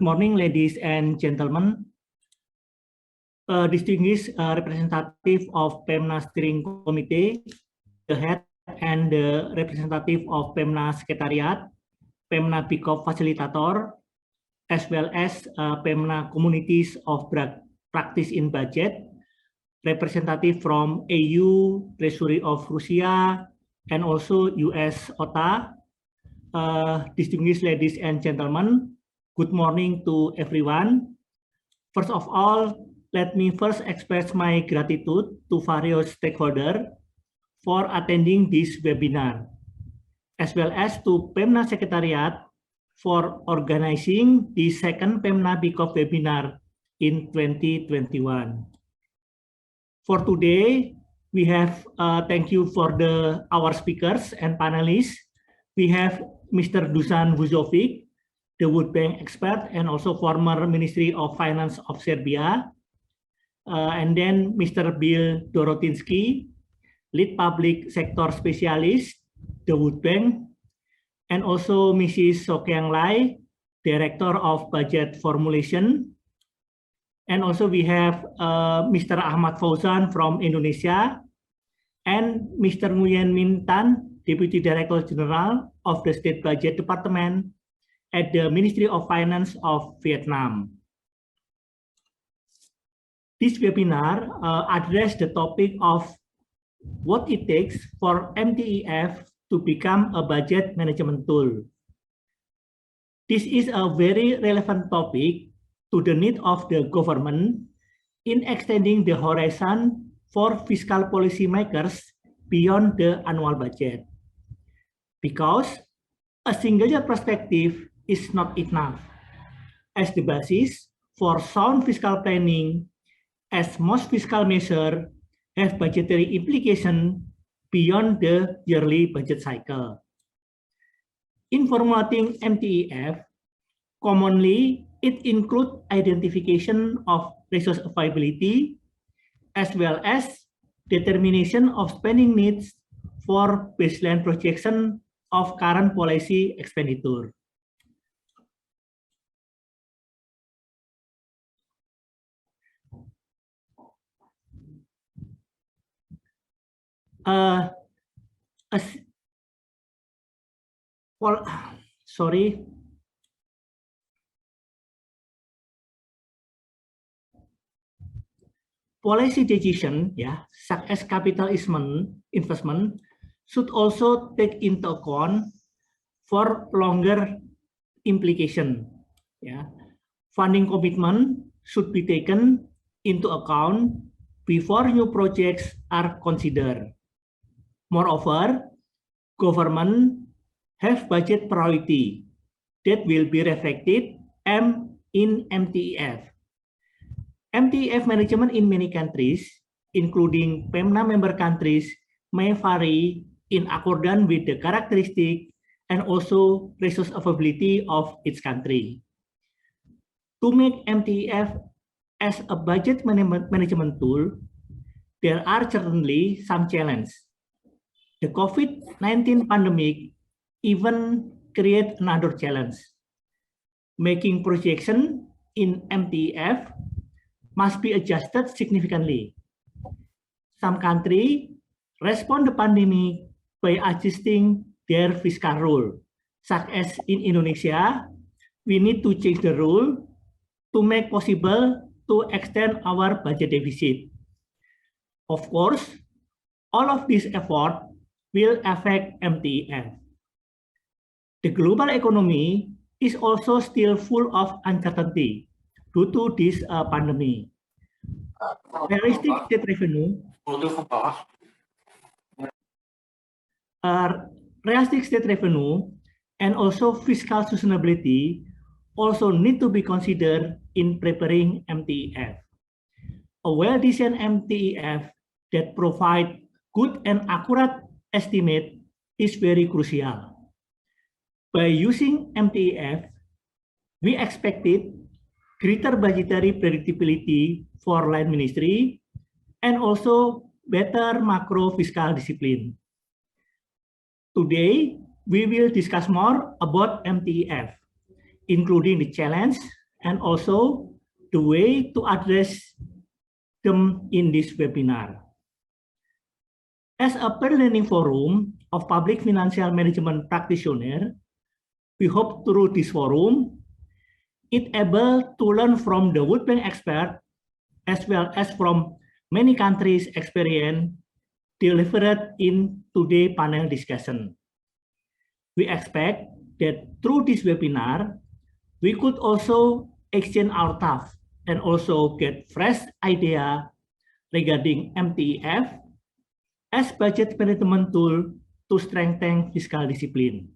Morning, ladies and gentlemen. Distinguished representative of PEMNA Steering Committee, the head and the representative of PEMNA Secretariat, PEMNA B-CoP Facilitator, as well as PEMNA Communities of Practice in Budget, representative from EU, Treasury of Russia, and also US OTA. Distinguished ladies and gentlemen, good morning to everyone. First of all, let me first express my gratitude to various stakeholders for attending this webinar, as well as to PEMNA Secretariat for organizing the second PEMNA B-CoP webinar in 2021. For today, we have thank you for our speakers and panelists. We have Mr. Dusan Vujovic, the World Bank expert and also former Ministry of Finance of Serbia. And then Mr. Bill Dorotinsky, lead public sector specialist, the World Bank, and also Mrs. Sokyang Lai, Director of Budget Formulation. And also we have Mr. Ahmad Fauzan from Indonesia, and Mr. Nguyen Minh Tan, Deputy Director General of the State Budget Department at the Ministry of Finance of Vietnam. This webinar addresses the topic of what it takes for MTEF to become a budget management tool. This is a very relevant topic to the need of the government in extending the horizon for fiscal policy makers beyond the annual budget. Because a single-year perspective is not enough as the basis for sound fiscal planning, as most fiscal measures have budgetary implications beyond the yearly budget cycle. In formulating MTEF, commonly it includes identification of resource availability as well as determination of spending needs for baseline projection of current policy expenditure. Policy decision, such as capital investment, should also take into account for longer implication. Funding commitment should be taken into account before new projects are considered. Moreover, government have budget priority that will be reflected in MTEF. MTEF management in many countries, including PEMNA member countries, may vary in accordance with the characteristic and also resource availability of each country. To make MTEF as a budget management tool, there are certainly some challenges. The COVID-19 pandemic even create another challenge. Making projection in MTEF must be adjusted significantly. Some countries respond to the pandemic by adjusting their fiscal rule, such as in Indonesia. We need to change the rule to make possible to extend our budget deficit. Of course, all of this effort will affect MTEF. The global economy is also still full of uncertainty due to this pandemic. Realistic state revenue and also fiscal sustainability also need to be considered in preparing MTEF. A well-designed MTEF that provides good and accurate estimate is very crucial. By using MTEF, we expected greater budgetary predictability for line ministry and also better macro fiscal discipline. Today, we will discuss more about MTEF, including the challenge, and also the way to address them in this webinar. As a peer learning forum of public financial management practitioners, we hope through this forum, it able to learn from the World Bank expert as well as from many countries' experience delivered in today's panel discussion. We expect that through this webinar, we could also exchange our thoughts and also get fresh idea regarding MTEF as budget management tool to strengthen fiscal discipline.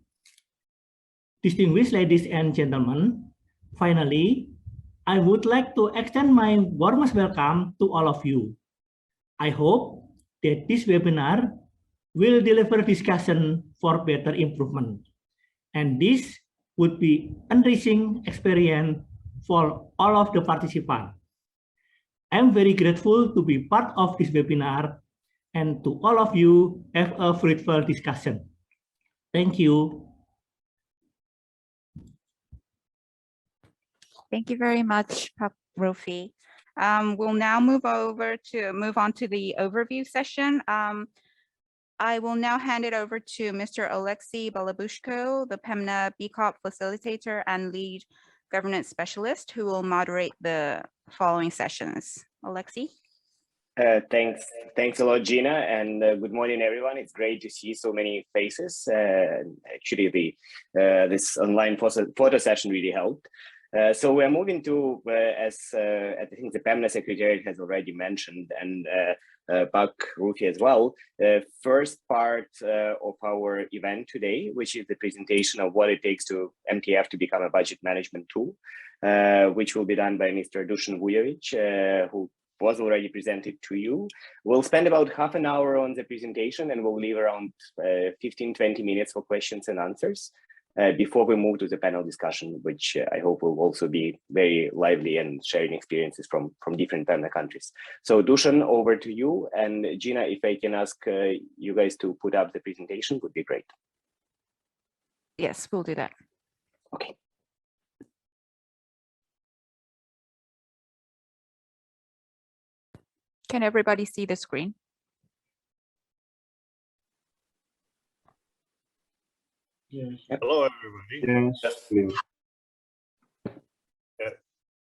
Distinguished ladies and gentlemen, finally, I would like to extend my warmest welcome to all of you. I hope that this webinar will deliver discussion for better improvement, and this would be enriching experience for all of the participants. I'm very grateful to be part of this webinar, and to all of you, have a fruitful discussion. Thank you. Thank you very much, Rufi. We'll now move on to the overview session. I will now hand it over to Mr. Alexei Balabushko, the PEMNA B-CoP facilitator and lead governance specialist, who will moderate the following sessions. Alexei? Thanks a lot, Gina, and good morning, everyone. It's great to see so many faces. Actually, this online photo session really helped. So we're moving to, as I think the PEMNA Secretariat has already mentioned, and Pak Rufi as well, first part of our event today, which is the presentation of what it takes to MTEF to become a budget management tool, which will be done by Mr. Dusan Vujovic, who was already presented to you. We'll spend about half an hour on the presentation, and we'll leave around 15-20 minutes for questions and answers before we move to the panel discussion, which I hope will also be very lively and sharing experiences from different PEMNA countries. So Dusan, over to you. And Gina, if I can ask you guys to put up the presentation, would be great. Yes, we'll do that. Okay. Can everybody see the screen? Yes. Hello, everybody. Yes.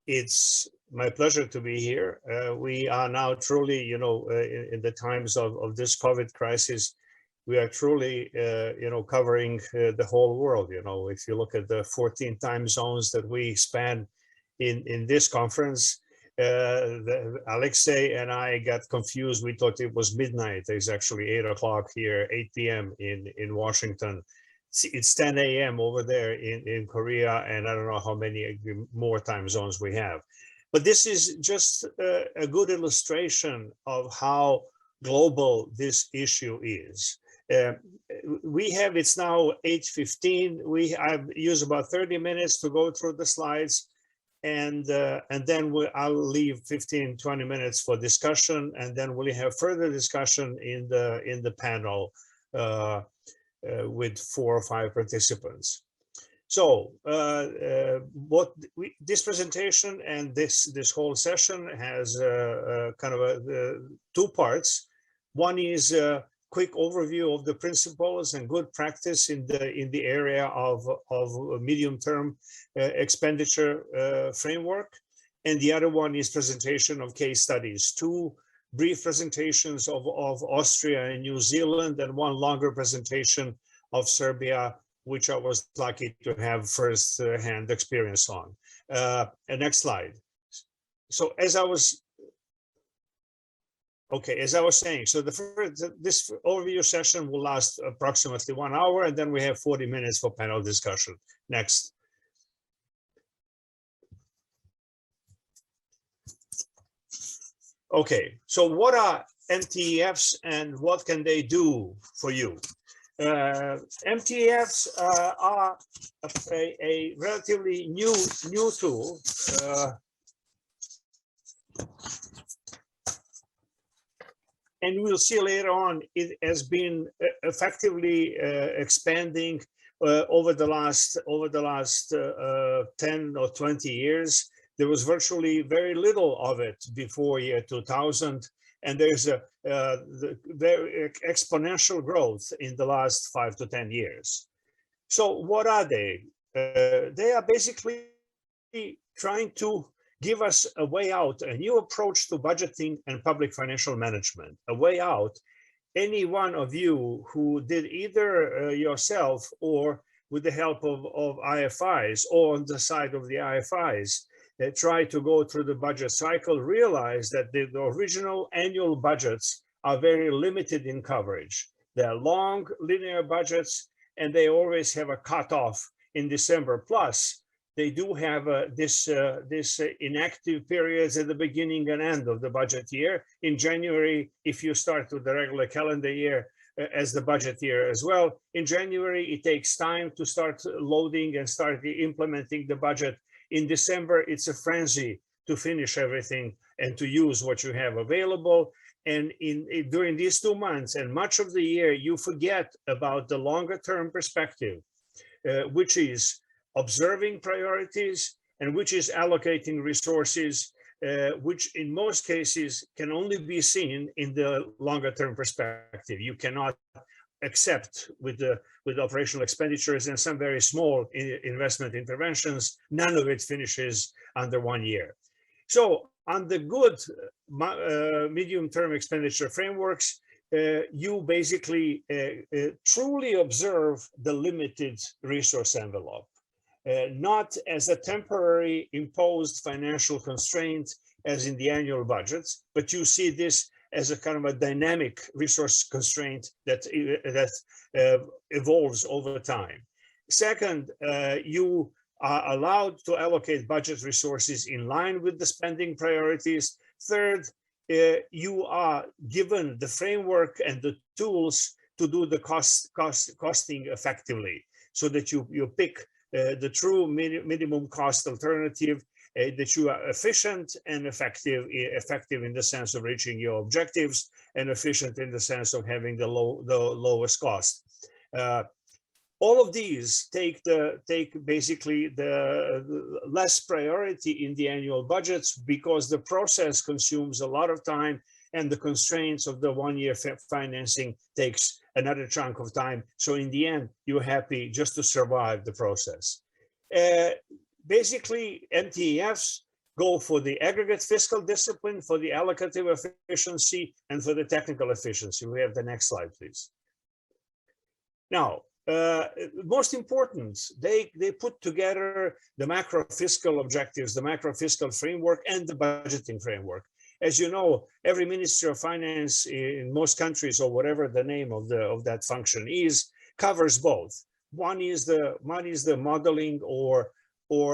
It's my pleasure to be here. We are now truly, you know, in the times of this COVID crisis, we are truly, you know, covering the whole world. You know, if you look at the 14 time zones that we span in this conference, Alexei and I got confused. We thought it was midnight. It's actually 8 o'clock here, 8 p.m. in Washington. It's 10 a.m. over there in Korea, and I don't know how many more time zones we have. But this is just a good illustration of how global this issue is. We have, it's now 8:15. I've used about 30 minutes to go through the slides, and then I'll leave 15-20 minutes for discussion, and then we'll have further discussion in the panel with 4 or 5 participants. So this presentation and this whole session has kind of 2 parts. One is a quick overview of the principles and good practice in the area of medium-term expenditure framework, and the other one is presentation of case studies. 2 brief presentations of Austria and New Zealand, and 1 longer presentation of Serbia, which I was lucky to have first-hand experience on. Next slide. So as I was saying, so this overview session will last approximately 1 hour, and then we have 40 minutes for panel discussion. Next. Okay, so what are MTEFs and what can they do for you? MTEFs are a relatively new tool. And we'll see later on, it has been effectively expanding over the last 10 or 20 years. There was virtually very little of it before year 2000, and there's a very exponential growth in the last 5 to 10 years. So what are they? They are basically trying to give us a way out, a new approach to budgeting and public financial management, a way out. Any one of you who did either yourself or with the help of IFIs or on the side of the IFIs, try to go through the budget cycle, realize that the original annual budgets are very limited in coverage. They're long linear budgets, and they always have a cutoff in December. Plus, they do have this inactive periods at the beginning and end of the budget year. In January, if you start with the regular calendar year as the budget year as well, in January, it takes time to start loading and start implementing the budget. In December, it's a frenzy to finish everything and to use what you have available. And during these 2 months and much of the year, you forget about the longer term perspective, which is observing priorities and which is allocating resources, which in most cases can only be seen in the longer term perspective. You cannot accept with operational expenditures and some very small investment interventions, none of it finishes under 1 year. So on the good medium-term expenditure frameworks, you basically truly observe the limited resource envelope, not as a temporary imposed financial constraint as in the annual budgets, but you see this as a kind of a dynamic resource constraint that evolves over time. Second, you are allowed to allocate budget resources in line with the spending priorities. Third, you are given the framework and the tools to do the costing effectively, so that you pick the true minimum cost alternative, that you are efficient and effective in the sense of reaching your objectives, and efficient in the sense of having the lowest cost. All of these take basically the less priority in the annual budgets, because the process consumes a lot of time, and the constraints of the 1 year financing takes another chunk of time. So in the end, you're happy just to survive the process. Basically, MTEFs go for the aggregate fiscal discipline, for the allocative efficiency, and for the technical efficiency. We have the next slide, please. Now, most important, they put together the macro fiscal objectives, the macro fiscal framework, and the budgeting framework. As you know, every Ministry of Finance in most countries, or whatever the name of that function is, covers both. One is the modeling or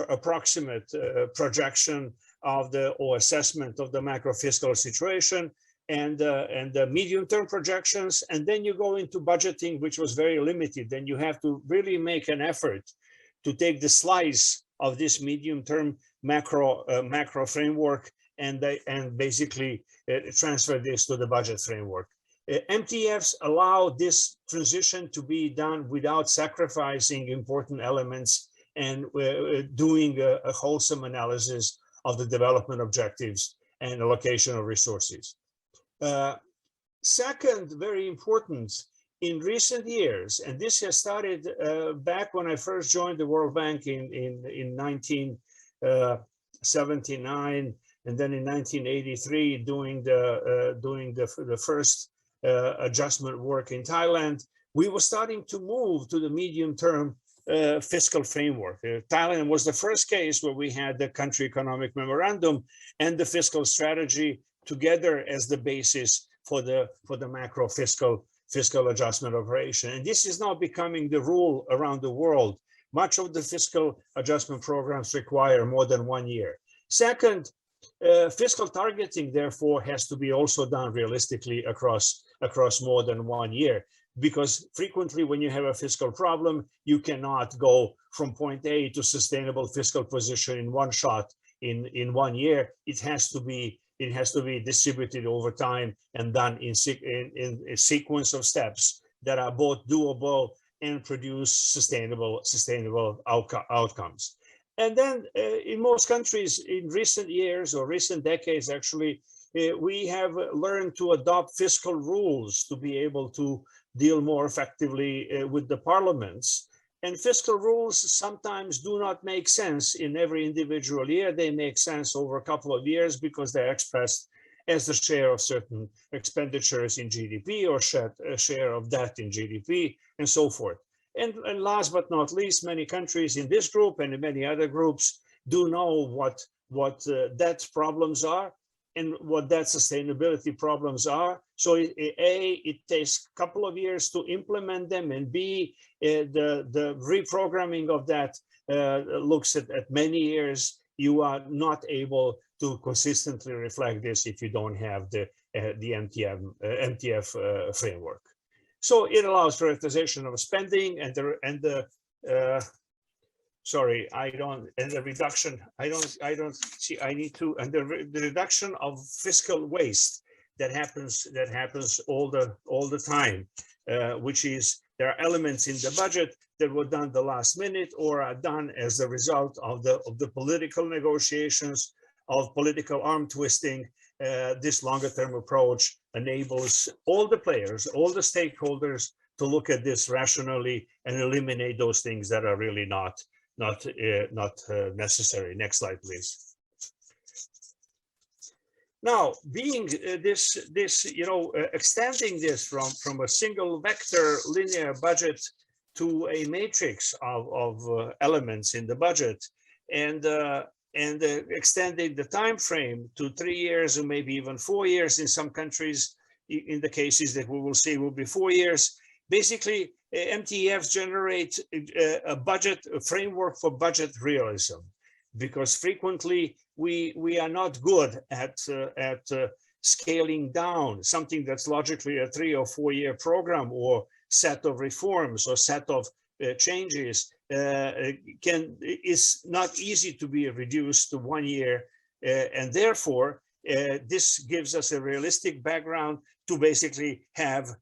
approximate projection of or assessment of the macro fiscal situation, and the medium-term projections, and then you go into budgeting, which was very limited. Then you have to really make an effort to take the slice of this medium-term macro framework and basically transfer this to the budget framework. MTEFs allow this transition to be done without sacrificing important elements and doing a wholesome analysis of the development objectives and allocation of resources. Second, very important, in recent years, and this has started back when I first joined the World Bank in 1979, and then in 1983 doing the first adjustment work in Thailand, we were starting to move to the medium-term fiscal framework. Thailand was the first case where we had the country economic memorandum and the fiscal strategy together as the basis for the macro fiscal adjustment operation. And this is now becoming the rule around the world. Much of the fiscal adjustment programs require more than 1 year. Second, fiscal targeting, therefore, has to be also done realistically across more than 1 year, because frequently when you have a fiscal problem, you cannot go from point A to sustainable fiscal position in one shot in 1 year. It has to be distributed over time and done in a sequence of steps that are both doable and produce sustainable outcomes. And then in most countries in recent years or recent decades, actually, we have learned to adopt fiscal rules to be able to deal more effectively with the parliaments. And fiscal rules sometimes do not make sense in every individual year. They make sense over a couple of years because they're expressed as the share of certain expenditures in GDP or share of debt in GDP and so forth. And last but not least, many countries in this group and in many other groups do know what debt problems are and what debt sustainability problems are. So it takes a couple of years to implement them, and B, the reprogramming of that looks at many years. You are not able to consistently reflect this if you don't have the MTEF framework. So it allows prioritization of spending and the reduction. I don't see. I need to, and the reduction of fiscal waste that happens all the time, which is there are elements in the budget that were done the last minute or are done as a result of the political negotiations, of political arm twisting. This longer term approach enables all the players, all the stakeholders to look at this rationally and eliminate those things that are really not necessary. Next slide, please. Now, being extending this from a single vector linear budget to a matrix of elements in the budget, and extending the time frame to 3 years or maybe even 4 years in some countries. In the cases that we will see will be 4 years. Basically, MTEFs generate a framework for budget realism, because frequently we are not good at scaling down something that's logically a 3 or 4 year program or set of reforms or set of changes. Is not easy to be reduced to 1 year, and therefore this gives us a realistic background to basically have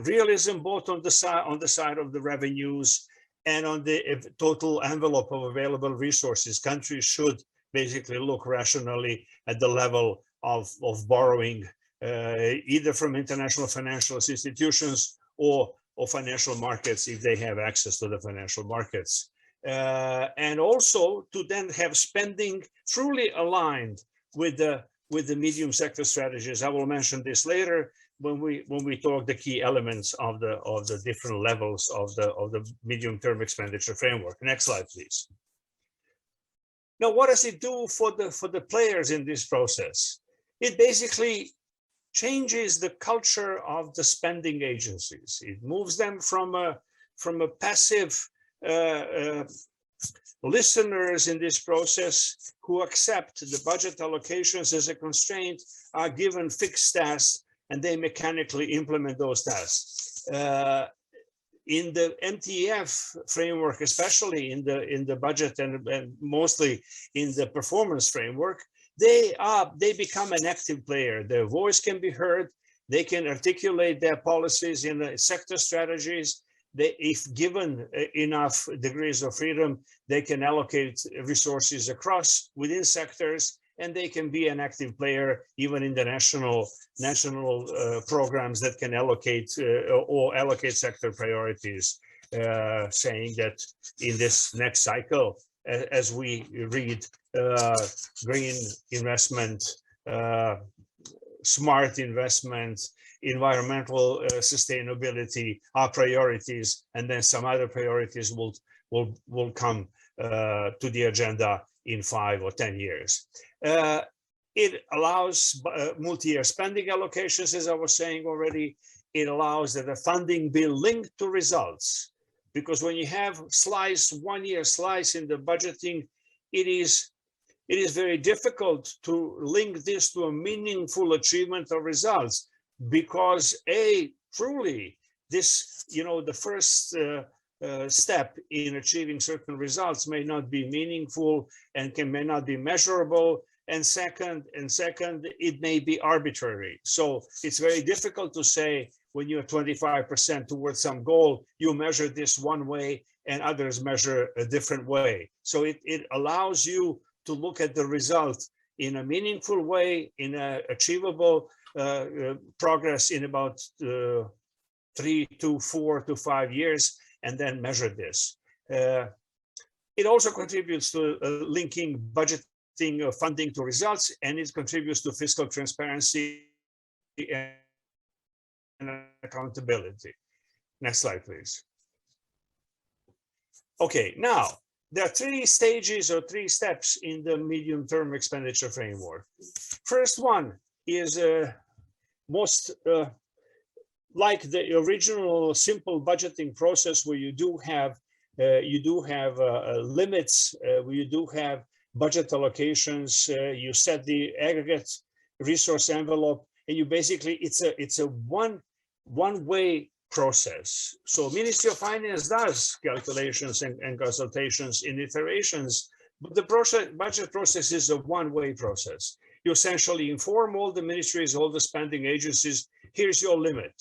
realism both on the side of the revenues and on the total envelope of available resources. Countries should basically look rationally at the level of borrowing, either from international financial institutions or financial markets if they have access to the financial markets. And also to then have spending truly aligned with the medium sector strategies. I will mention this later when we talk the key elements of the different levels of the medium-term expenditure framework. Next slide, please. Now, what does it do for the players in this process? It basically changes the culture of the spending agencies. It moves them from a passive listeners in this process who accept the budget allocations as a constraint, are given fixed tasks, and they mechanically implement those tasks. In the MTEF framework, especially in the budget and mostly in the performance framework, they become an active player. Their voice can be heard. They can articulate their policies in the sector strategies. If given enough degrees of freedom, they can allocate resources across within sectors, and they can be an active player even in the national programs that can allocate or allocate sector priorities, saying that in this next cycle, as we read, green investment, smart investment, environmental sustainability are priorities, and then some other priorities will come to the agenda in 5 or 10 years. It allows multi-year spending allocations, as I was saying already. It allows that the funding be linked to results, because when you have 1 year slice in the budgeting, it is very difficult to link this to a meaningful achievement of results, because truly this, the first step in achieving certain results may not be meaningful and may not be measurable, and second, it may be arbitrary. So it's very difficult to say when you're 25% towards some goal, you measure this one way and others measure a different way. So it allows you to look at the result in a meaningful way, in a achievable progress in about 3 to 4 to 5 years, and then measure this. It also contributes to linking budgeting funding to results, and it contributes to fiscal transparency and accountability. Next slide, please. Okay, now there are 3 stages or 3 steps in the medium-term expenditure framework. First one is most like the original simple budgeting process, where you do have limits, where you do have budget allocations, you set the aggregate resource envelope, and you basically it's a one-way process. So Ministry of Finance does calculations and consultations in iterations, but the budget process is a one-way process. You essentially inform all the ministries, all the spending agencies, here's your limit.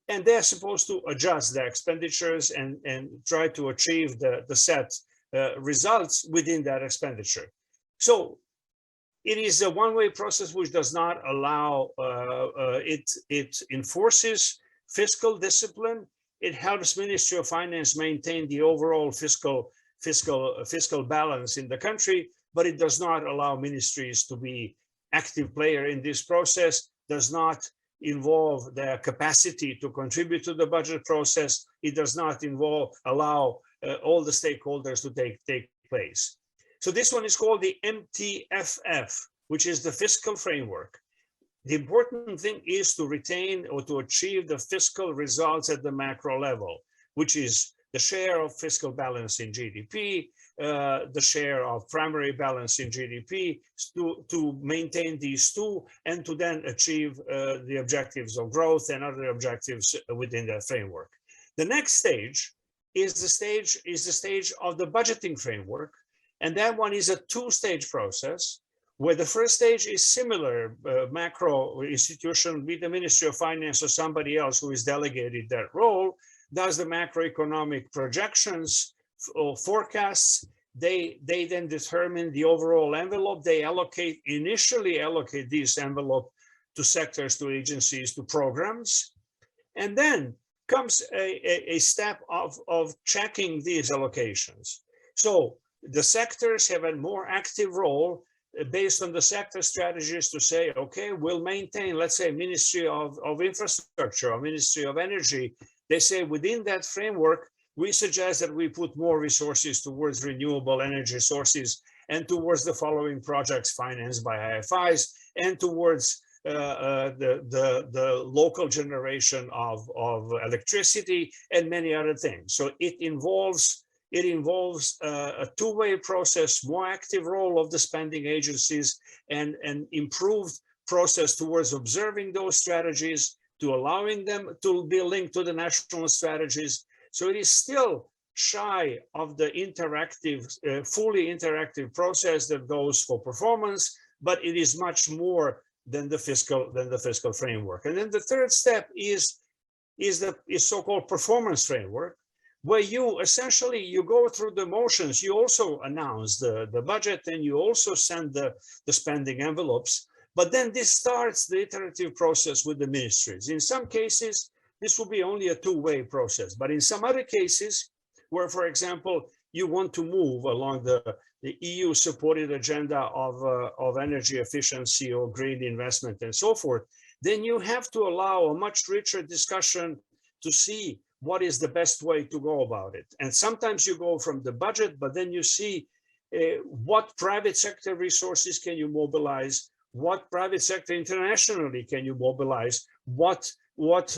And they're supposed to adjust their expenditures and try to achieve the set results within that expenditure. So it is a one-way process which does not allow, it enforces fiscal discipline. It helps Ministry of Finance maintain the overall fiscal balance in the country, but it does not allow ministries to be active player in this process, does not involve their capacity to contribute to the budget process. It does not allow all the stakeholders to take place. So this one is called the MTEF, which is the fiscal framework. The important thing is to retain or to achieve the fiscal results at the macro level, which is the share of fiscal balance in GDP, the share of primary balance in GDP, to maintain these 2, and to then achieve the objectives of growth and other objectives within that framework. The next stage is the stage of the budgeting framework, and that one is a 2-stage process, where the first stage is similar, macro institution with the Ministry of Finance or somebody else who is delegated that role, does the macroeconomic projections or forecasts. They then determine the overall envelope. They initially allocate this envelope to sectors, to agencies, to programs. And then comes a step of checking these allocations. So the sectors have a more active role based on the sector strategies to say, okay, we'll maintain, let's say, Ministry of Infrastructure or Ministry of Energy. They say within that framework, we suggest that we put more resources towards renewable energy sources and towards the following projects financed by IFIs and towards the local generation of electricity and many other things. So it involves a 2-way process, more active role of the spending agencies, and an improved process towards observing those strategies, to allowing them to be linked to the national strategies. So it is still shy of the interactive, fully interactive process that goes for performance, but it is much more than the fiscal framework. And then the third step is so-called performance framework, where you essentially, you go through the motions. You also announce the budget, and you also send the spending envelopes. But then this starts the iterative process with the ministries. In some cases, this will be only a 2-way process. But in some other cases, where, for example, you want to move along the EU-supported agenda of energy efficiency or green investment and so forth, then you have to allow a much richer discussion to see what is the best way to go about it. And sometimes you go from the budget, but then you see what private sector resources can you mobilize, what private sector internationally can you mobilize, what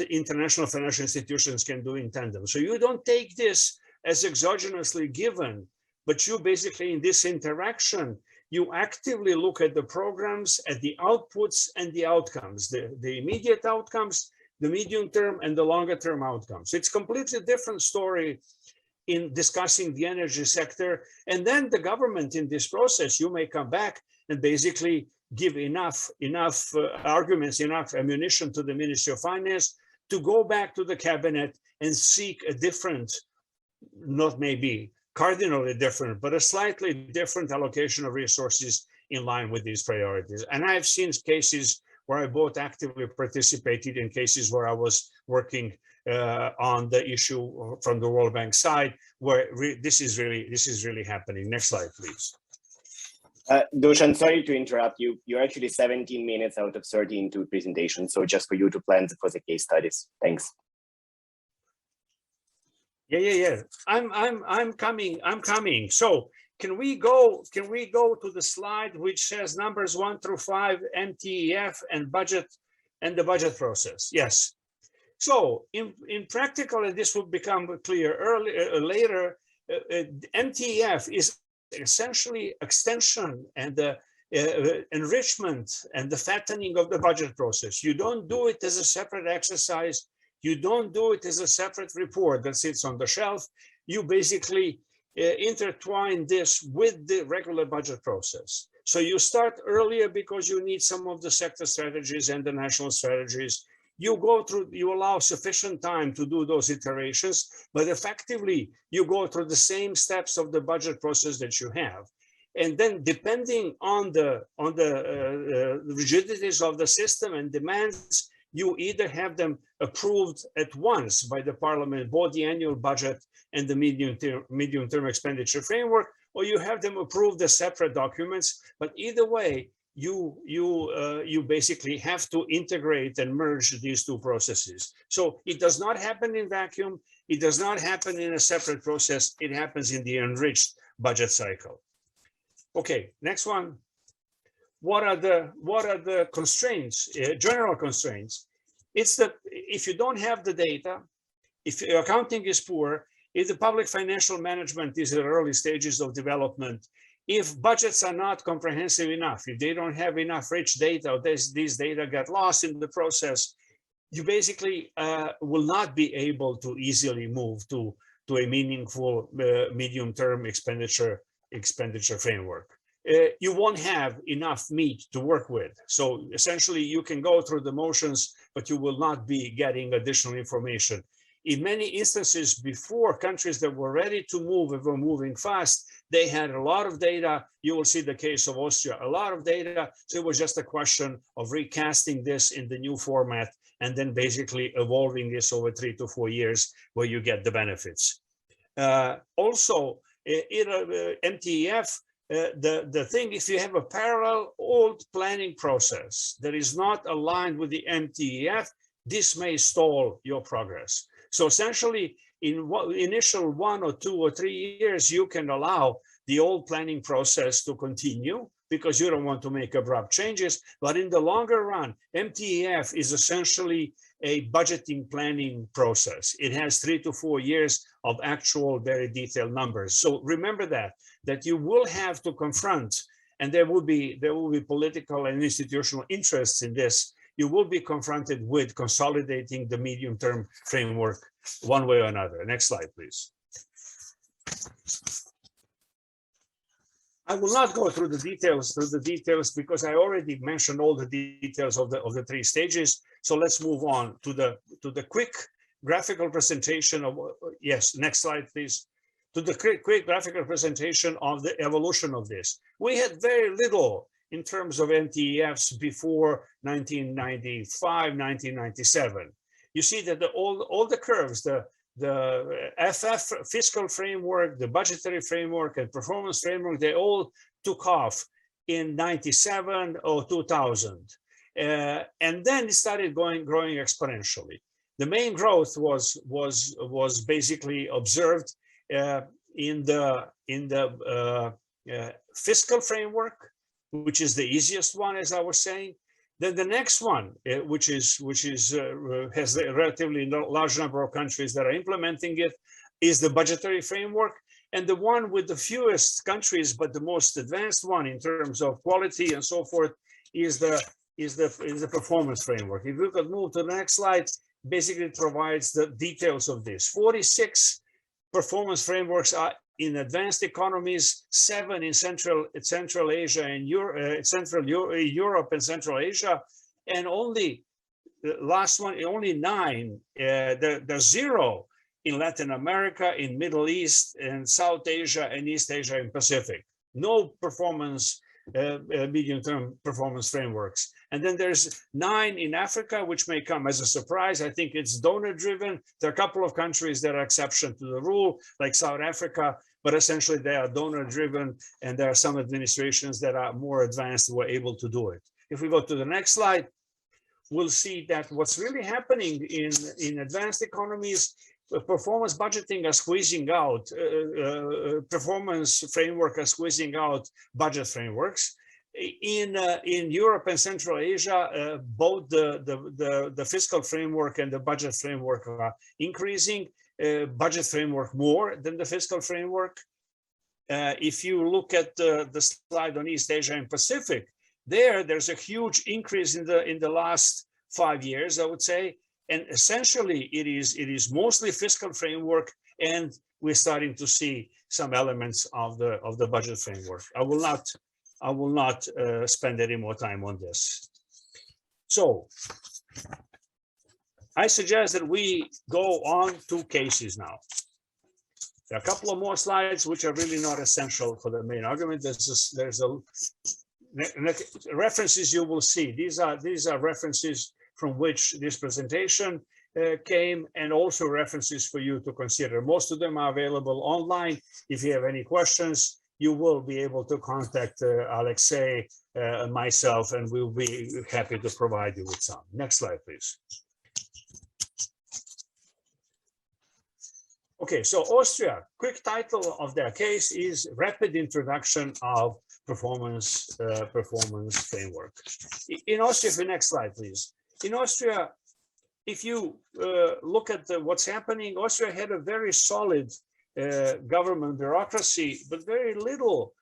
international financial institutions can do in tandem. So you don't take this as exogenously given, but you basically, in this interaction, you actively look at the programs, at the outputs and the outcomes, the immediate outcomes, the medium term and the longer term outcomes. It's a completely different story in discussing the energy sector. And then the government in this process, you may come back and basically give enough arguments, enough ammunition to the Ministry of Finance to go back to the cabinet and seek a different, not maybe cardinally different, but a slightly different allocation of resources in line with these priorities. And I've seen cases where I both actively participated in cases where I was working on the issue from the World Bank side, where this is really happening. Next slide, please. Dusan, sorry to interrupt you. You're actually 17 minutes out of 13 to presentation. So just for you to plan for the case studies. Thanks. Yeah. I'm coming. So can we go to the slide which says numbers 1 through 5, MTEF and budget and the budget process? Yes. So in practical, and this will become clear later, MTEF is essentially extension and the enrichment and the fattening of the budget process. You don't do it as a separate exercise. You don't do it as a separate report that sits on the shelf. You basically intertwine this with the regular budget process. So you start earlier because you need some of the sector strategies and the national strategies. You go through, you allow sufficient time to do those iterations, but effectively you go through the same steps of the budget process that you have. And then depending on the rigidities of the system and demands, you either have them approved at once by the parliament, both the annual budget and the medium-term expenditure framework, or you have them approved as separate documents. But either way, you basically have to integrate and merge these two processes. So it does not happen in vacuum. It does not happen in a separate process. It happens in the enriched budget cycle. Okay, next one. What are the constraints, general constraints? It's that if you don't have the data, if your accounting is poor, if the public financial management is at early stages of development, if budgets are not comprehensive enough, if they don't have enough rich data, or these data get lost in the process, you basically will not be able to easily move to a meaningful medium-term expenditure framework. You won't have enough meat to work with. So essentially you can go through the motions, but you will not be getting additional information. In many instances before, countries that were ready to move and were moving fast, they had a lot of data. You will see the case of Austria, a lot of data. So it was just a question of recasting this in the new format and then basically evolving this over 3 to 4 years where you get the benefits. Also, MTEF, the thing, if you have a parallel old planning process that is not aligned with the MTEF, this may stall your progress. So essentially, in initial 1 or 2 or 3 years, you can allow the old planning process to continue because you don't want to make abrupt changes. But in the longer run, MTEF is essentially a budgeting planning process. It has 3 to 4 years of actual very detailed numbers. So remember that you will have to confront, and there will be political and institutional interests in this. You will be confronted with consolidating the medium-term framework one way or another. Next slide, please. I will not go through the details because I already mentioned all the details of the 3 stages. So let's move on to the quick graphical presentation of, yes, next slide, please. To the quick graphical presentation of the evolution of this. We had very little in terms of MTEFs before 1995, 1997. You see that all the curves, the FF fiscal framework, the budgetary framework, and performance framework, they all took off in 97 or 2000. And then it started growing exponentially. The main growth was basically observed in the fiscal framework, which is the easiest one, as I was saying. Then the next one, which has a relatively large number of countries that are implementing it, is the budgetary framework. And the one with the fewest countries, but the most advanced one in terms of quality and so forth, is the performance framework. If you could move to the next slide, basically it provides the details of this. 46 performance frameworks are in advanced economies, 7 in Central Asia and Europe and Central Asia, and only the last one, only 9. There's 0 in Latin America, in Middle East, and South Asia, and East Asia and Pacific. No performance, medium-term performance frameworks. And then there's 9 in Africa, which may come as a surprise. I think it's donor-driven. There are a couple of countries that are exception to the rule, like South Africa, but essentially they are donor-driven, and there are some administrations that are more advanced who are able to do it. If we go to the next slide, we'll see that what's really happening in advanced economies, performance budgeting are squeezing out, performance framework are squeezing out budget frameworks. In Europe and Central Asia, both the fiscal framework and the budget framework are increasing, budget framework more than the fiscal framework. If you look at the slide on East Asia and Pacific, there's a huge increase in the last 5 years, I would say, and essentially it is mostly fiscal framework, and we're starting to see some elements of the budget framework. I will not spend any more time on this. So I suggest that we go on to cases now. There are a couple of more slides which are really not essential for the main argument. There's a references you will see. These are references from which this presentation came, and also references for you to consider. Most of them are available online. If you have any questions, you will be able to contact Alexei and myself, and we'll be happy to provide you with some. Next slide, please. Okay, so Austria, quick title of their case is Rapid Introduction of Performance Framework. In Austria, the next slide, please. In Austria, if you look at what's happening, Austria had a very solid government bureaucracy, but very little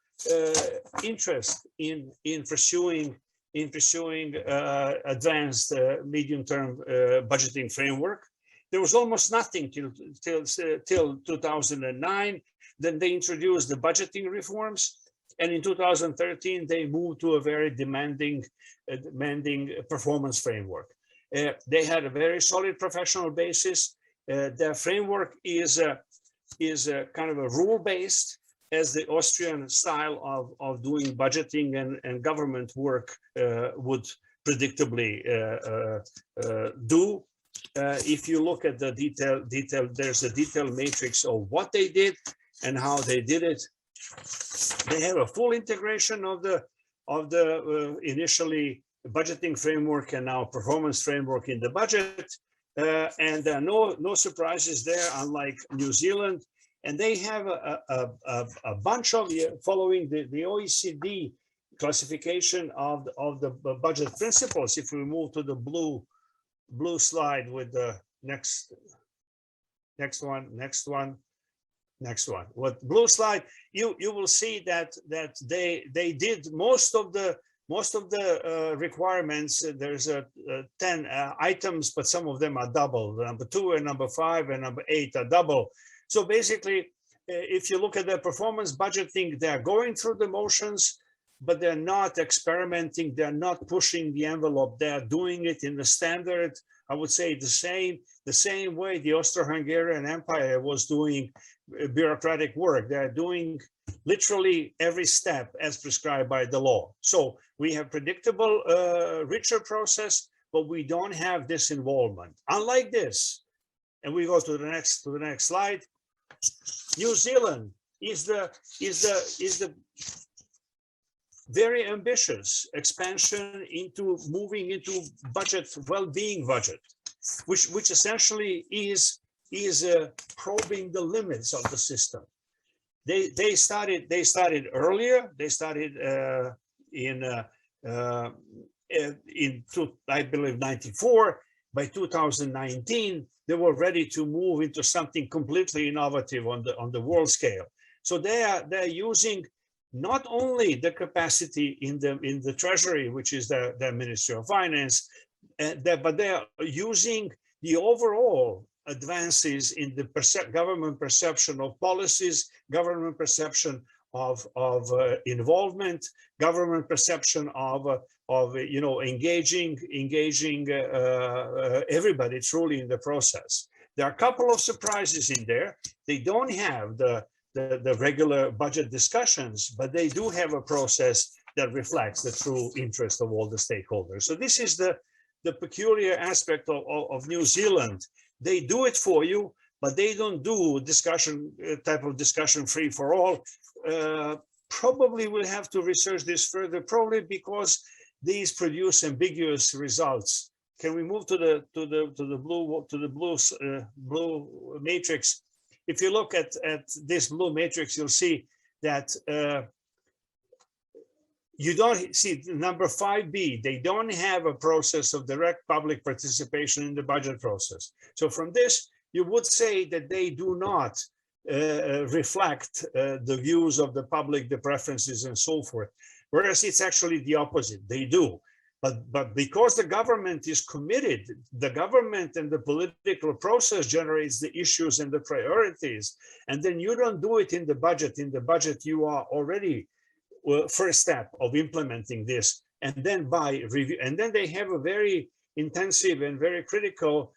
interest in pursuing advanced medium-term budgeting framework. There was almost nothing till 2009. Then they introduced the budgeting reforms, and in 2013 they moved to a very demanding performance framework. They had a very solid professional basis. Their framework is kind of a rule-based, as the Austrian style of doing budgeting and government work would predictably do. If you look at the detail, there's a detailed matrix of what they did and how they did it. They have a full integration of the initially budgeting framework and now performance framework in the budget, and there are no surprises there, unlike New Zealand. And they have a bunch of, following the OECD classification of the budget principles. If we move to the blue slide with the next one. What blue slide, you will see that they did most of the requirements. There's 10 items, but some of them are double. Number 2 and number 5 and number 8 are double. So basically, if you look at their performance budgeting, they're going through the motions, but they're not experimenting. They're not pushing the envelope. They're doing it in the standard, I would say the same way the Austro-Hungarian Empire was doing bureaucratic work. They're doing literally every step as prescribed by the law. So we have predictable, richer process, but we don't have this involvement. Unlike this, and we go to the next slide. New Zealand is the very ambitious expansion into moving into well-being budget, which essentially is probing the limits of the system. They started earlier. They started I believe 94. By 2019, they were ready to move into something completely innovative on the world scale. So they're using not only the capacity in the treasury, which is the Ministry of Finance, but they're using the overall advances in the government perception of policies, government perception of involvement, government perception of engaging everybody truly in the process. There are a couple of surprises in there. They don't have the regular budget discussions, but they do have a process that reflects the true interest of all the stakeholders. So this is the peculiar aspect of New Zealand. They do it for you, but they don't do discussion type of discussion free for all. Probably we'll have to research this further, probably because these produce ambiguous results. Can we move to the blue matrix? If you look at this blue matrix, you'll see that you don't see number 5B, they don't have a process of direct public participation in the budget process. So from this, you would say that they do not reflect the views of the public, the preferences and so forth. Whereas it's actually the opposite, they do. But because the government is committed, the government and the political process generates the issues and the priorities, and then you don't do it in the budget. In the budget, you are already first step of implementing this, and then by review, and then they have a very intensive and very critical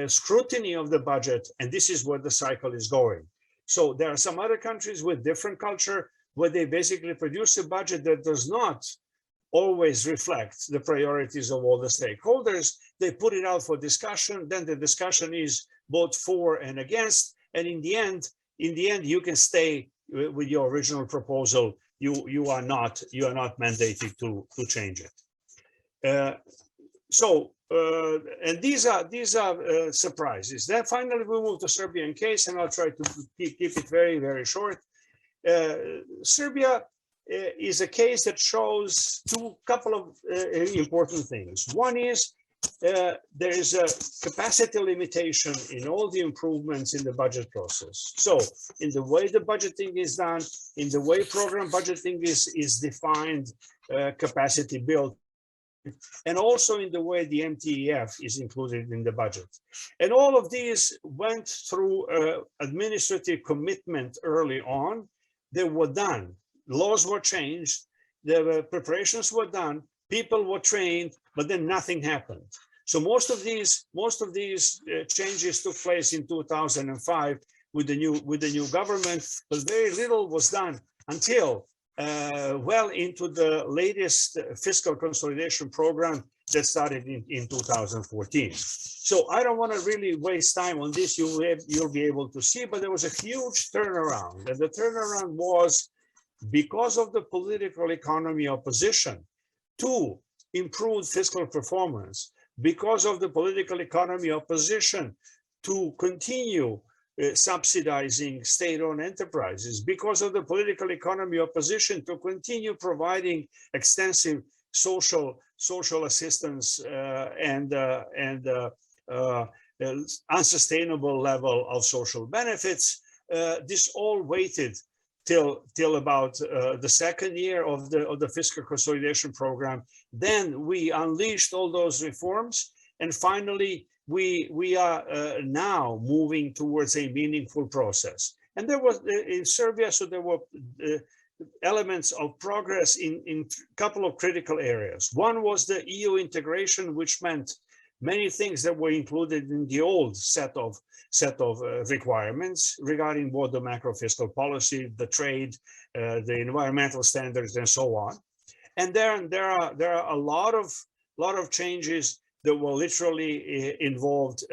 scrutiny of the budget, and this is where the cycle is going. So there are some other countries with different culture where they basically produce a budget that does not always reflect the priorities of all the stakeholders. They put it out for discussion, then the discussion is both for and against, and in the end you can stay with your original proposal. You are not mandated to change it. And these are surprises. Then finally we move to Serbian case, and I'll try to keep it very, very short. Serbia is a case that shows couple of important things. One is there is a capacity limitation in all the improvements in the budget process. So in the way the budgeting is done, in the way program budgeting is defined, capacity built, and also in the way the MTEF is included in the budget. And all of these went through administrative commitment early on. They were done. Laws were changed. The preparations were done. People were trained, but then nothing happened. So most of these changes took place in 2005 with the new government, but very little was done until well into the latest fiscal consolidation program that started in 2014. So I don't want to really waste time on this. You'll be able to see, but there was a huge turnaround, and the turnaround was because of the political economy opposition to improved fiscal performance, because of the political economy opposition to continue subsidizing state-owned enterprises, because of the political economy opposition to continue providing extensive social assistance and unsustainable level of social benefits. This all waited till about the second year of the fiscal consolidation program. Then we unleashed all those reforms, and finally we are now moving towards a meaningful process. And there was in Serbia, so there were elements of progress in a couple of critical areas. One was the EU integration, which meant many things that were included in the old set of requirements regarding both the macro fiscal policy, the trade, the environmental standards, and so on. And there are a lot of changes that were literally involved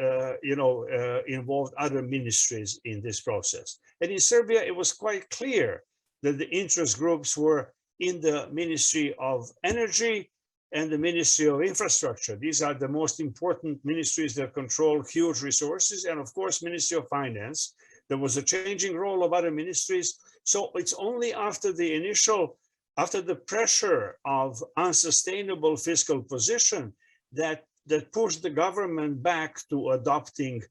other ministries in this process. And in Serbia, it was quite clear that the interest groups were in the Ministry of Energy and the Ministry of Infrastructure. These are the most important ministries that control huge resources, and of course, Ministry of Finance. There was a changing role of other ministries. So it's only after the pressure of unsustainable fiscal position that pushed the government back to adopting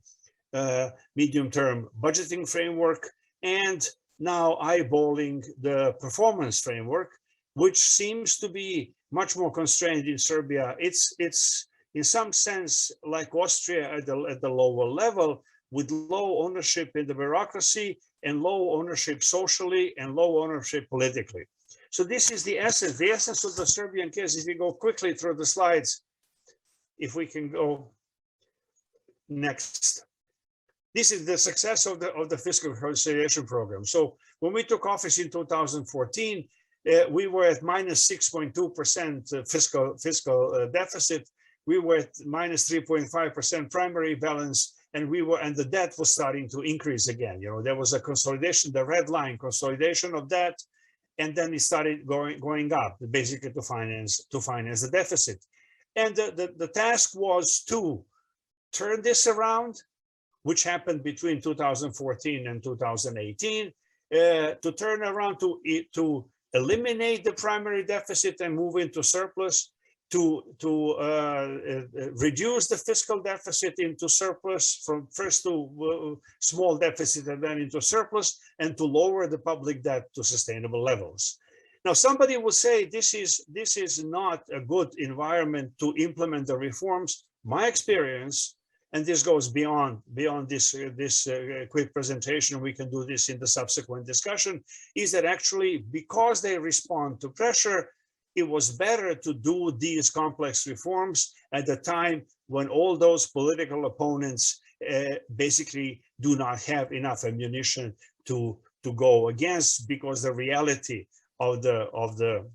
medium-term budgeting framework, and now eyeballing the performance framework, which seems to be much more constrained in Serbia. It's in some sense like Austria at the lower level, with low ownership in the bureaucracy and low ownership socially and low ownership politically. So this is the essence of the Serbian case. If we go quickly through the slides, if we can go next. This is the success of the fiscal consolidation program. So when we took office in 2014, we were at minus 6.2% fiscal deficit. We were at minus 3.5% primary balance, and the debt was starting to increase again. You know, there was a consolidation, the red line consolidation of debt, and then it started going up, basically to finance the deficit. And the task was to turn this around, which happened between 2014 and 2018, to turn around to eliminate the primary deficit and move into surplus, to reduce the fiscal deficit into surplus, from first to small deficit and then into surplus, and to lower the public debt to sustainable levels. Now, somebody will say this is not a good environment to implement the reforms. My experience, and this goes beyond this quick presentation, we can do this in the subsequent discussion, is that actually, because they respond to pressure, it was better to do these complex reforms at the time when all those political opponents basically do not have enough ammunition to go against, because the reality of the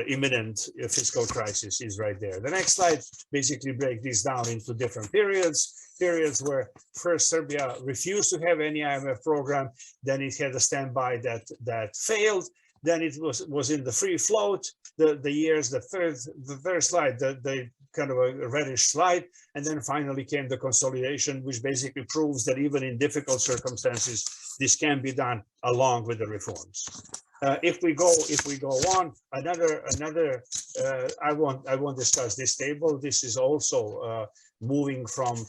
imminent fiscal crisis is right there. The next slide basically breaks this down into different periods where first Serbia refused to have any IMF program, then it had a standby that failed, then it was in the free float, the years, the third slide, the kind of a reddish slide, and then finally came the consolidation, which basically proves that even in difficult circumstances, this can be done along with the reforms. If we go on, I won't discuss this table. This is also moving from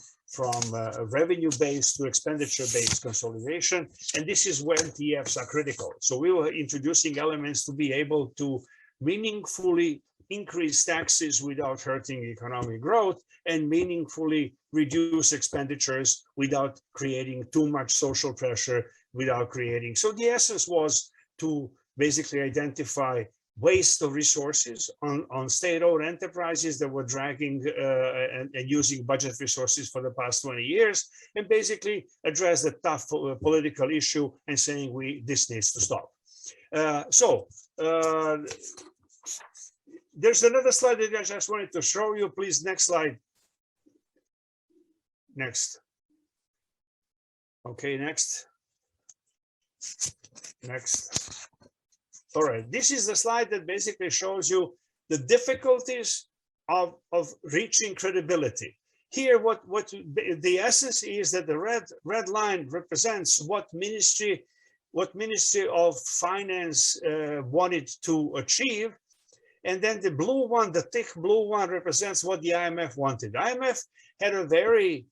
revenue-based to expenditure-based consolidation, and this is where MTEFs are critical. So we were introducing elements to be able to meaningfully increase taxes without hurting economic growth, and meaningfully reduce expenditures without creating too much social pressure, without creating. So the essence was to basically identify waste of resources on state-owned enterprises that were dragging and using budget resources for the past 20 years, and basically address the tough political issue and saying this needs to stop. There's another slide that I just wanted to show you. Please, next slide. Next. Okay, next. Next. All right, this is the slide that basically shows you the difficulties of reaching credibility. Here, what the essence is that the red line represents what Ministry of Finance wanted to achieve, and then the blue one, the thick blue one, represents what the IMF wanted. The IMF had a very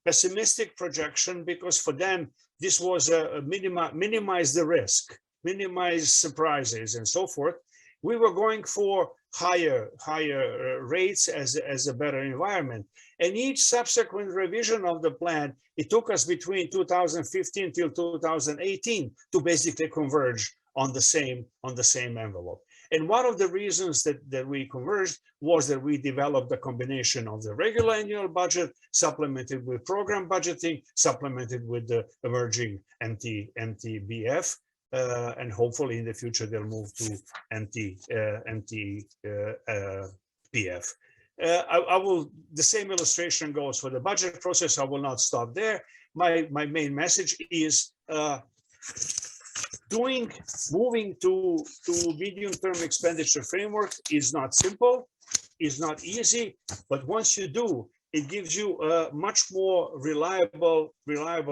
pessimistic projection, because for them this was a minimize the risk, minimize surprises, and so forth. We were going for higher rates as a better environment. And each subsequent revision of the plan, it took us between 2015 till 2018 to basically converge on the same envelope. And one of the reasons that we converged was that we developed a combination of the regular annual budget, supplemented with program budgeting, supplemented with the emerging MTBF, and hopefully in the future they'll move to MTPF. The same illustration goes for the budget process. I will not stop there. My main message is moving to medium-term expenditure framework is not simple, is not easy, but once you do, it gives you a much more reliable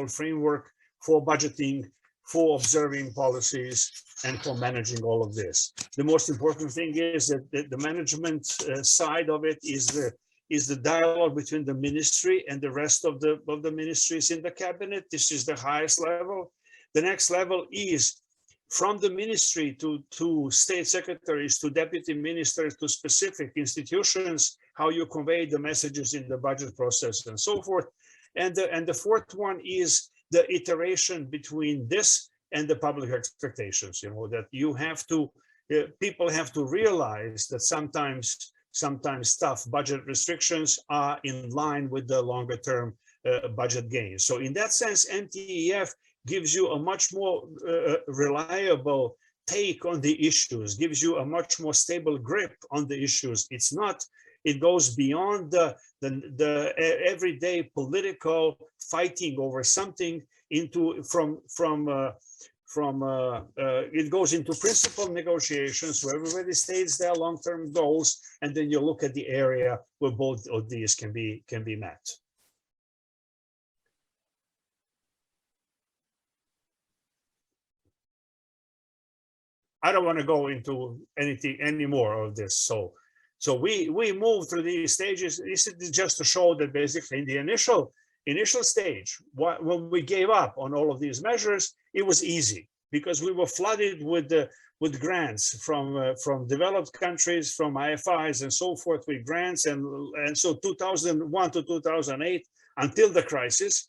framework for budgeting, for observing policies, and for managing all of this. The most important thing is that the management side of it is the dialogue between the ministry and the rest of the ministries in the cabinet. This is the highest level. The next level is from the ministry to state secretaries, to deputy ministers, to specific institutions, how you convey the messages in the budget process and so forth. And the fourth one is the iteration between this and the public expectations, that you have to, people have to realize that sometimes tough budget restrictions are in line with the longer term budget gains. So in that sense, MTEF gives you a much more reliable take on the issues, gives you a much more stable grip on the issues. It goes beyond the everyday political fighting over something into it goes into principal negotiations where everybody states their long-term goals, and then you look at the area where both of these can be met. I don't want to go into any more of this. So we move through these stages. This is just to show that basically in the initial stage, when we gave up on all of these measures, it was easy because we were flooded with grants from developed countries, from IFIs and so forth with grants, and so 2001 to 2008 until the crisis,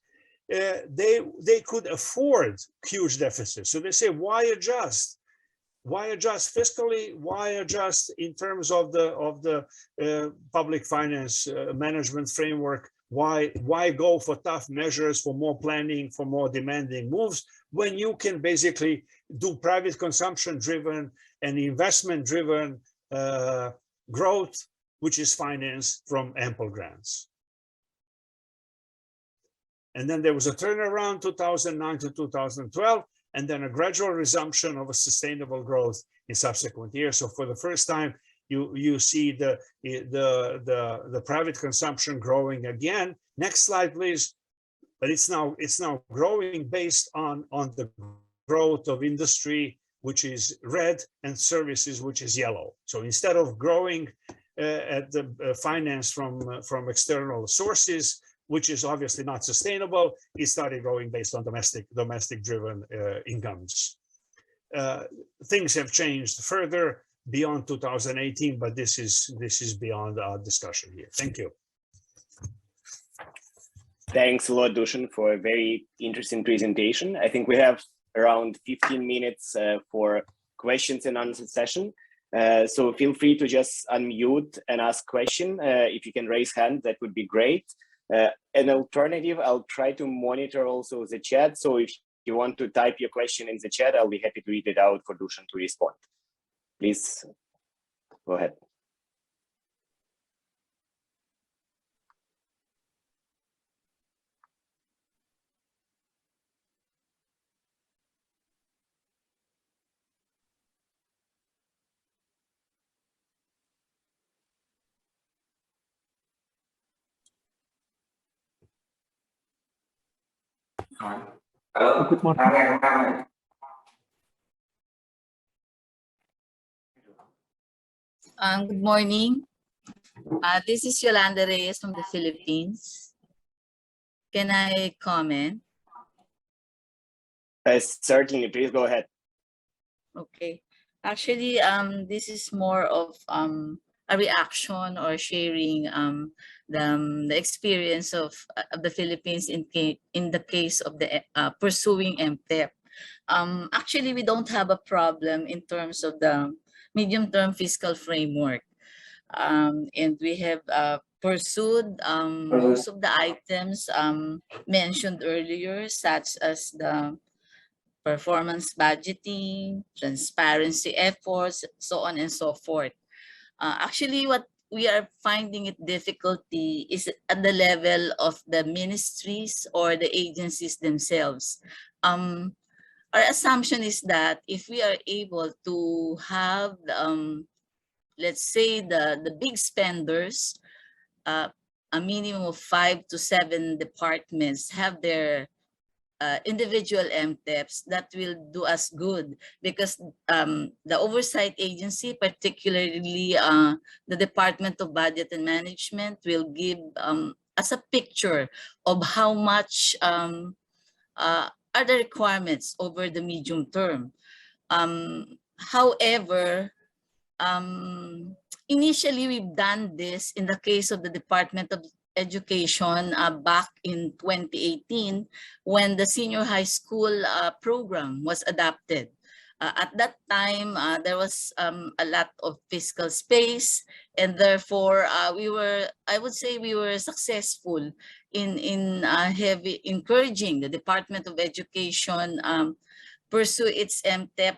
they could afford huge deficits. So they say, why adjust? Why adjust fiscally? Why adjust in terms of the public finance management framework? Why go for tough measures, for more planning, for more demanding moves, when you can basically do private consumption driven and investment driven growth, which is financed from ample grants? And then there was a turnaround 2009 to 2012. And then a gradual resumption of a sustainable growth in subsequent years. So for the first time, you see the private consumption growing again. Next slide, please. But it's now growing based on the growth of industry, which is red, and services, which is yellow. So instead of growing at the finance from external sources, which is obviously not sustainable, it started growing based on domestic driven incomes. Things have changed further beyond 2018, but this is beyond our discussion here. Thank you. Thanks a lot, Dusan, for a very interesting presentation. I think we have around 15 minutes for questions and answer session. So feel free to just unmute and ask question. If you can raise hand, that would be great. An alternative, I'll try to monitor also the chat. So if you want to type your question in the chat, I'll be happy to read it out for Dusan to respond. Please go ahead. Good morning. Good morning. This is Yolanda Reyes from the Philippines. Can I comment? Certainly, please go ahead. Okay. Actually, this is more of a reaction or sharing the experience of the Philippines in the case of the pursuing MTEF. Actually, we don't have a problem in terms of the medium-term fiscal framework. And we have pursued most of the items mentioned earlier, such as the performance budgeting, transparency efforts, so on and so forth. Actually, what we are finding it difficulty is at the level of the ministries or the agencies themselves. Our assumption is that if we are able to have, let's say, the big spenders, a minimum of 5 to 7 departments have their individual MTEFs, that will do us good, because the oversight agency, particularly the Department of Budget and Management, will give us a picture of how much are the requirements over the medium term. However, initially we've done this in the case of the Department of education back in 2018 when the senior high school program was adopted. At that time, there was a lot of fiscal space, and therefore I would say we were successful in heavy encouraging the Department of Education pursue its MTEF,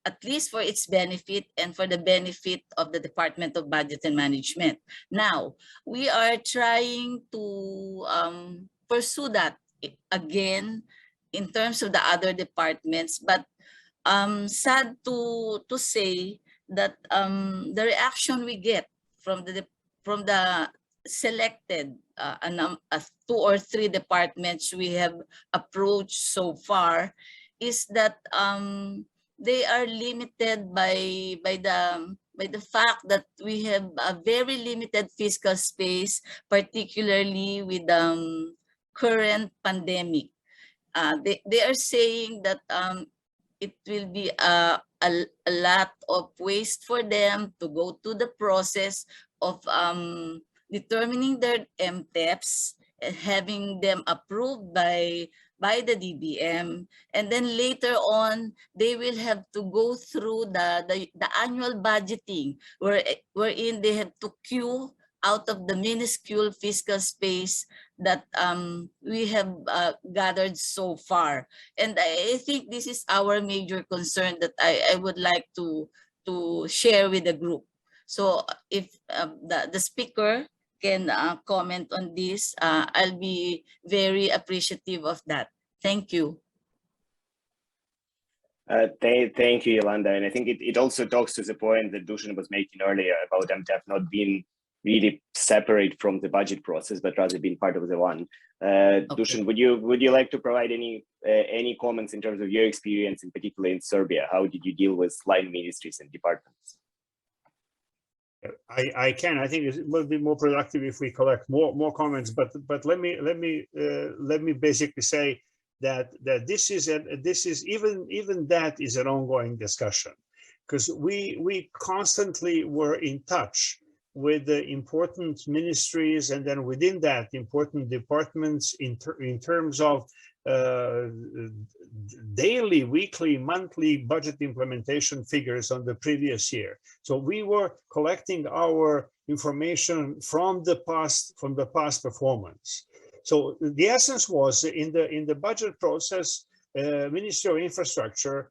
at least for its benefit and for the benefit of the Department of Budget and Management. Now, we are trying to pursue that again in terms of the other departments, but sad to say that the reaction we get from the selected 2 or 3 departments we have approached so far is that they are limited by the fact that we have a very limited fiscal space, particularly with current pandemic. They are saying that it will be a lot of waste for them to go to the process of determining their MTEFs, having them approved by the DBM, and then later on they will have to go through the annual budgeting wherein they have to queue out of the minuscule fiscal space that we have gathered so far. And I think this is our major concern that I would like to share with the group. So if the speaker can comment on this, I'll be very appreciative of that. Thank you. Thank you, Yolanda. And I think it also talks to the point that Dusan was making earlier about MTEF not being really separate from the budget process, but rather being part of the one. Okay. Dusan, would you like to provide any comments in terms of your experience, in particular in Serbia? How did you deal with line ministries and departments? I can. I think it will be more productive if we collect more comments. But let me basically say that this is even that is an ongoing discussion, because we constantly were in touch with the important ministries, and then within that important departments in terms of daily, weekly, monthly budget implementation figures on the previous year. So we were collecting our information from the past performance. So the essence was in the budget process, Ministry of Infrastructure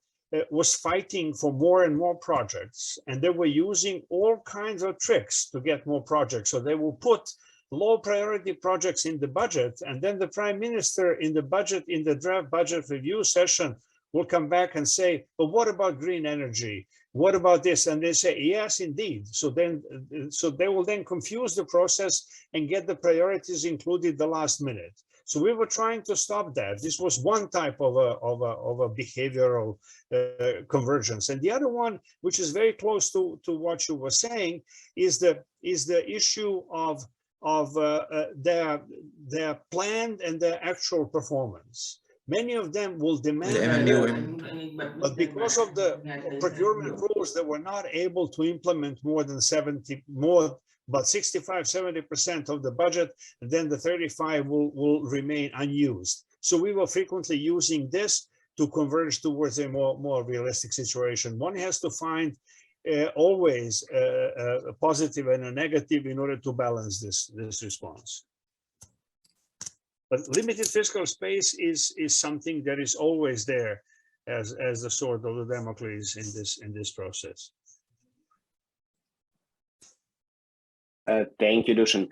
was fighting for more and more projects, and they were using all kinds of tricks to get more projects. So they will put low priority projects in the budget, and then the Prime Minister in the draft budget review session will come back and say, but what about green energy? What about this? And they say, yes, indeed. So they will then confuse the process and get the priorities included the last minute. So we were trying to stop that. This was one type of a behavioral convergence. And the other one, which is very close to what you were saying, is the issue of their planned and their actual performance. Many of them will demand more, but because of the procurement rules, they were not able to implement more than 65–70% of the budget, and then the 35 will remain unused. So we were frequently using this to converge towards a more realistic situation. One has to find always a positive and a negative in order to balance this response. But limited fiscal space is something that is always there as the sword of the Damocles in this process. Thank you, Dusan.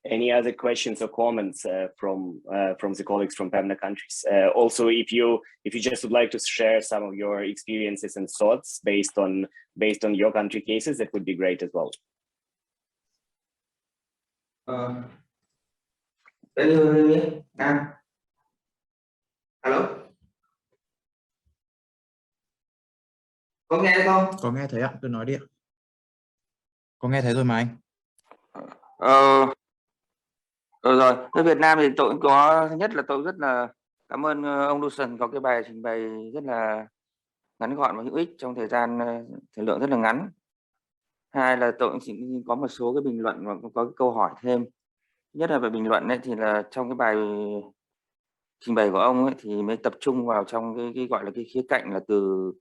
Any other questions or comments from the colleagues from PEMNA countries? Also, if you just would like to share some of your experiences and thoughts based on your country cases, that would be great as well. Can you hear me now? Hello? Có nghe không? Có nghe thấy ạ, tôi nói đi ạ. Có nghe thấy rồi mà anh. Rồi, ở Việt Nam thì tôi cũng có, thứ nhất là tôi rất là cảm ơn ông Dusan có cái bài trình bày rất là ngắn gọn và hữu ích trong thời lượng rất là ngắn. Hai là tôi cũng xin có một số cái bình luận và có cái câu hỏi thêm. Nhất là về bình luận ấy, thì là trong cái bài trình bày của ông ấy, thì mới tập trung vào trong cái gọi là cái khía cạnh là từ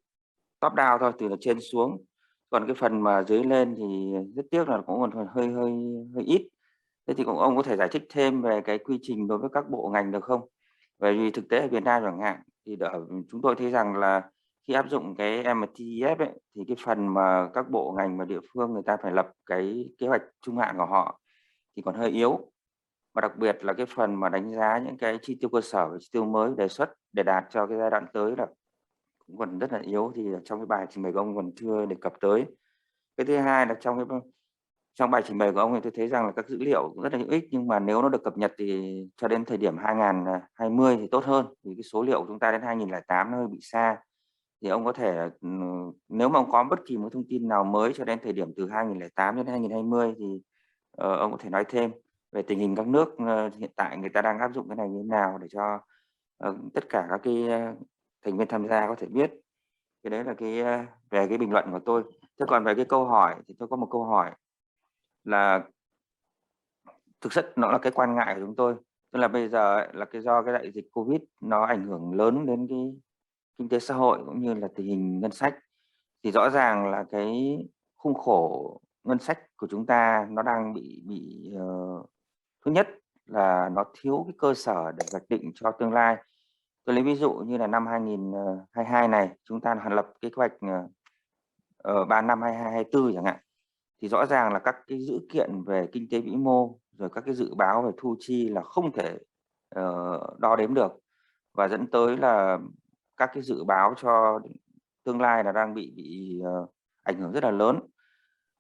top down thôi, từ trên xuống. Còn cái phần mà dưới lên thì rất tiếc là cũng còn hơi ít. Thế thì ông có thể giải thích thêm về cái quy trình đối với các bộ ngành được không? Bởi vì thực tế ở Việt Nam chẳng hạn thì chúng tôi thấy rằng là khi áp dụng cái MTEF ấy, thì cái phần mà các bộ ngành và địa phương người ta phải lập cái kế hoạch trung hạn của họ thì còn hơi yếu. Và đặc biệt là cái phần mà đánh giá những cái chi tiêu cơ sở và chi tiêu mới đề xuất để đạt cho cái giai đoạn tới là cũng còn rất là yếu, thì trong cái bài trình bày của ông còn chưa đề cập tới. Cái thứ hai là trong bài trình bày của ông thì tôi thấy rằng là các dữ liệu cũng rất là hữu ích, nhưng mà nếu nó được cập nhật thì cho đến thời điểm 2020 thì tốt hơn, vì cái số liệu của chúng ta đến 2008 nó hơi bị xa. Thì ông có thể nếu mà ông có bất kỳ một thông tin nào mới cho đến thời điểm từ 2008 đến 2020 thì ông có thể nói thêm về tình hình các nước hiện tại người ta đang áp dụng cái này như thế nào, để cho tất cả các cái thành viên tham gia có thể biết. Cái đấy là về cái bình luận của tôi. Thế còn về cái câu hỏi thì tôi có một câu hỏi là thực chất nó là cái quan ngại của chúng tôi, tức là bây giờ là do cái đại dịch Covid nó ảnh hưởng lớn đến cái kinh tế xã hội cũng như là tình hình ngân sách, thì rõ ràng là cái khung khổ ngân sách của chúng ta nó đang bị thứ nhất là nó thiếu cái cơ sở để hoạch định cho tương lai. Tôi lấy ví dụ như là năm 2022 này chúng ta thành lập cái kế hoạch 3 năm 22-24 chẳng hạn, thì rõ ràng là các cái dữ kiện về kinh tế vĩ mô rồi các cái dự báo về thu chi là không thể đo đếm được, và dẫn tới là các cái dự báo cho tương lai là đang bị ảnh hưởng rất là lớn.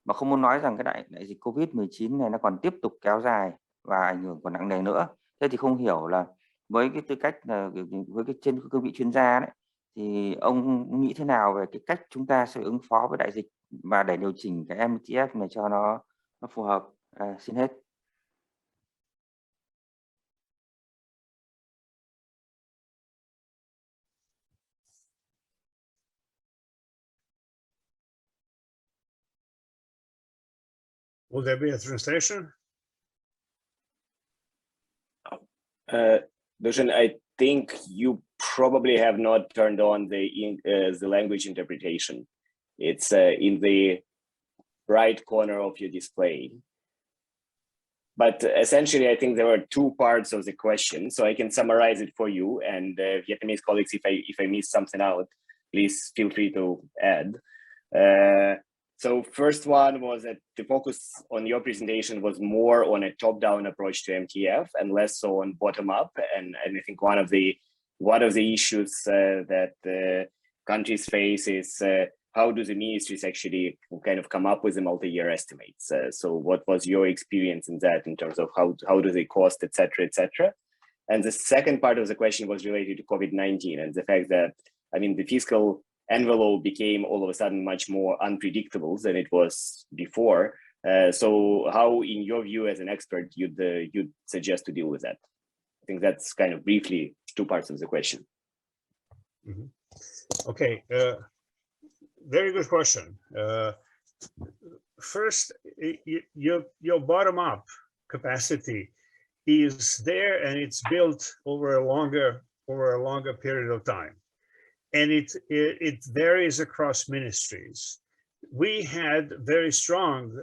Mà không muốn nói rằng cái đại dịch Covid-19 này nó còn tiếp tục kéo dài và ảnh hưởng còn nặng nề nữa. Thế thì không hiểu là với cái tư cách là với cái trên cương vị chuyên gia đấy, thì ông nghĩ thế nào về cái cách chúng ta sẽ ứng phó với đại dịch và để điều chỉnh cái MTF này cho nó phù hợp. Xin hết. Will there be a translation? Dusan, I think you probably have not turned on the language interpretation. It's in the right corner of your display. But essentially, I think there were two parts of the question, so I can summarize it for you. And Vietnamese colleagues, if I miss something out, please feel free to add. So first one was that the focus on your presentation was more on a top-down approach to MTF and less so on bottom-up. And I think one of the issues that countries face is how do the ministries actually kind of come up with the multi-year estimates? So what was your experience in that in terms of how do they cost, et cetera, And the second part of the question was related to COVID-19 and the fact that, I mean, the fiscal envelope became all of a sudden much more unpredictable than it was before. So how, in your view as an expert, you'd suggest to deal with that? I think that's kind of briefly two parts of the question. Mm-hmm. Okay, very good question. First, your bottom-up capacity is there, and it's built over a longer period of time. And it varies across ministries. We had very strong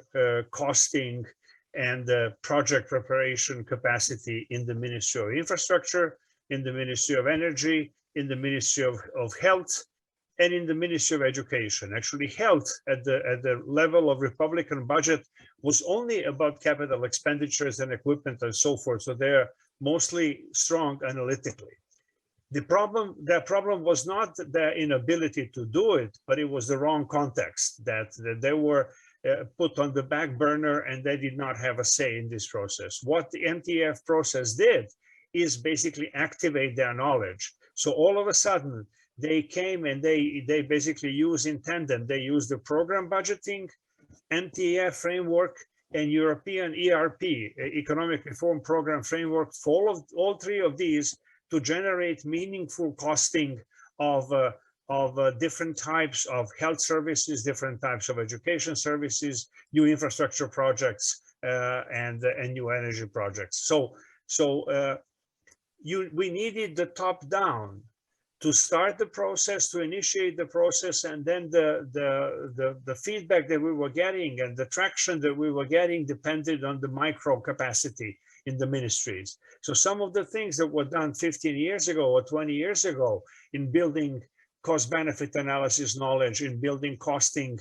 costing and project preparation capacity in the Ministry of Infrastructure, in the Ministry of Energy, in the Ministry of Health, and in the Ministry of Education. Actually, health at the level of Republican budget was only about capital expenditures and equipment and so forth. So they're mostly strong analytically. The problem was not their inability to do it, but it was the wrong context, that they were put on the back burner and they did not have a say in this process. What the MTEF process did is basically activate their knowledge. So all of a sudden, they came and they basically use in tandem. They use the program budgeting, MTEF framework, and European ERP, Economic Reform Program framework, for all three of these to generate meaningful costing of different types of health services, different types of education services, new infrastructure projects, and new energy projects. We needed the top down to start the process, to initiate the process, and then the feedback that we were getting and the traction that we were getting depended on the micro capacity in the ministries. So some of the things that were done 15 years ago or 20 years ago in building cost-benefit analysis knowledge, in building costing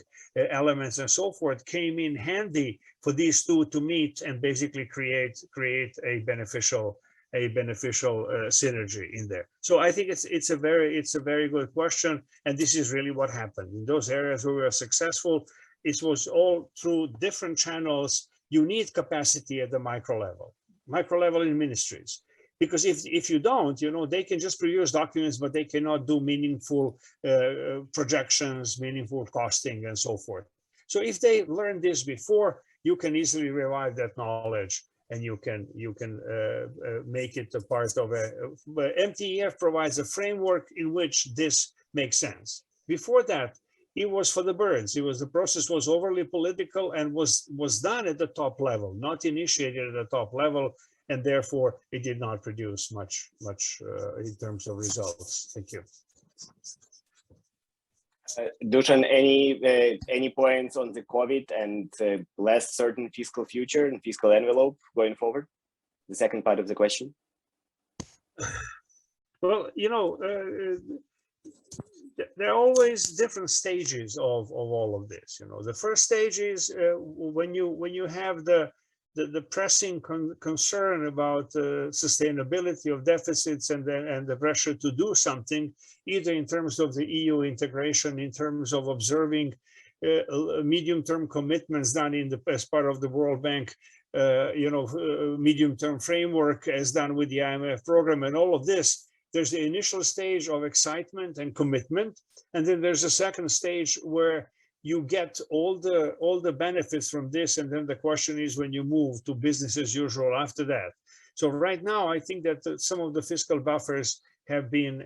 elements and so forth, came in handy for these two to meet and basically create a beneficial synergy in there. So I think it's a very good question, and this is really what happened in those areas where we were successful. It was all through different channels. You need capacity at the micro level in ministries, because if you don't, they can just produce documents, but they cannot do meaningful projections, meaningful costing, and so forth. So if they learned this before, you can easily revive that knowledge, and you can make it a part of MTEF provides a framework in which this makes sense. Before that, it was for the birds. The process was overly political and was done at the top level, not initiated at the top level, and therefore it did not produce much in terms of results. Thank you. Dusan, any points on the COVID and less certain fiscal future and fiscal envelope going forward? The second part of the question. Well, there are always different stages of all of this. The first stage is when you have the pressing concern about sustainability of deficits and the pressure to do something, either in terms of the EU integration, in terms of observing medium-term commitments done as part of the World Bank, medium-term framework as done with the IMF program, and all of this. There's the initial stage of excitement and commitment, and then there's a second stage where you get all the benefits from this, and then the question is when you move to business as usual after that. So right now, I think that some of the fiscal buffers have been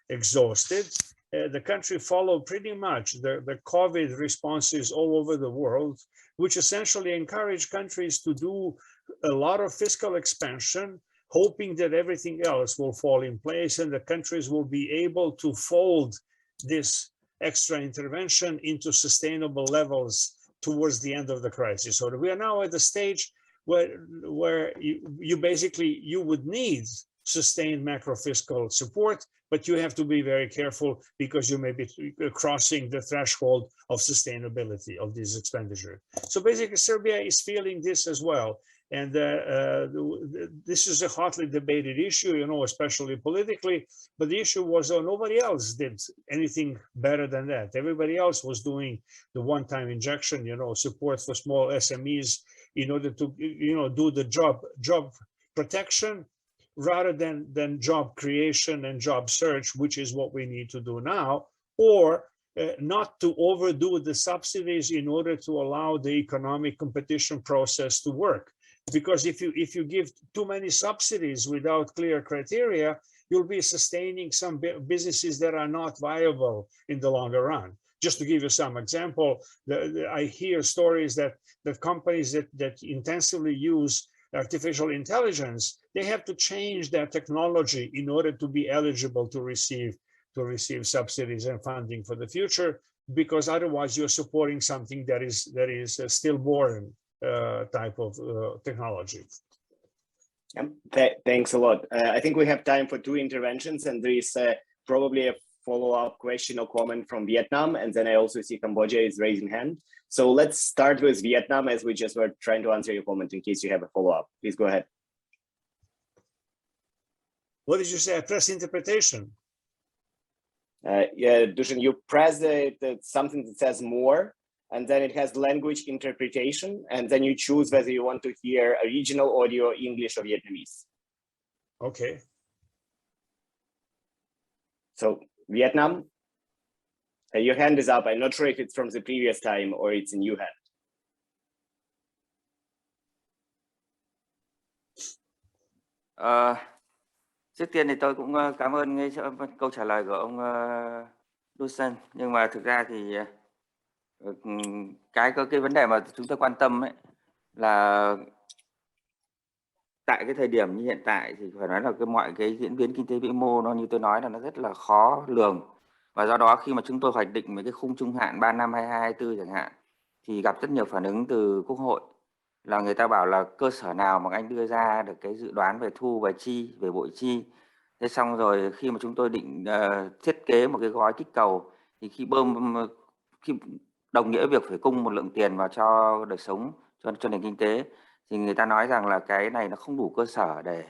exhausted. The country followed pretty much the COVID responses all over the world, which essentially encourage countries to do a lot of fiscal expansion, hoping that everything else will fall in place and the countries will be able to fold this extra intervention into sustainable levels towards the end of the crisis. So we are now at the stage where you would need sustained macro fiscal support, but you have to be very careful because you may be crossing the threshold of sustainability of this expenditure. So basically, Serbia is feeling this as well. And this is a hotly debated issue, especially politically. But the issue was, nobody else did anything better than that. Everybody else was doing the one-time injection, support for small SMEs in order to, do the job protection rather than job creation and job search, which is what we need to do now, or not to overdo the subsidies in order to allow the economic competition process to work. Because if you give too many subsidies without clear criteria, you'll be sustaining some businesses that are not viable in the longer run. Just to give you some example, I hear stories that companies that intensively use artificial intelligence, they have to change their technology in order to be eligible to receive subsidies and funding for the future, because otherwise you're supporting something that is stillborn type of technology. Thanks a lot. I think we have time for 2 interventions, and there is probably a follow-up question or comment from Vietnam, and then I also see Cambodia is raising hand. So let's start with Vietnam, as we just were trying to answer your comment in case you have a follow-up. Please go ahead. What did you say? I press interpretation. Yeah, Dusan, you press something that says more, and then it has language interpretation, and then you choose whether you want to hear a regional audio, English or Vietnamese. Okay. So Vietnam, your hand is up. I'm not sure if it's from the previous time or it's a new hand. Trước tiên thì tôi cũng cảm ơn câu trả lời của ông Dusan, nhưng mà thực ra thì cái vấn đề mà chúng tôi quan tâm ấy là tại cái thời điểm như hiện tại thì phải nói là mọi cái diễn biến kinh tế vĩ mô nó như tôi nói là nó rất là khó lường, và do đó khi mà chúng tôi hoạch định với cái khung trung hạn 3 năm 22-24 chẳng hạn thì gặp rất nhiều phản ứng từ Quốc hội, là người ta bảo là cơ sở nào mà anh đưa ra được cái dự đoán về thu và chi, về bội chi. Thế xong rồi khi mà chúng tôi định thiết kế một cái gói kích cầu thì khi đồng nghĩa việc phải cung một lượng tiền vào cho đời sống, cho nền kinh tế, thì người ta nói rằng là cái này nó không đủ cơ sở để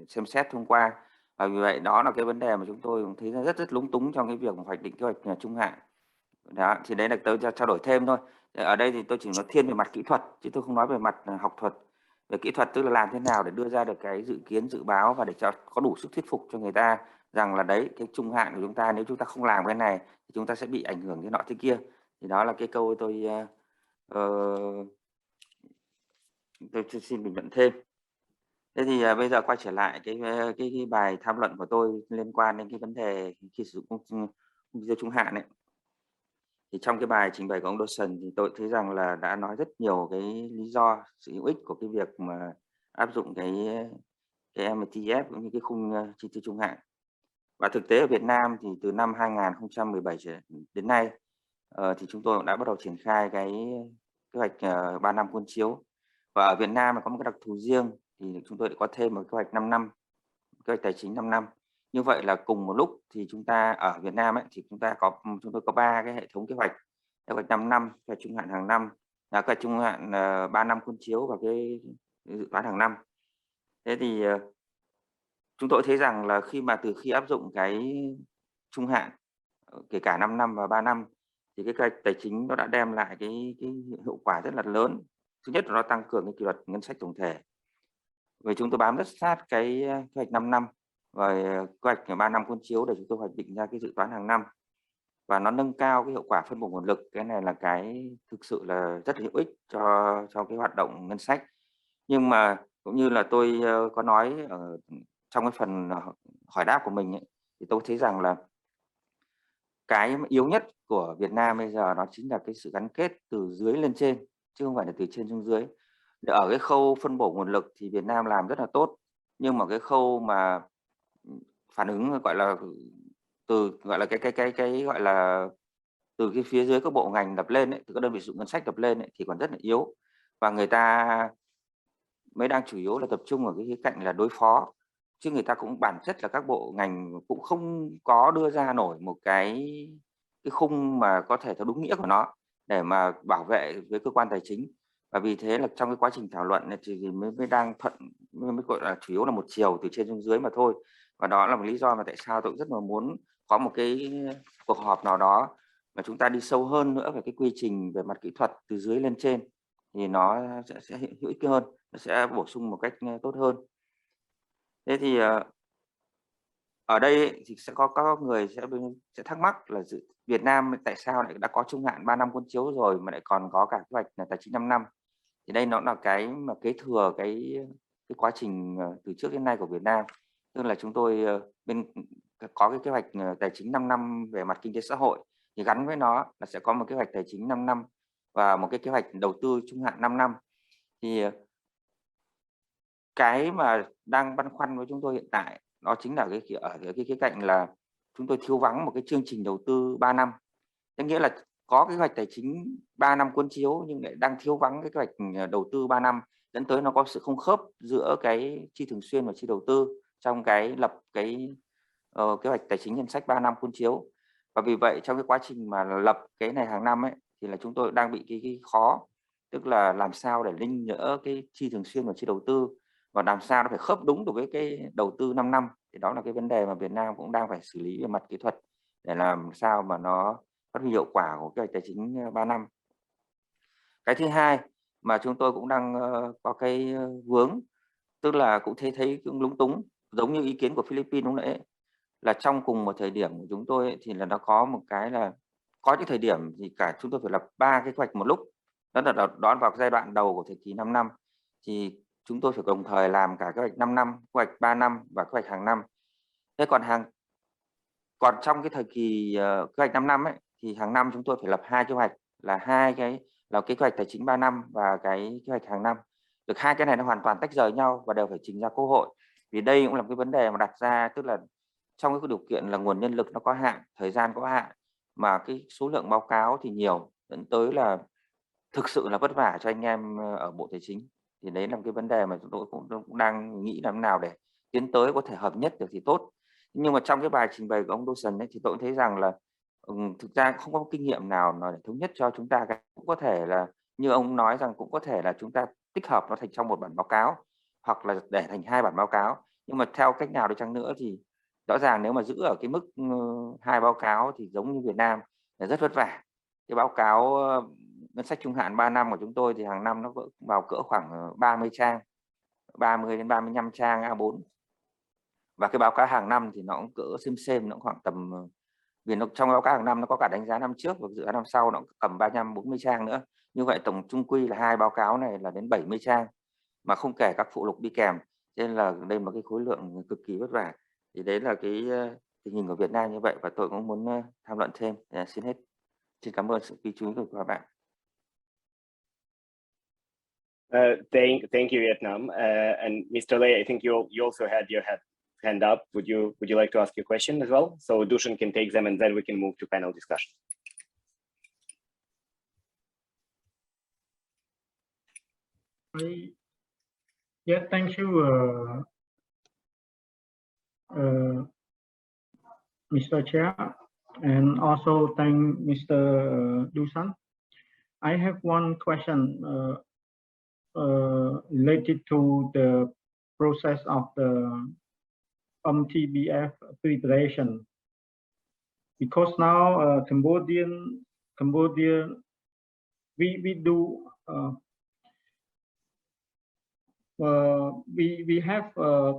xem xét thông qua. Và vì vậy đó là cái vấn đề mà chúng tôi cũng thấy rất lúng túng trong cái việc hoạch định kế hoạch trung hạn. Đó, thì đấy là tôi trao đổi thêm thôi. Ở đây thì tôi chỉ nói thiên về mặt kỹ thuật chứ tôi không nói về mặt học thuật. Về kỹ thuật tức là làm thế nào để đưa ra được cái dự kiến, dự báo và để cho có đủ sức thuyết phục cho người ta rằng là đấy, cái trung hạn của chúng ta nếu chúng ta không làm cái này thì chúng ta sẽ bị ảnh hưởng thế nọ thế kia. Thì đó là cái câu tôi xin bình luận thêm. Thế thì bây giờ quay trở lại cái bài tham luận của tôi liên quan đến cái vấn đề khi sử dụng công ty trung hạn ấy. Thì trong cái bài trình bày của ông Dusan thì tôi thấy rằng là đã nói rất nhiều cái lý do sự hữu ích của cái việc mà áp dụng cái MTEF cũng như cái khung chi tiêu trung hạn. Và thực tế ở Việt Nam thì từ năm 2017 đến nay thì chúng tôi cũng đã bắt đầu triển khai cái kế hoạch 3 năm cuốn chiếu. Và ở Việt Nam có một cái đặc thù riêng thì chúng tôi đã có thêm một kế hoạch 5 năm, kế hoạch tài chính 5 năm. Như vậy là cùng một lúc thì chúng ta ở Việt Nam ấy, thì chúng tôi có 3 cái hệ thống kế hoạch 5 năm, kế hoạch trung hạn hàng năm, là kế hoạch trung hạn 3 năm cuốn chiếu và cái dự toán hàng năm. Thế thì chúng tôi thấy rằng là từ khi áp dụng cái trung hạn kể cả 5 năm và 3 năm thì cái kế hoạch tài chính nó đã đem lại cái hiệu quả rất là lớn. Thứ nhất là nó tăng cường cái kỷ luật ngân sách tổng thể. Vì chúng tôi bám rất sát cái kế hoạch 5 năm và kế hoạch 3 năm cuốn chiếu để chúng tôi hoạch định ra cái dự toán hàng năm. Và nó nâng cao cái hiệu quả phân bổ nguồn lực. Cái này là cái thực sự là rất là hữu ích cho cái hoạt động ngân sách. Nhưng mà cũng như là tôi có nói ở trong cái phần hỏi đáp của mình ấy, thì tôi thấy rằng là cái yếu nhất của Việt Nam bây giờ nó chính là cái sự gắn kết từ dưới lên trên chứ không phải là từ trên xuống dưới. Ở cái khâu phân bổ nguồn lực thì Việt Nam làm rất là tốt, nhưng mà cái khâu mà phản ứng gọi là từ cái phía dưới các bộ ngành đập lên ấy, từ các đơn vị sử dụng ngân sách đập lên ấy, thì còn rất là yếu, và người ta mới đang chủ yếu là tập trung ở cái khía cạnh là đối phó, chứ người ta cũng bản chất là các bộ ngành cũng không có đưa ra nổi một cái khung mà có thể theo đúng nghĩa của nó để mà bảo vệ với cơ quan tài chính. Và vì thế là trong cái quá trình thảo luận này thì mới gọi là chủ yếu là một chiều từ trên xuống dưới mà thôi. Và đó là một lý do mà tại sao tôi rất là muốn có một cái cuộc họp nào đó mà chúng ta đi sâu hơn nữa về cái quy trình về mặt kỹ thuật từ dưới lên trên thì nó sẽ hữu ích hơn, nó sẽ bổ sung một cách tốt hơn. Thế thì ở đây thì sẽ có các người sẽ thắc mắc là Việt Nam tại sao lại đã có trung hạn 3 năm cuốn chiếu rồi mà lại còn có cả kế hoạch là tài chính 5 năm. Thì đây nó là cái mà kế thừa cái quá trình từ trước đến nay của Việt Nam. Tức là chúng tôi có cái kế hoạch tài chính 5 năm về mặt kinh tế xã hội, thì gắn với nó là sẽ có một kế hoạch tài chính 5 năm và một cái kế hoạch đầu tư trung hạn 5 năm. Thì cái mà đang băn khoăn với chúng tôi hiện tại đó chính là ở cái khía cạnh là chúng tôi thiếu vắng một cái chương trình đầu tư 3 năm. Tức nghĩa là có kế hoạch tài chính 3 năm cuốn chiếu nhưng lại đang thiếu vắng cái kế hoạch đầu tư 3 năm, dẫn tới nó có sự không khớp giữa cái chi thường xuyên và chi đầu tư trong cái lập cái kế hoạch tài chính ngân sách 3 năm cuốn chiếu. Và vì vậy trong cái quá trình mà lập cái này hàng năm ấy thì là chúng tôi đang bị cái khó, tức là làm sao để linh giữa cái chi thường xuyên và chi đầu tư và làm sao nó phải khớp đúng được với cái đầu tư 5 năm. Thì đó là cái vấn đề mà Việt Nam cũng đang phải xử lý về mặt kỹ thuật để làm sao mà nó phát huy hiệu quả của kế hoạch tài chính 3 năm. Cái thứ hai mà chúng tôi cũng đang có cái vướng, tức là cũng thấy cũng lúng túng giống như ý kiến của Philippines lúc nãy, là trong cùng một thời điểm của chúng tôi ấy, thì là nó có một cái là có những thời điểm thì cả chúng tôi phải lập 3 cái kế hoạch một lúc. Đó vào giai đoạn đầu của thời kỳ 5 năm thì chúng tôi phải đồng thời làm cả kế hoạch 5 năm, kế hoạch 3 năm và kế hoạch hàng năm. Thế còn trong cái thời kỳ kế hoạch 5 năm ấy, thì hàng năm chúng tôi phải lập 2 kế hoạch, là kế hoạch tài chính 3 năm và cái kế hoạch hàng năm. Được 2 cái này nó hoàn toàn tách rời nhau và đều phải trình ra Quốc hội. Vì đây cũng là cái vấn đề mà đặt ra, tức là trong cái điều kiện là nguồn nhân lực nó có hạn, thời gian có hạn, mà cái số lượng báo cáo thì nhiều, dẫn tới là thực sự là vất vả cho anh em ở Bộ Tài chính. Thì đấy là một cái vấn đề mà chúng tôi cũng đang nghĩ làm nào để tiến tới có thể hợp nhất được thì tốt. Nhưng mà trong cái bài trình bày của ông Dusan ấy, thì tôi cũng thấy rằng là thực ra không có kinh nghiệm nào để thống nhất cho chúng ta. Cũng có thể là như ông nói rằng cũng có thể là chúng ta tích hợp nó thành trong một bản báo cáo hoặc là để thành 2 bản báo cáo. Nhưng mà theo cách nào đi chăng nữa thì rõ ràng nếu mà giữ ở cái mức 2 báo cáo thì giống như Việt Nam là rất vất vả. Cái báo cáo ngân sách trung hạn 3 năm của chúng tôi thì hàng năm nó vào cỡ khoảng 30 trang, 30 đến 35 trang A4. Và cái báo cáo hàng năm thì nó cũng cỡ xem nó cũng khoảng tầm, vì nó trong báo cáo hàng năm nó có cả đánh giá năm trước và dự án năm sau nó cũng tầm 35-40 trang nữa. Như vậy tổng chung quy là 2 báo cáo này là đến 70 trang mà không kể các phụ lục đi kèm. Cho nên là đây là cái khối lượng cực kỳ vất vả. Thì đấy là cái tình hình của Việt Nam như vậy và tôi cũng muốn tham luận thêm. Xin hết. Xin cảm ơn sự chú ý của các bạn. Thank you, Vietnam. And Mr. Lei, I think you also had your hand up. Would you like to ask your question as well? So Dusan can take them, and then we can move to panel discussion. Yeah, thank you, Mr. Chair, and also thank Mr. Dusan. I have one question related to the process of the MTBF preparation, because now Cambodia we do we have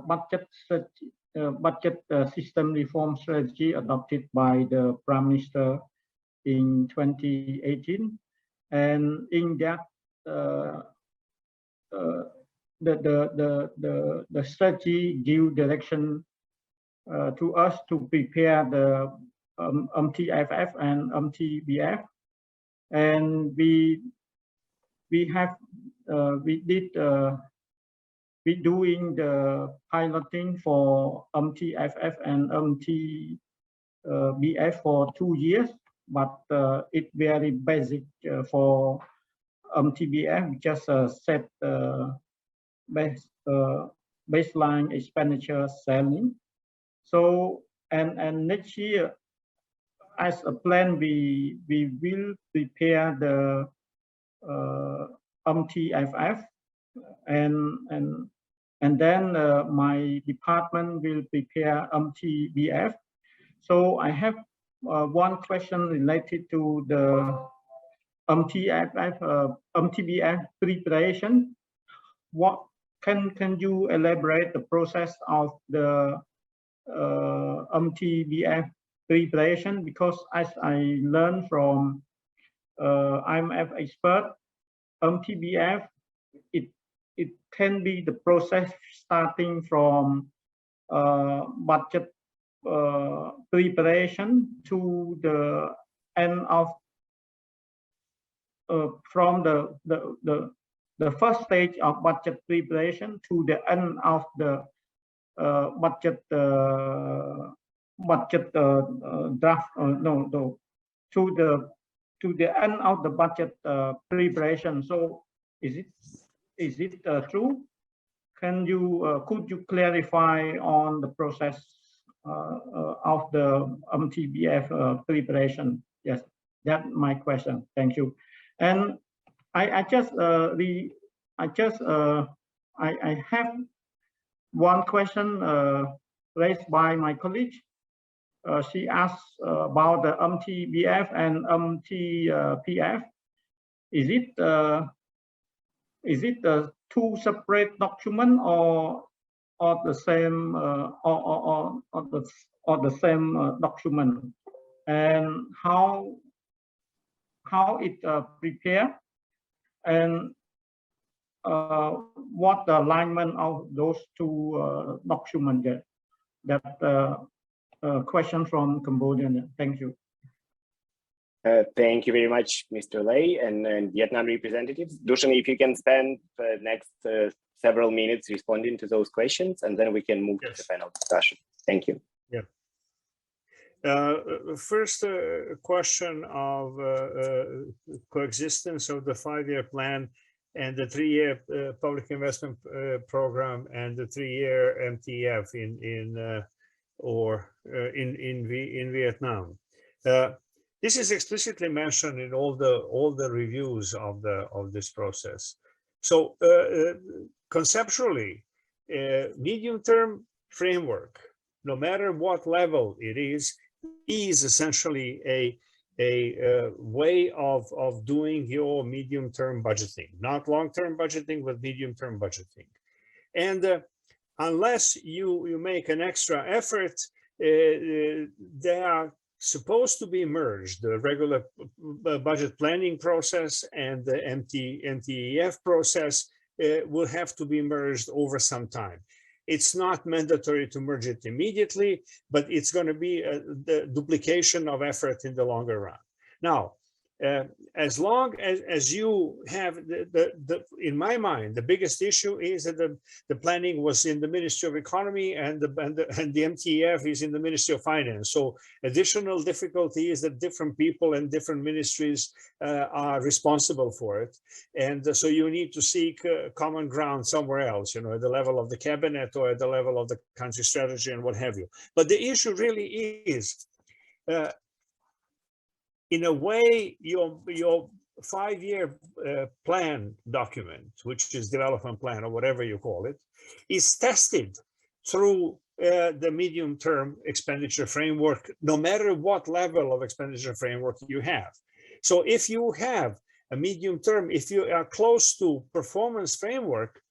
budget system reform strategy adopted by the Prime Minister in 2018, and in that the strategy give direction to us to prepare the MTEF and MTBF, and we doing the piloting for MTFF and MTBF for 2 years, but it very basic for MTBF, just set baseline expenditure selling. So and next year, as a plan, we will prepare the MTFF, and then my department will prepare MTBF. So I have one question related to the MTBF preparation. What can you elaborate the process of the MTBF preparation? Because as I learned from IMF expert, MTBF it can be the process starting from budget preparation to the end of from the first stage of budget preparation to the end of the budget draft. To the end of the budget preparation. So is it true? Can you could you clarify on the process of the MTBF preparation? Yes, that's my question. Thank you. And I have one question raised by my colleague. She asked about the MTBF and MTPF. Is it two separate documents or the same or the same document, and how it prepare, and what the alignment of those two documents get. That question from Cambodia. Thank you. Thank you very much, Mr. Lay and Vietnam representatives. Dusan, if you can spend the next several minutes responding to those questions, and then we can move to the panel discussion. Thank you. Yeah. First question of coexistence of the 5-year plan and the 3-year public investment program and the 3-year MTEF in Vietnam. This is explicitly mentioned in all the reviews of this process. So conceptually, medium-term framework, no matter what level it is essentially a way of doing your medium-term budgeting, not long-term budgeting, but medium-term budgeting. And unless you make an extra effort, they are supposed to be merged. The regular budget planning process and the MTEF process will have to be merged over some time. It's not mandatory to merge it immediately, but it's going to be the duplication of effort in the longer run. Now, as long as you have in my mind, the biggest issue is that the planning was in the Ministry of Economy and the MTEF is in the Ministry of Finance. So additional difficulty is that different people and different ministries are responsible for it. And so you need to seek common ground somewhere else, at the level of the cabinet or at the level of the country strategy and what have you. But the issue really is, in a way, your 5-year plan document, which is development plan or whatever you call it, is tested through the medium-term expenditure framework, no matter what level of expenditure framework you have. So if you have a medium-term, if you are close to performance framework,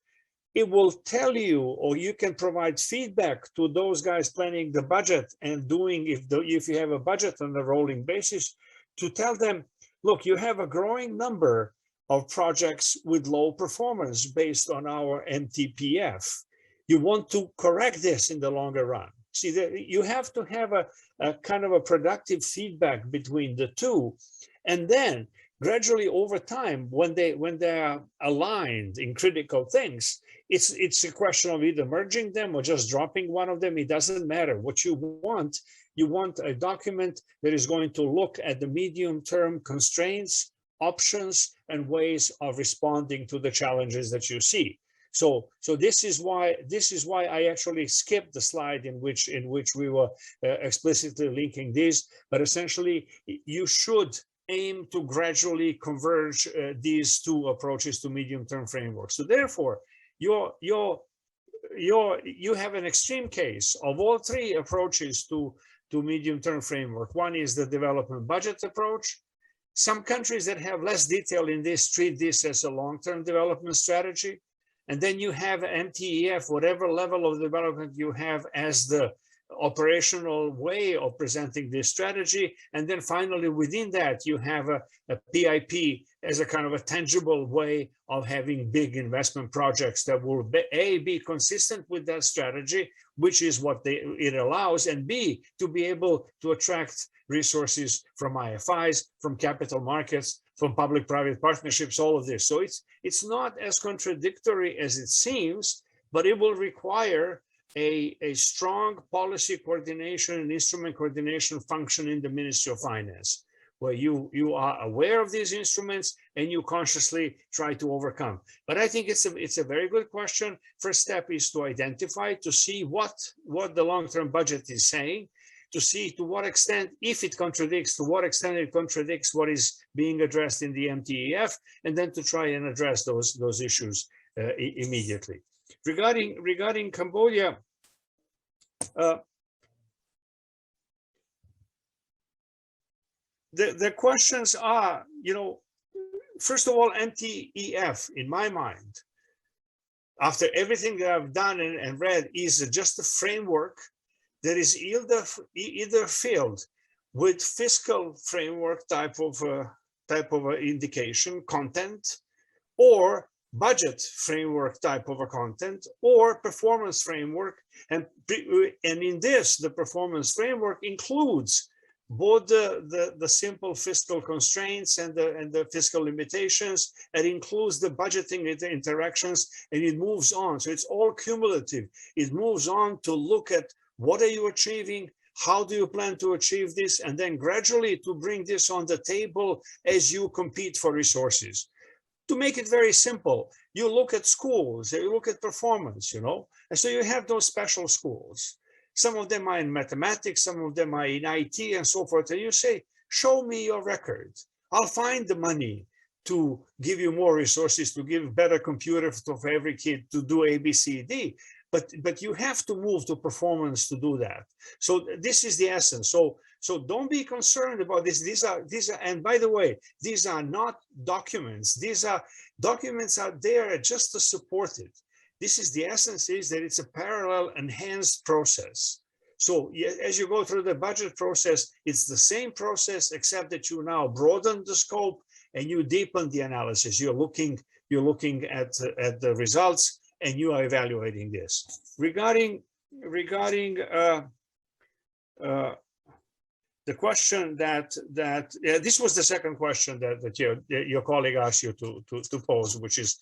it will tell you, or you can provide feedback to those guys planning the budget and doing, if you have a budget on a rolling basis, to tell them, look, you have a growing number of projects with low performance based on our MTPF. You want to correct this in the longer run. See, you have to have a kind of a productive feedback between the two. And then gradually over time, when they are aligned in critical things, it's a question of either merging them or just dropping one of them. It doesn't matter. What you want a document that is going to look at the medium-term constraints, options, and ways of responding to the challenges that you see. So this is why I actually skipped the slide in which we were explicitly linking these. But essentially, you should aim to gradually converge these two approaches to medium-term framework. So therefore, you have an extreme case of all three approaches to medium-term framework. One is the development budget approach. Some countries that have less detail in this treat this as a long-term development strategy. And then you have MTEF, whatever level of development you have, as the operational way of presenting this strategy. And then finally, within that, you have a PIP as a kind of a tangible way of having big investment projects that will be consistent with that strategy, which is what it allows, and B, to be able to attract resources from IFIs, from capital markets, from public-private partnerships, all of this. So it's not as contradictory as it seems, but it will require a strong policy coordination and instrument coordination function in the Ministry of Finance, where you are aware of these instruments and you consciously try to overcome. But I think it's a very good question. First step is to identify, to see what the long-term budget is saying, to see to what extent, if it contradicts, to what extent it contradicts what is being addressed in the MTEF, and then to try and address those issues immediately. Regarding Cambodia, the questions are, first of all, MTEF, in my mind, after everything that I've done and read, is just a framework that is either filled with fiscal framework type of indication content, or budget framework type of a content or performance framework. And in this, the performance framework includes both the simple fiscal constraints and the fiscal limitations. It includes the budgeting interactions, and it moves on. So it's all cumulative. It moves on to look at what are you achieving, how do you plan to achieve this, and then gradually to bring this on the table as you compete for resources. To make it very simple, you look at schools, you look at performance, and so you have those special schools. Some of them are in mathematics, some of them are in IT and so forth. And you say, show me your record. I'll find the money to give you more resources, to give better computers for every kid to do A, B, C, D. But you have to move to performance to do that. So this is the essence. So don't be concerned about this. These are, and by the way, these are not documents. Documents are there just to support it. This is the essence, is that it's a parallel enhanced process. So as you go through the budget process, it's the same process, except that you now broaden the scope and you deepen the analysis. You're looking at the results and you are evaluating this. Regarding the question that this was the second question that your colleague asked you to pose, which is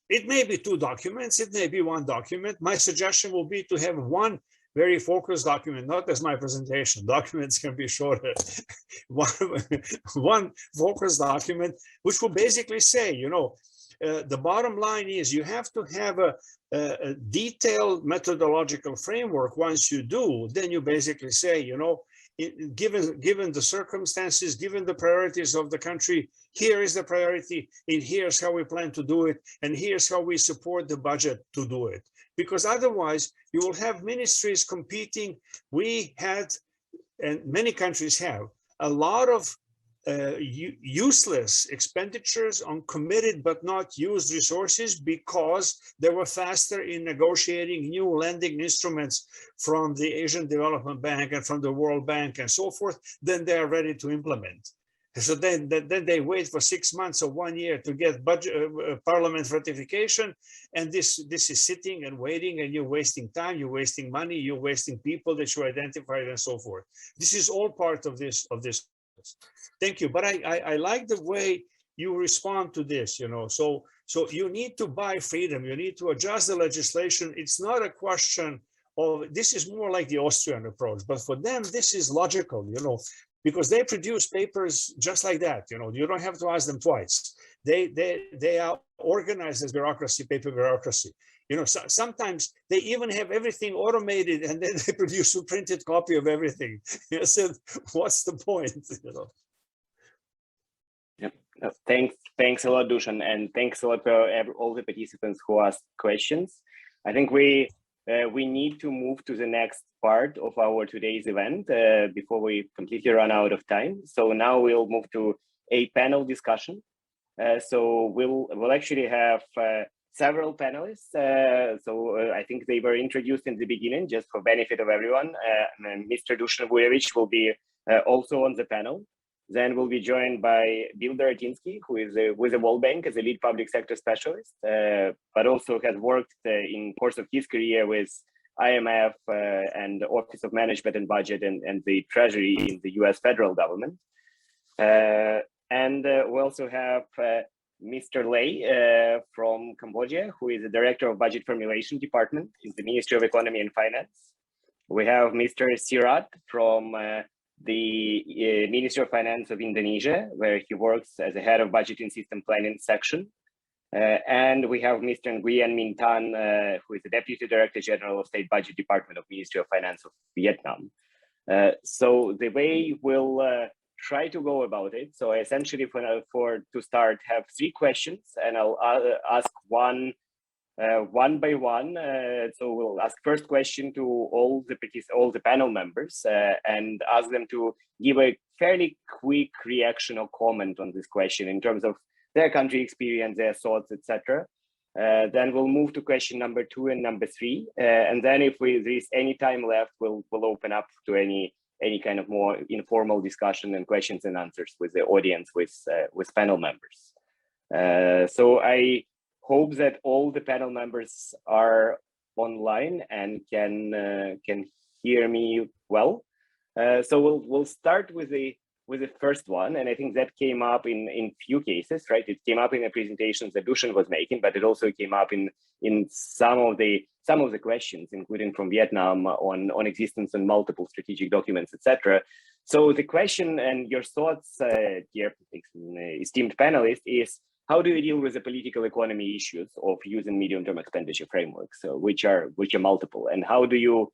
it may be two documents, it may be one document. My suggestion will be to have one very focused document, not as my presentation. Documents can be shorter. one focused document, which will basically say, the bottom line is you have to have a detailed methodological framework. Once you do, then you basically say, given the circumstances, given the priorities of the country, here is the priority, and here's how we plan to do it, and here's how we support the budget to do it. Because otherwise, you will have ministries competing. We had, and many countries have, a lot of useless expenditures on committed but not used resources because they were faster in negotiating new lending instruments from the Asian Development Bank and from the World Bank and so forth than they are ready to implement. So then they wait for 6 months or 1 year to get budget parliament ratification, and this is sitting and waiting, and you're wasting time, you're wasting money, you're wasting people that you identified and so forth. This is all part of this. Thank you, but I like the way you respond to this. So you need to buy freedom. You need to adjust the legislation. It's not a question of, this is more like the Austrian approach, but for them this is logical. Because they produce papers just like that. You don't have to ask them twice. They are organized as bureaucracy, paper bureaucracy. Sometimes they even have everything automated, and then they produce a printed copy of everything. So what's the point? Yep. Thanks a lot, Dusan, and thanks a lot for all the participants who asked questions. I think we need to move to the next part of our today's event before we completely run out of time. So now we'll move to a panel discussion. So we'll actually have several panelists. I think they were introduced in the beginning just for benefit of everyone. Mr. Dusan Vujovic will be also on the panel. Then we'll be joined by Bill Doratinsky, who is with the World Bank as a lead public sector specialist, but also has worked in course of his career with IMF and the Office of Management and Budget and the Treasury in the US federal government. And we also have Mr. Lay from Cambodia, who is the Director of Budget Formulation Department in the Ministry of Economy and Finance. We have Mr. Sirat from the Ministry of Finance of Indonesia, where he works as a head of budgeting system planning section. And we have Mr. Nguyen Minh Tan, who is the Deputy Director General of State Budget Department of Ministry of Finance of Vietnam. So the way we'll try to go about it, so essentially to start, have 3 questions, and I'll ask one by one. So we'll ask first question to all the panel members and ask them to give a fairly quick reaction or comment on this question in terms of their country experience, their thoughts, etc. Then we'll move to question number 2 and number 3, and then if there's any time left, we'll open up to any kind of more informal discussion and questions and answers with the audience, with panel members. So I hope that all the panel members are online and can hear me well. So we'll start with the first one, and I think that came up in few cases, right? It came up in the presentations that Dusan was making, but it also came up in some of the questions, including from Vietnam on existence and multiple strategic documents, etc. So the question and your thoughts, dear esteemed panelists, is how do you deal with the political economy issues of using medium-term expenditure frameworks, which are multiple, and how do you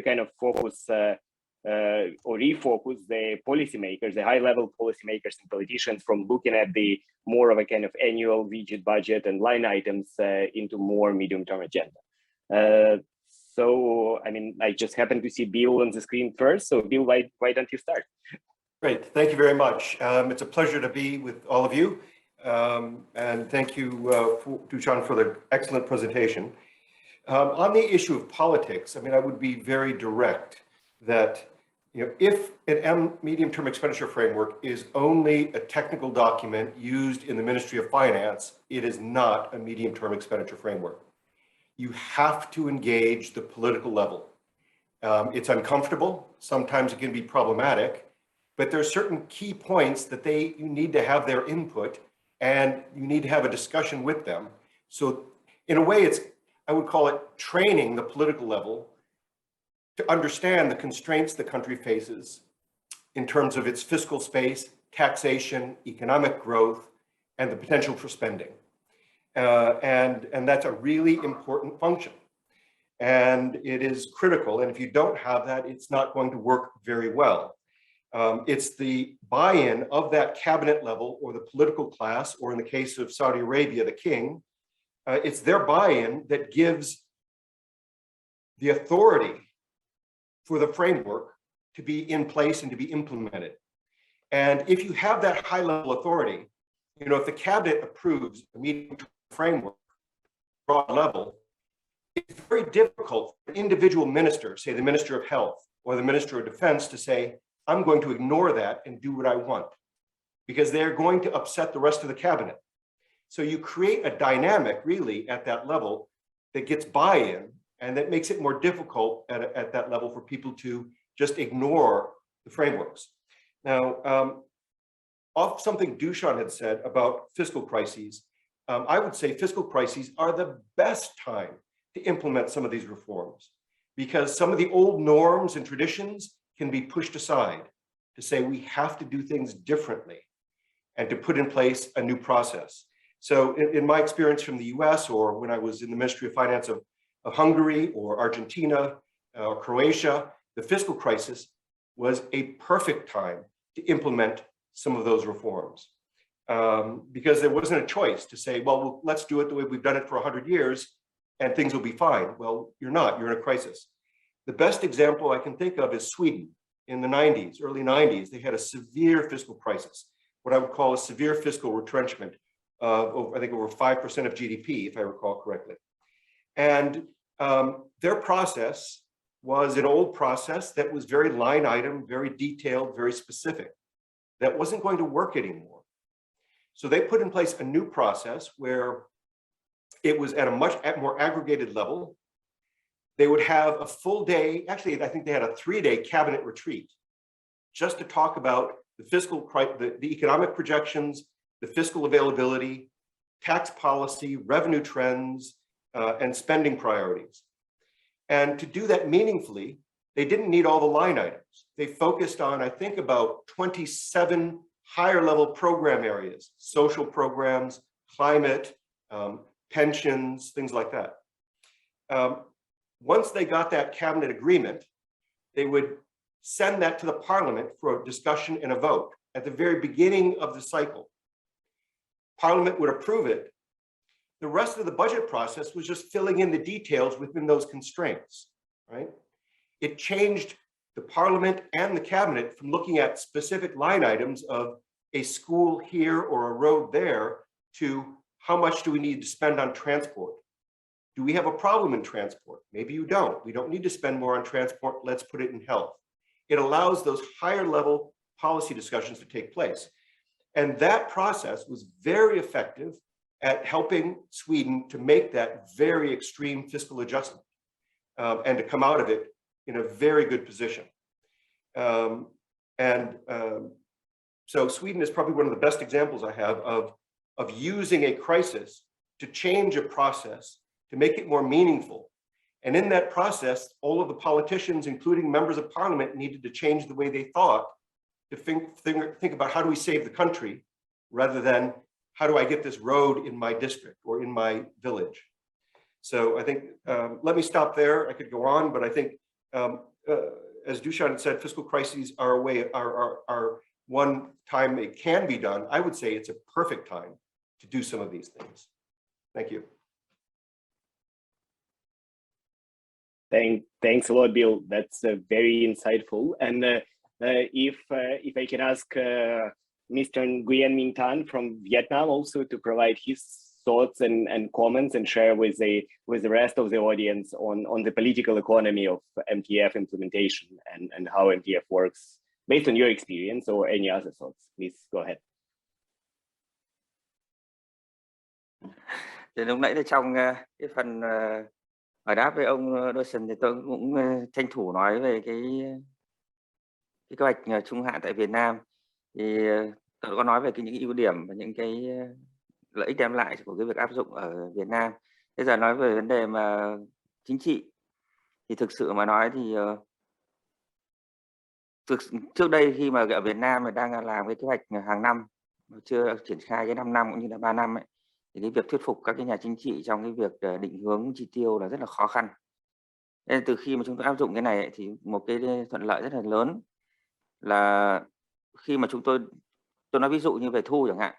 kind of focus or refocus the policymakers, the high-level policymakers and politicians, from looking at the more of a kind of annual rigid budget and line items into more medium-term agenda? So, I mean, I just happened to see Bill on the screen first. So, Bill, why don't you start? Great, thank you very much. It's a pleasure to be with all of you. And thank you, Dusan, for the excellent presentation. On the issue of politics, I mean, I would be very direct that, you know, if an medium-term expenditure framework is only a technical document used in the Ministry of Finance, it is not a medium-term expenditure framework. You have to engage the political level. It's uncomfortable. Sometimes it can be problematic, but there are certain key points that you need to have their input, and you need to have a discussion with them. So in a way, I would call it training the political level to understand the constraints the country faces in terms of its fiscal space, taxation, economic growth, and the potential for spending. And that's a really important function. And it is critical. And if you don't have that, it's not going to work very well. It's the buy-in of that cabinet level or the political class, or in the case of Saudi Arabia, the king, it's their buy-in that gives the authority for the framework to be in place and to be implemented. And if you have that high-level authority, you know, if the cabinet approves a medium-term framework, broad level, it's very difficult for an individual minister, say the Minister of Health or the Minister of Defense, to say, I'm going to ignore that and do what I want, because they're going to upset the rest of the cabinet. So you create a dynamic really at that level that gets buy-in, and that makes it more difficult at that level for people to just ignore the frameworks. Now, off something Dusan had said about fiscal crises, I would say fiscal crises are the best time to implement some of these reforms, because some of the old norms and traditions can be pushed aside to say we have to do things differently and to put in place a new process. So in my experience from the US, or when I was in the Ministry of Finance of Hungary or Argentina or Croatia, the fiscal crisis was a perfect time to implement some of those reforms, because there wasn't a choice to say, well, let's do it the way we've done it for 100 years and things will be fine. Well, you're not, you're in a crisis. The best example I can think of is Sweden. In the 90s, early 90s, they had a severe fiscal crisis, what I would call a severe fiscal retrenchment of, I think, over 5% of GDP, if I recall correctly. And their process was an old process that was very line item, very detailed, very specific. That wasn't going to work anymore. So they put in place a new process where it was at a much more aggregated level. They would have a full day, actually, I think they had a 3-day cabinet retreat just to talk about the fiscal, the economic projections, the fiscal availability, tax policy, revenue trends, and spending priorities. And to do that meaningfully, they didn't need all the line items. They focused on, I think, about 27 higher level program areas, social programs, climate, pensions, things like that. Once they got that cabinet agreement, they would send that to the parliament for a discussion and a vote at the very beginning of the cycle. Parliament would approve it. The rest of the budget process was just filling in the details within those constraints, right? It changed the parliament and the cabinet from looking at specific line items of a school here or a road there to how much do we need to spend on transport? Do we have a problem in transport? Maybe you don't. We don't need to spend more on transport. Let's put it in health. It allows those higher level policy discussions to take place. And that process was very effective at helping Sweden to make that very extreme fiscal adjustment and to come out of it in a very good position. So Sweden is probably one of the best examples I have of using a crisis to change a process, to make it more meaningful. And in that process, all of the politicians, including members of parliament, needed to change the way they thought, to think about how do we save the country, rather than how do I get this road in my district or in my village. So I think, let me stop there. I could go on, but I think, as Dusan said, fiscal crises are one time it can be done. I would say it's a perfect time to do some of these things. Thank you. Thanks a lot, Bill. That's very insightful. And if I can ask Mr. Nguyen Minh Tan from Vietnam also to provide his thoughts and comments and share with the rest of the audience on the political economy of MTEF implementation and how MTEF works based on your experience or any other thoughts. Please go ahead. Thì lúc nãy trong cái phần hỏi đáp với ông Dusan thì tôi cũng tranh thủ nói về cái kế hoạch trung hạn tại Việt Nam. Thì tôi có nói về những ưu điểm và những cái lợi ích đem lại của cái việc áp dụng ở Việt Nam. Bây giờ nói về vấn đề mà chính trị thì thực sự mà nói thì trước đây khi mà ở Việt Nam đang làm cái kế hoạch hàng năm, chưa triển khai cái 5 năm cũng như là 3 năm ấy, thì cái việc thuyết phục các cái nhà chính trị trong cái việc định hướng chi tiêu là rất là khó khăn. Nên từ khi mà chúng tôi áp dụng cái này ấy, thì một cái thuận lợi rất là lớn là khi mà tôi nói ví dụ như về thu chẳng hạn,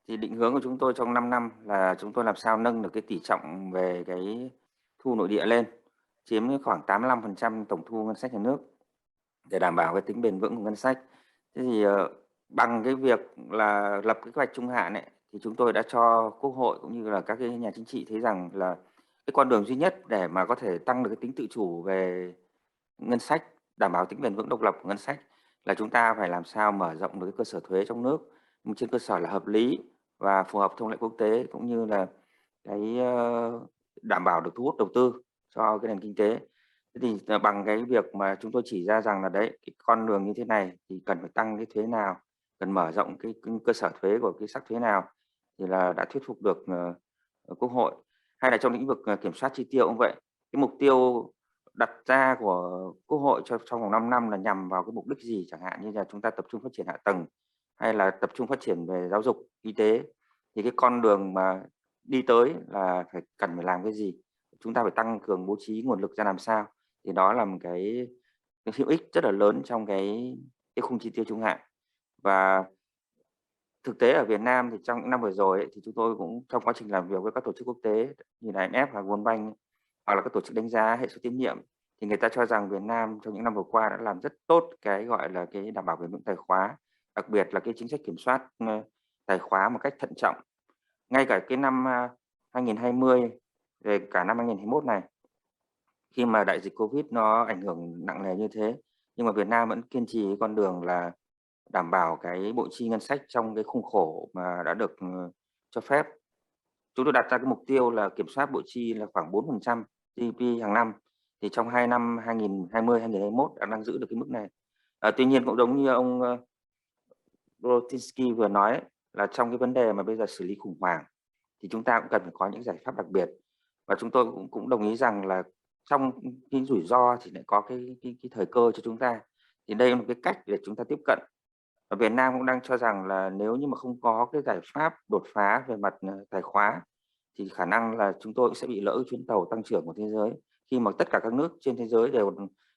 thì định hướng của chúng tôi trong 5 năm là chúng tôi làm sao nâng được cái tỷ trọng về cái thu nội địa lên, chiếm khoảng 85% tổng thu ngân sách nhà nước để đảm bảo cái tính bền vững của ngân sách. Thế thì bằng cái việc là lập cái kế hoạch trung hạn ấy, thì chúng tôi đã cho Quốc hội cũng như là các cái nhà chính trị thấy rằng là cái con đường duy nhất để mà có thể tăng được cái tính tự chủ về ngân sách, đảm bảo tính bền vững độc lập của ngân sách là chúng ta phải làm sao mở rộng được cái cơ sở thuế trong nước trên cơ sở là hợp lý và phù hợp thông lệ quốc tế, cũng như là cái đảm bảo được thu hút đầu tư cho cái nền kinh tế. Thế thì bằng cái việc mà chúng tôi chỉ ra rằng là đấy, cái con đường như thế này thì cần phải tăng cái thuế nào, cần mở rộng cái cơ sở thuế của cái sắc thuế nào, thì là đã thuyết phục được Quốc hội. Hay là trong lĩnh vực kiểm soát chi tiêu cũng vậy, cái mục tiêu đặt ra của Quốc hội trong vòng 5 năm là nhằm vào cái mục đích gì, chẳng hạn như là chúng ta tập trung phát triển hạ tầng hay là tập trung phát triển về giáo dục, y tế, thì cái con đường mà đi tới là cần phải làm cái gì, chúng ta phải tăng cường bố trí nguồn lực ra làm sao, thì đó là một cái hữu ích rất là lớn trong cái khung chi tiêu trung hạn. Và thực tế ở Việt Nam thì trong những năm vừa rồi ấy, thì chúng tôi cũng trong quá trình làm việc với các tổ chức quốc tế như là MTEF và World Bank hoặc là các tổ chức đánh giá hệ số tín nhiệm, thì người ta cho rằng Việt Nam trong những năm vừa qua đã làm rất tốt cái gọi là cái đảm bảo bền vững tài khóa, đặc biệt là cái chính sách kiểm soát tài khóa một cách thận trọng. Ngay cả cái năm 2020 về cả năm 2021 này, khi mà đại dịch Covid nó ảnh hưởng nặng nề như thế, nhưng mà Việt Nam vẫn kiên trì cái con đường là đảm bảo cái bộ chi ngân sách trong cái khung khổ mà đã được cho phép. Chúng tôi đặt ra cái mục tiêu là kiểm soát bộ chi là khoảng 4% GDP hàng năm, thì trong 2 năm 2020-2021 đang giữ được cái mức này. Tuy nhiên cũng giống như ông Rotinsky vừa nói ấy, là trong cái vấn đề mà bây giờ xử lý khủng hoảng thì chúng ta cũng cần phải có những giải pháp đặc biệt, và chúng tôi cũng đồng ý rằng là trong cái rủi ro thì lại có cái thời cơ cho chúng ta, thì đây là một cái cách để chúng ta tiếp cận. Và Việt Nam cũng đang cho rằng là nếu như mà không có cái giải pháp đột phá về mặt tài khóa thì khả năng là chúng tôi sẽ bị lỡ chuyến tàu tăng trưởng của thế giới, khi mà tất cả các nước trên thế giới đều,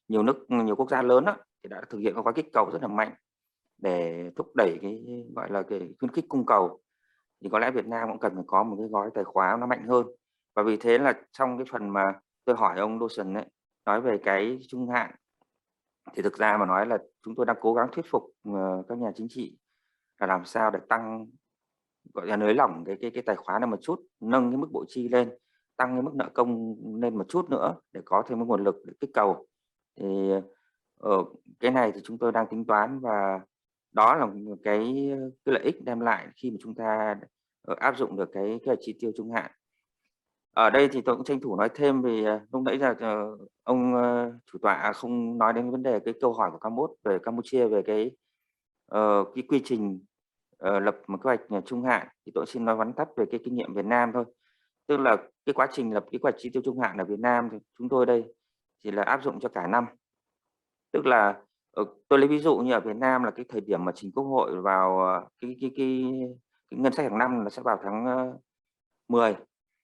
nhiều quốc gia lớn đó, thì đã thực hiện các gói kích cầu rất là mạnh để thúc đẩy cái gọi là cái khuyến khích cung cầu, thì có lẽ Việt Nam cũng cần phải có một cái gói tài khóa nó mạnh hơn. Và vì thế là trong cái phần mà tôi hỏi ông Dusan ấy, nói về cái trung hạn, thì thực ra mà nói là chúng tôi đang cố gắng thuyết phục các nhà chính trị là làm sao để tăng, gọi là nới lỏng cái tài khóa này một chút, nâng cái mức bộ chi lên, tăng cái mức nợ công lên một chút nữa để có thêm cái nguồn lực để kích cầu. Thì ở cái này thì chúng tôi đang tính toán, và đó là một cái lợi ích đem lại khi mà chúng ta áp dụng được cái kế hoạch chi tiêu trung hạn. Ở đây thì tôi cũng tranh thủ nói thêm vì lúc nãy giờ ông chủ tọa không nói đến vấn đề cái câu hỏi của Campuchia về cái quy trình lập một kế hoạch trung hạn, thì tôi xin nói vắn tắt về cái kinh nghiệm Việt Nam thôi. Tức là cái quá trình lập kế hoạch chi tiêu trung hạn ở Việt Nam thì chúng tôi đây chỉ là áp dụng cho cả năm. Tức là tôi lấy ví dụ như ở Việt Nam là cái thời điểm mà trình Quốc hội vào cái ngân sách hàng năm là sẽ vào tháng 10.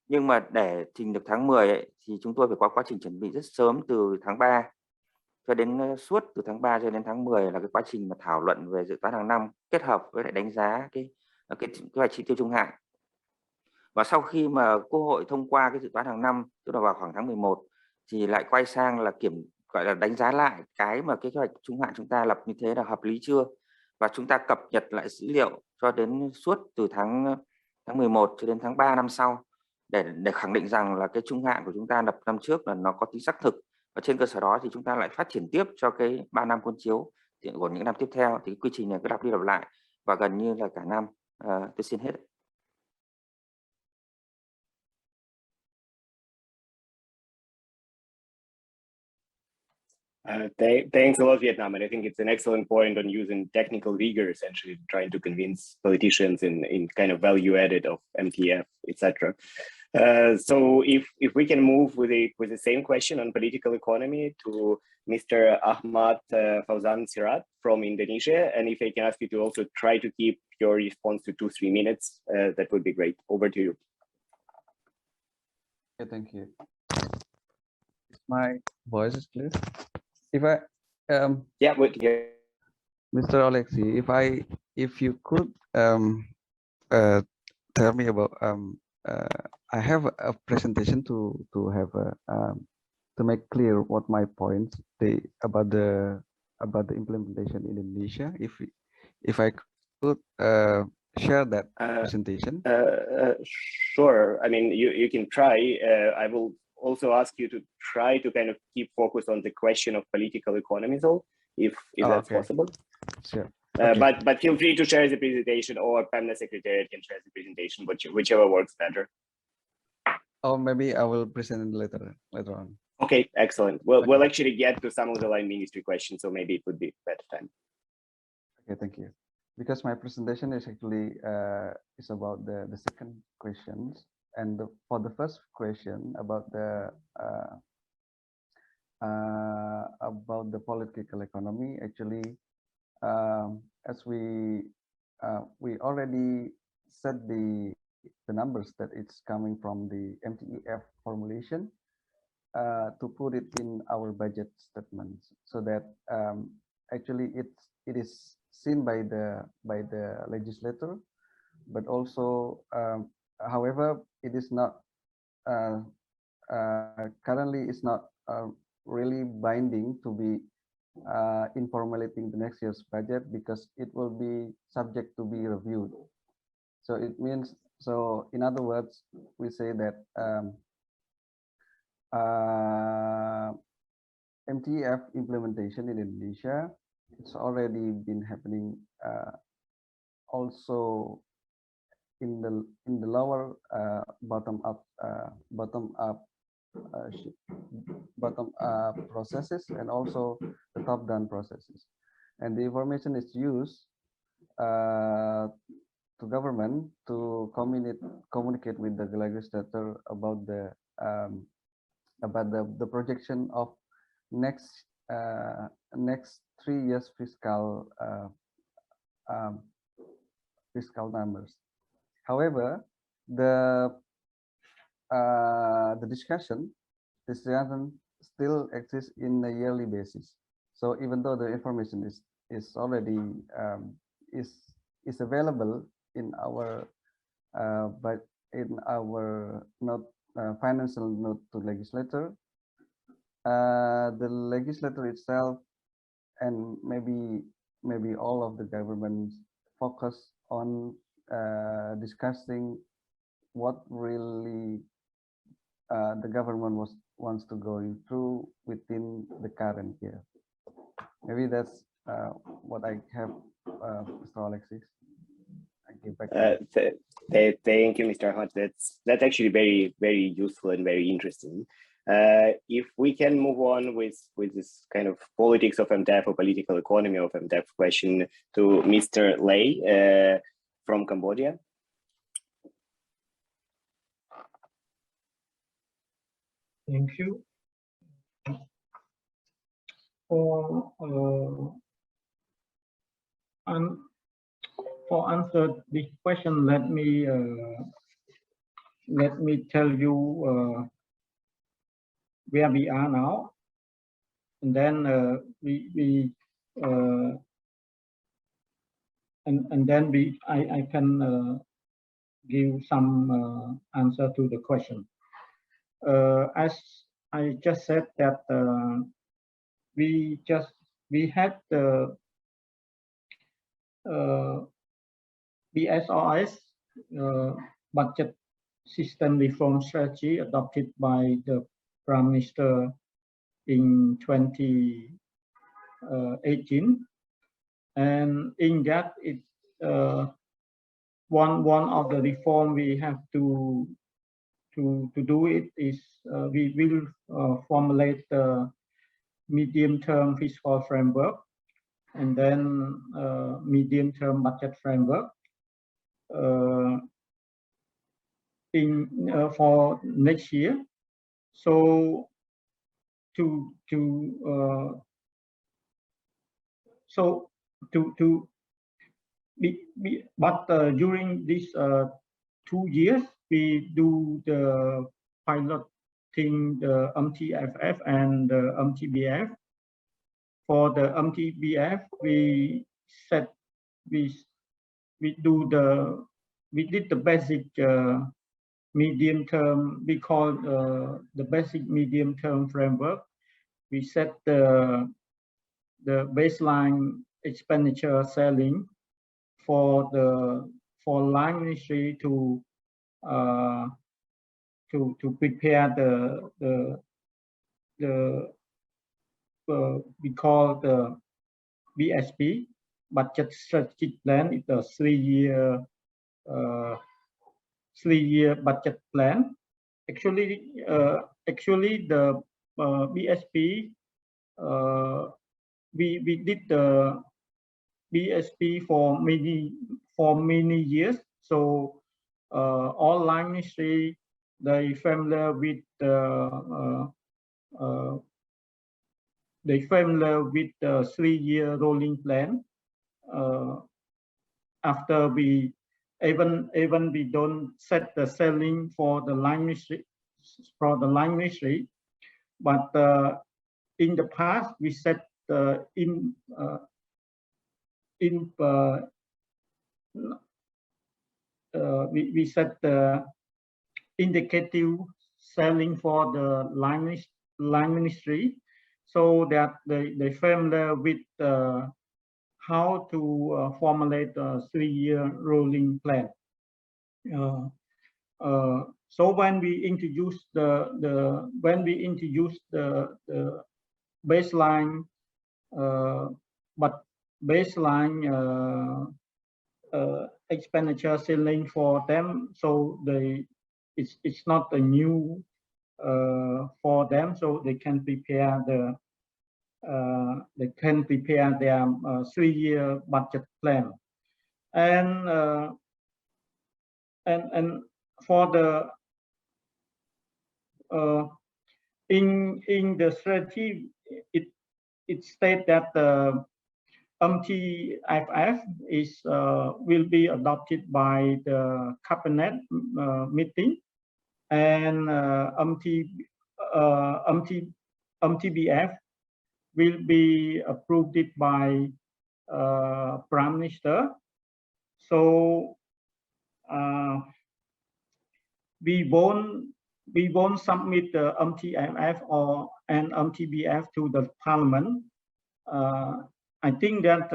Nhưng mà để trình được tháng 10 ấy, thì chúng tôi phải có quá trình chuẩn bị rất sớm từ tháng 3 cho đến suốt từ tháng 3 cho đến tháng 10 là cái quá trình mà thảo luận về dự toán hàng năm kết hợp với lại đánh giá cái kế hoạch chi tiêu trung hạn. Và sau khi mà Quốc hội thông qua cái dự toán hàng năm, tức là vào khoảng tháng 11 thì lại quay sang là gọi là đánh giá lại cái mà cái kế hoạch trung hạn chúng ta lập như thế là hợp lý chưa, và chúng ta cập nhật lại dữ liệu cho đến suốt từ tháng 11 cho đến tháng 3 năm sau để khẳng định rằng là cái trung hạn của chúng ta lập năm trước là nó có tính xác thực, và trên cơ sở đó thì chúng ta lại phát triển tiếp cho cái 3 năm cuốn chiếu của những năm tiếp theo. Thì quy trình này cứ lặp đi lặp lại và gần như là cả năm. Tôi xin hết. Thanks a lot, Vietnam. And I think it's an excellent point on using technical rigor, essentially trying to convince politicians in kind of value added of MTF, etc. So if we can move with the same question on political economy to Mr. Ahmad Fauzan Sirat from Indonesia, and if I can ask you to also try to keep your response to 2-3 minutes, that would be great. Over to you. Okay, thank you. My voice is clear. If I yeah, Mr. Alexi, if you could tell me about I have a presentation to have to make clear what my points about the implementation in Indonesia. If I could share that presentation. Sure. I mean, you can try. I will also ask you to try to kind of keep focus on the question of political economy, though, if that's possible. Sure. Okay. But feel free to share the presentation, or PEMNA Secretariat can share the presentation, whichever works better. Or maybe I will present it later on. Okay, excellent. We'll actually get to some of the line ministry questions, so maybe it would be better time. Okay, thank you. Because my presentation is actually is about the second questions, and for the first question about the political economy, actually, as we already said the numbers that it's coming from the MTEF formulation to put it in our budget statements, so that actually it is seen by the legislator, but also however it is not currently it's not really binding to be in formulating the next year's budget, because it will be subject to be reviewed. So it means, so in other words, we say that MTEF implementation in Indonesia, it's already been happening also in the lower bottom up processes, and also the top down processes, and the information is used to government to communicate with the legislator about the projection of next 3 years fiscal numbers. However, the discussion still exists in a yearly basis. So even though the information is already is available in our but in our financial note to legislator, the legislator itself and maybe all of the governments focus on discussing what really the government wants to go through within the current year. Maybe that's what I have, Mr. Alexis. I give back. Thank you, Mr. Ahmad. That's actually very useful and very interesting. If we can move on with this kind of politics of MTEF or political economy of MTEF question to Mr. Lay from Cambodia. Thank you. For answer this question, let me tell you where we are now, and then I can give some answer to the question. As I just said that we had the Bsrs budget system reform strategy adopted by the Prime Minister in 2018, and in that one of the reform we have to do it is we will formulate the medium-term fiscal framework and then medium-term budget framework for next year. So during these 2 years, we do the piloting the MTFF and the MTBF. For the MTBF, we did the basic medium term. We call the basic medium term framework. We set the baseline expenditure ceiling for line ministry to prepare we call the BSP, budget strategic plan. It's a 3-year budget plan. Actually the BSP we did the BSP for many years. So all line ministry they familiar with the 3-year rolling plan. After we even we don't set the ceiling for the line ministry but in the past we set we set the indicative ceiling for the line ministry, so that they familiar with how to formulate a 3-year rolling plan. So when we introduce the baseline expenditure ceiling for them, so it's not a new for them, so they can prepare their 3-year budget plan. And for the in the strategy it states that the MTEF will be adopted by the cabinet meeting, and MTBF will be approved by Prime Minister. So we won't submit the MTEF and MTBF to the Parliament. I think that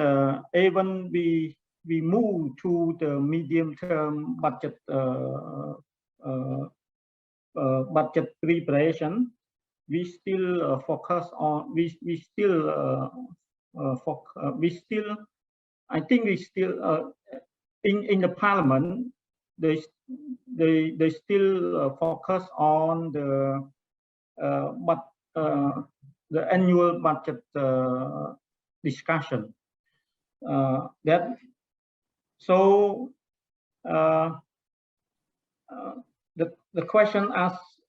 even we move to the medium-term budget budget preparation, we still focus on we still we still, I think we still in the parliament, they still focus on the annual budget discussion. The question asks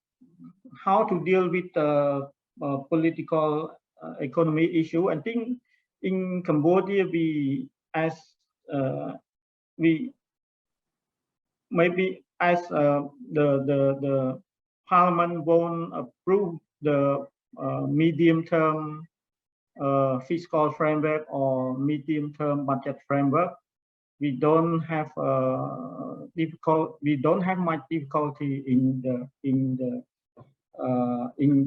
how to deal with the political economy issue. I think in Cambodia we maybe as the parliament won't approve the medium-term fiscal framework or medium-term budget framework, we don't have much difficulty in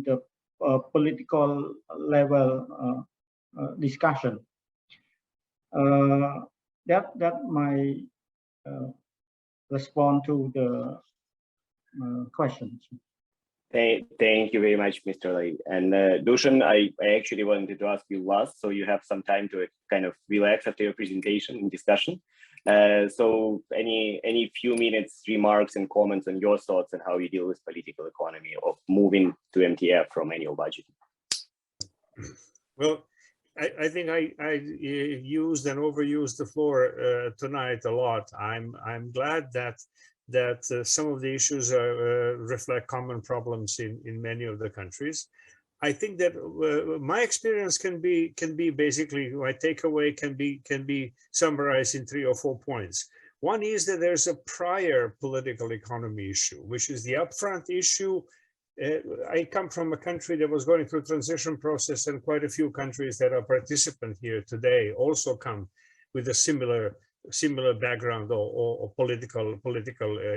the political level discussion. That my respond to the questions. Thank you very much, Mr. Lai. And Dusan, I actually wanted to ask you last, so you have some time to kind of relax after your presentation and discussion. So any few minutes remarks and comments on your thoughts on how you deal with political economy of moving to MTF from annual budgeting? Well, I think I used and overused the floor tonight a lot. I'm glad that some of the issues reflect common problems in many of the countries. I think that my experience can be basically, my takeaway can be summarized in 3 or 4 points. One is that there's a prior political economy issue, which is the upfront issue. I come from a country that was going through a transition process, and quite a few countries that are participant here today also come with a similar background or political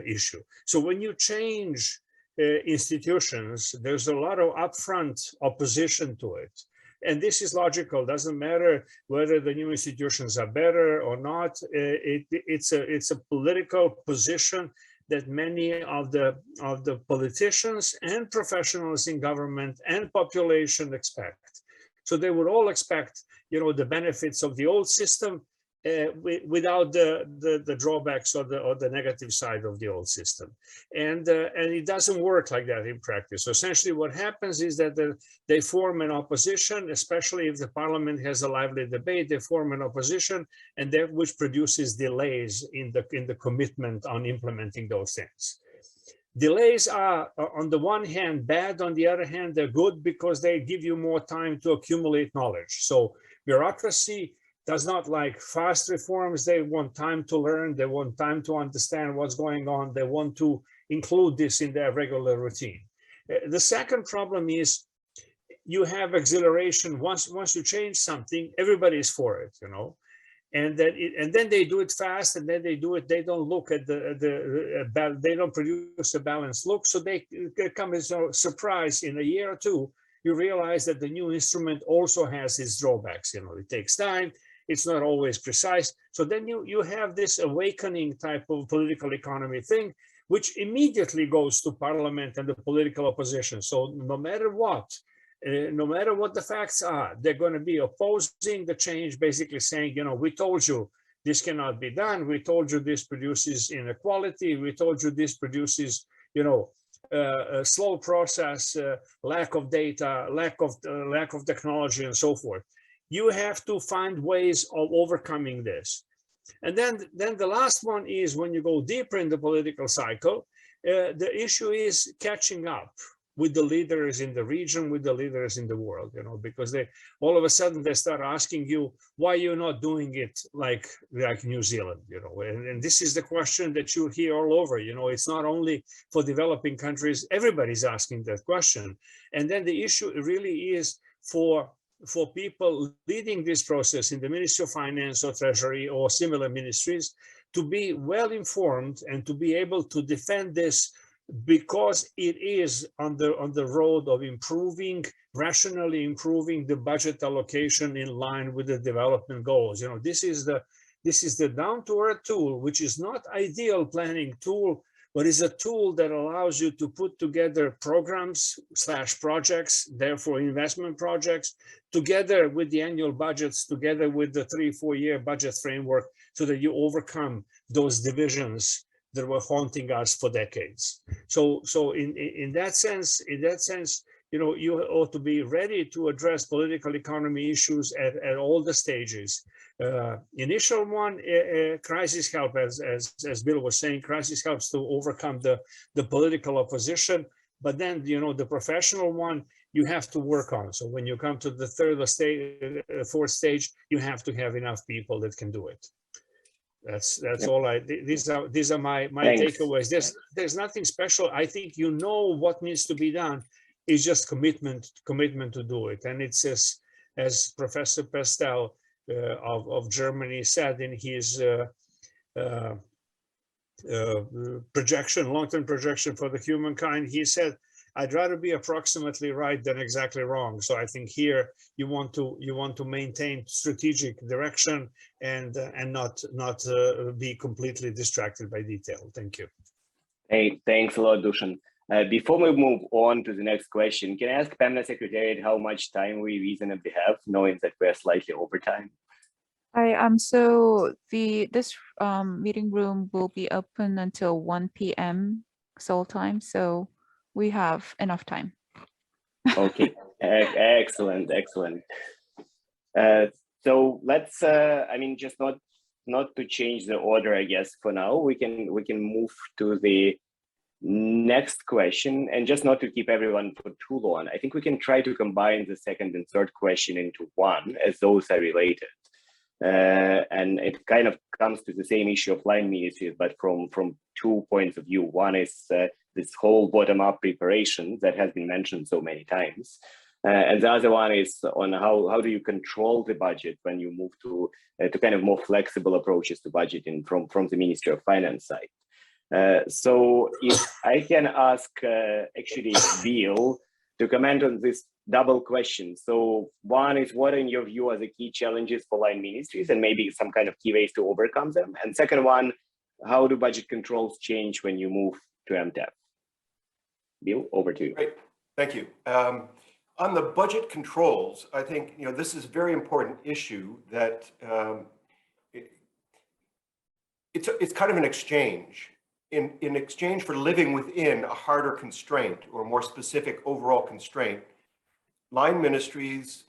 issue. So when you change institutions, there's a lot of upfront opposition to it. And this is logical. Doesn't matter whether the new institutions are better or not. It's a political position that many of the politicians and professionals in government and population expect. So they would all expect, the benefits of the old system without the drawbacks or the negative side of the old system, and it doesn't work like that in practice. So essentially, what happens is that they form an opposition, especially if the parliament has a lively debate. They form an opposition, and that which produces delays in the commitment on implementing those things. Delays are, on the one hand, bad. On the other hand, they're good because they give you more time to accumulate knowledge. So bureaucracy does not like fast reforms. They want time to learn. They want time to understand what's going on. They want to include this in their regular routine. The second problem is you have exhilaration. Once you change something, everybody is for it, and then they do it fast, and then they don't look at they don't produce a balanced look. So they come as a surprise in a year or two. You realize that the new instrument also has its drawbacks. It takes time. It's not always precise. So then you have this awakening type of political economy thing, which immediately goes to parliament and the political opposition. So no matter what the facts are, they're going to be opposing the change, basically saying, we told you this cannot be done. We told you this produces inequality. We told you this produces, a slow process, lack of data, lack of technology, and so forth. You have to find ways of overcoming this. And then the last one is when you go deeper in the political cycle, the issue is catching up with the leaders in the region, with the leaders in the world, because they all of a sudden they start asking you, why you're not doing it like New Zealand, and this is the question that you hear all over. It's not only for developing countries, everybody's asking that question. And then the issue really is for people leading this process in the Ministry of Finance or Treasury or similar ministries to be well informed and to be able to defend this, because it is on the road of rationally improving the budget allocation in line with the development goals. This is the down-to-earth tool, which is not ideal planning tool, but is a tool that allows you to put together programs / projects, therefore investment projects, together with the annual budgets, together with the 3-4 year budget framework, so that you overcome those divisions that were haunting us for decades. So in that sense, you know, you ought to be ready to address political economy issues at all the stages. Initial one, crisis help, as Bill was saying, crisis helps to overcome the political opposition. But then, you know, the professional one, you have to work on. So when you come to the third or fourth stage, you have to have enough people that can do it. That's Yep. all these are my Thanks. takeaways. There's nothing special. I think you know what needs to be done. It's just commitment to do it. And it's as Professor Pestel of Germany said in his long-term projection for the humankind, he said, I'd rather be approximately right than exactly wrong. So I think here you want to maintain strategic direction and not be completely distracted by detail. Thank you. Hey, thanks a lot, Dusan. Before we move on to the next question, can I ask PEMNA Secretariat how much time we reasonably have, knowing that we're slightly over time? So this meeting room will be open until 1 p.m. Seoul time, so we have enough time. Okay, excellent. So let's, I mean, just not to change the order, I guess, for now, we can move to the next question, and just not to keep everyone for too long. I think we can try to combine the second and third question into one, as those are related. And it kind of comes to the same issue of line ministries, but from 2 points of view. One is this whole bottom-up preparation that has been mentioned so many times. And the other one is on how do you control the budget when you move to kind of more flexible approaches to budgeting from the Ministry of Finance side. So if I can ask actually Bill to comment on this double question. So one is, what in your view are the key challenges for line ministries and maybe some kind of key ways to overcome them? And second one, how do budget controls change when you move to MTEF? Bill, over to you. Great, thank you. On the budget controls, I think, you know, this is a very important issue that it's kind of an exchange. In exchange for living within a harder constraint or more specific overall constraint, line ministries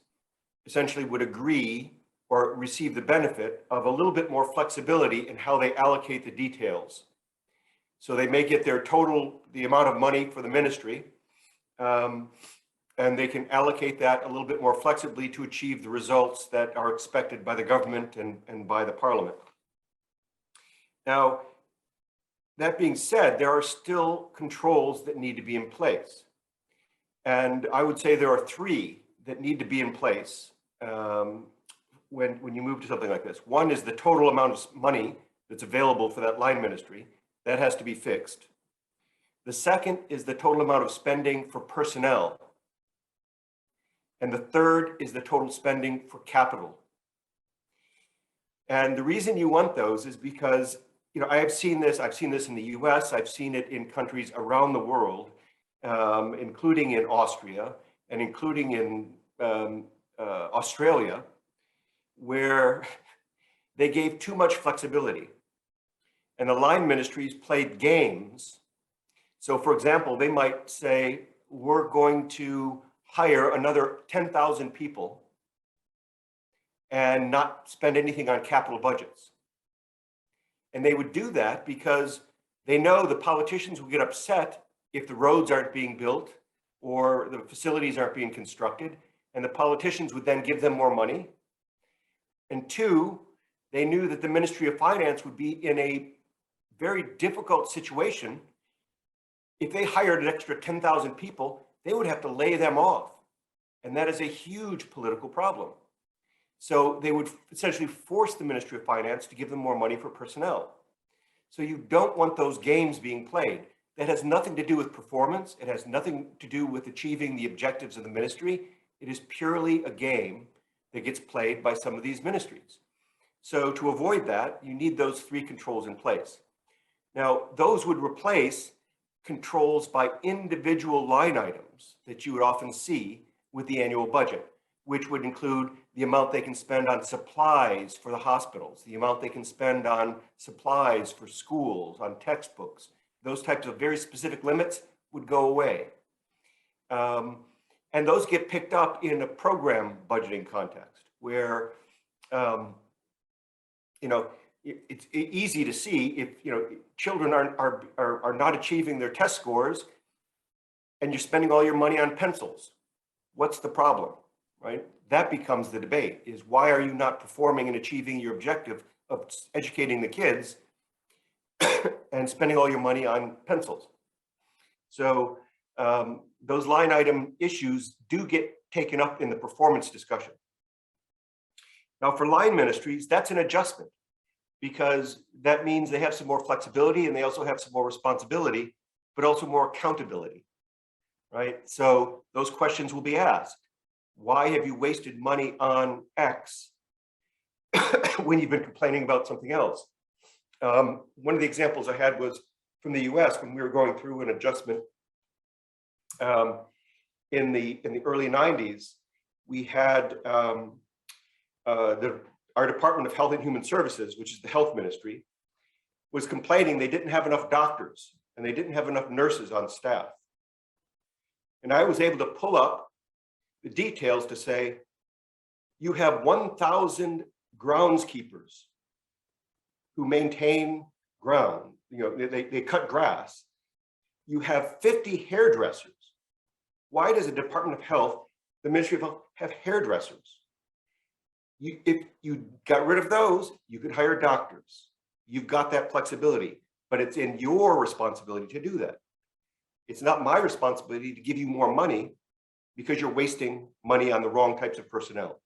essentially would agree or receive the benefit of a little bit more flexibility in how they allocate the details. So they may get their total, the amount of money for the ministry, and they can allocate that a little bit more flexibly to achieve the results that are expected by the government and by the parliament. Now, that being said, there are still controls that need to be in place. And I would say there are 3 that need to be in place when you move to something like this. One is the total amount of money that's available for that line ministry. That has to be fixed. The second is the total amount of spending for personnel. And the third is the total spending for capital. And the reason you want those is because, you know, I've seen this in the US, I've seen it in countries around the world, including in Austria and including in Australia, where they gave too much flexibility. And the line ministries played games. So for example, they might say, we're going to hire another 10,000 people and not spend anything on capital budgets. And they would do that because they know the politicians will get upset if the roads aren't being built or the facilities aren't being constructed, and the politicians would then give them more money. And 2, they knew that the Ministry of Finance would be in a very difficult situation. If they hired an extra 10,000 people, they would have to lay them off. And that is a huge political problem. So they would essentially force the Ministry of Finance to give them more money for personnel. So you don't want those games being played. That has nothing to do with performance. It has nothing to do with achieving the objectives of the ministry. It is purely a game that gets played by some of these ministries. So to avoid that, you need those 3 controls in place. Now, those would replace controls by individual line items that you would often see with the annual budget, which would include the amount they can spend on supplies for the hospitals, the amount they can spend on supplies for schools, on textbooks. Those types of very specific limits would go away. And those get picked up in a program budgeting context where, you know, it's easy to see if, you know, children are not achieving their test scores and you're spending all your money on pencils. What's the problem, right? That becomes the debate, is why are you not performing and achieving your objective of educating the kids and spending all your money on pencils? So those line item issues do get taken up in the performance discussion. Now for line ministries, that's an adjustment, because that means they have some more flexibility and they also have some more responsibility, but also more accountability, right? So those questions will be asked. Why have you wasted money on X when you've been complaining about something else? One of the examples I had was from the US when we were going through an adjustment in the early 90s. We had our Department of Health and Human Services, which is the health ministry, was complaining they didn't have enough doctors and they didn't have enough nurses on staff. And I was able to pull up the details to say, you have 1,000 groundskeepers who maintain ground, you know, they cut grass. You have 50 hairdressers. Why does the Department of Health, the Ministry of Health, have hairdressers? If you got rid of those, you could hire doctors. You've got that flexibility, but it's in your responsibility to do that. It's not my responsibility to give you more money because you're wasting money on the wrong types of personnel.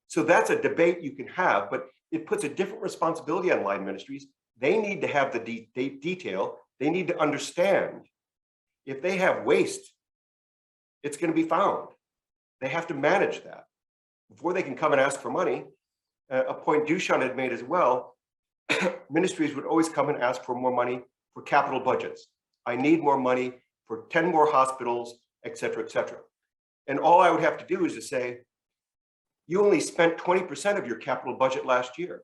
So that's a debate you can have, but it puts a different responsibility on line ministries. They need to have the detail. They need to understand if they have waste, it's going to be found. They have to manage that before they can come and ask for money. A point Dusan had made as well, ministries would always come and ask for more money for capital budgets. I need more money for 10 more hospitals, et cetera, et cetera. And all I would have to do is to say, you only spent 20% of your capital budget last year.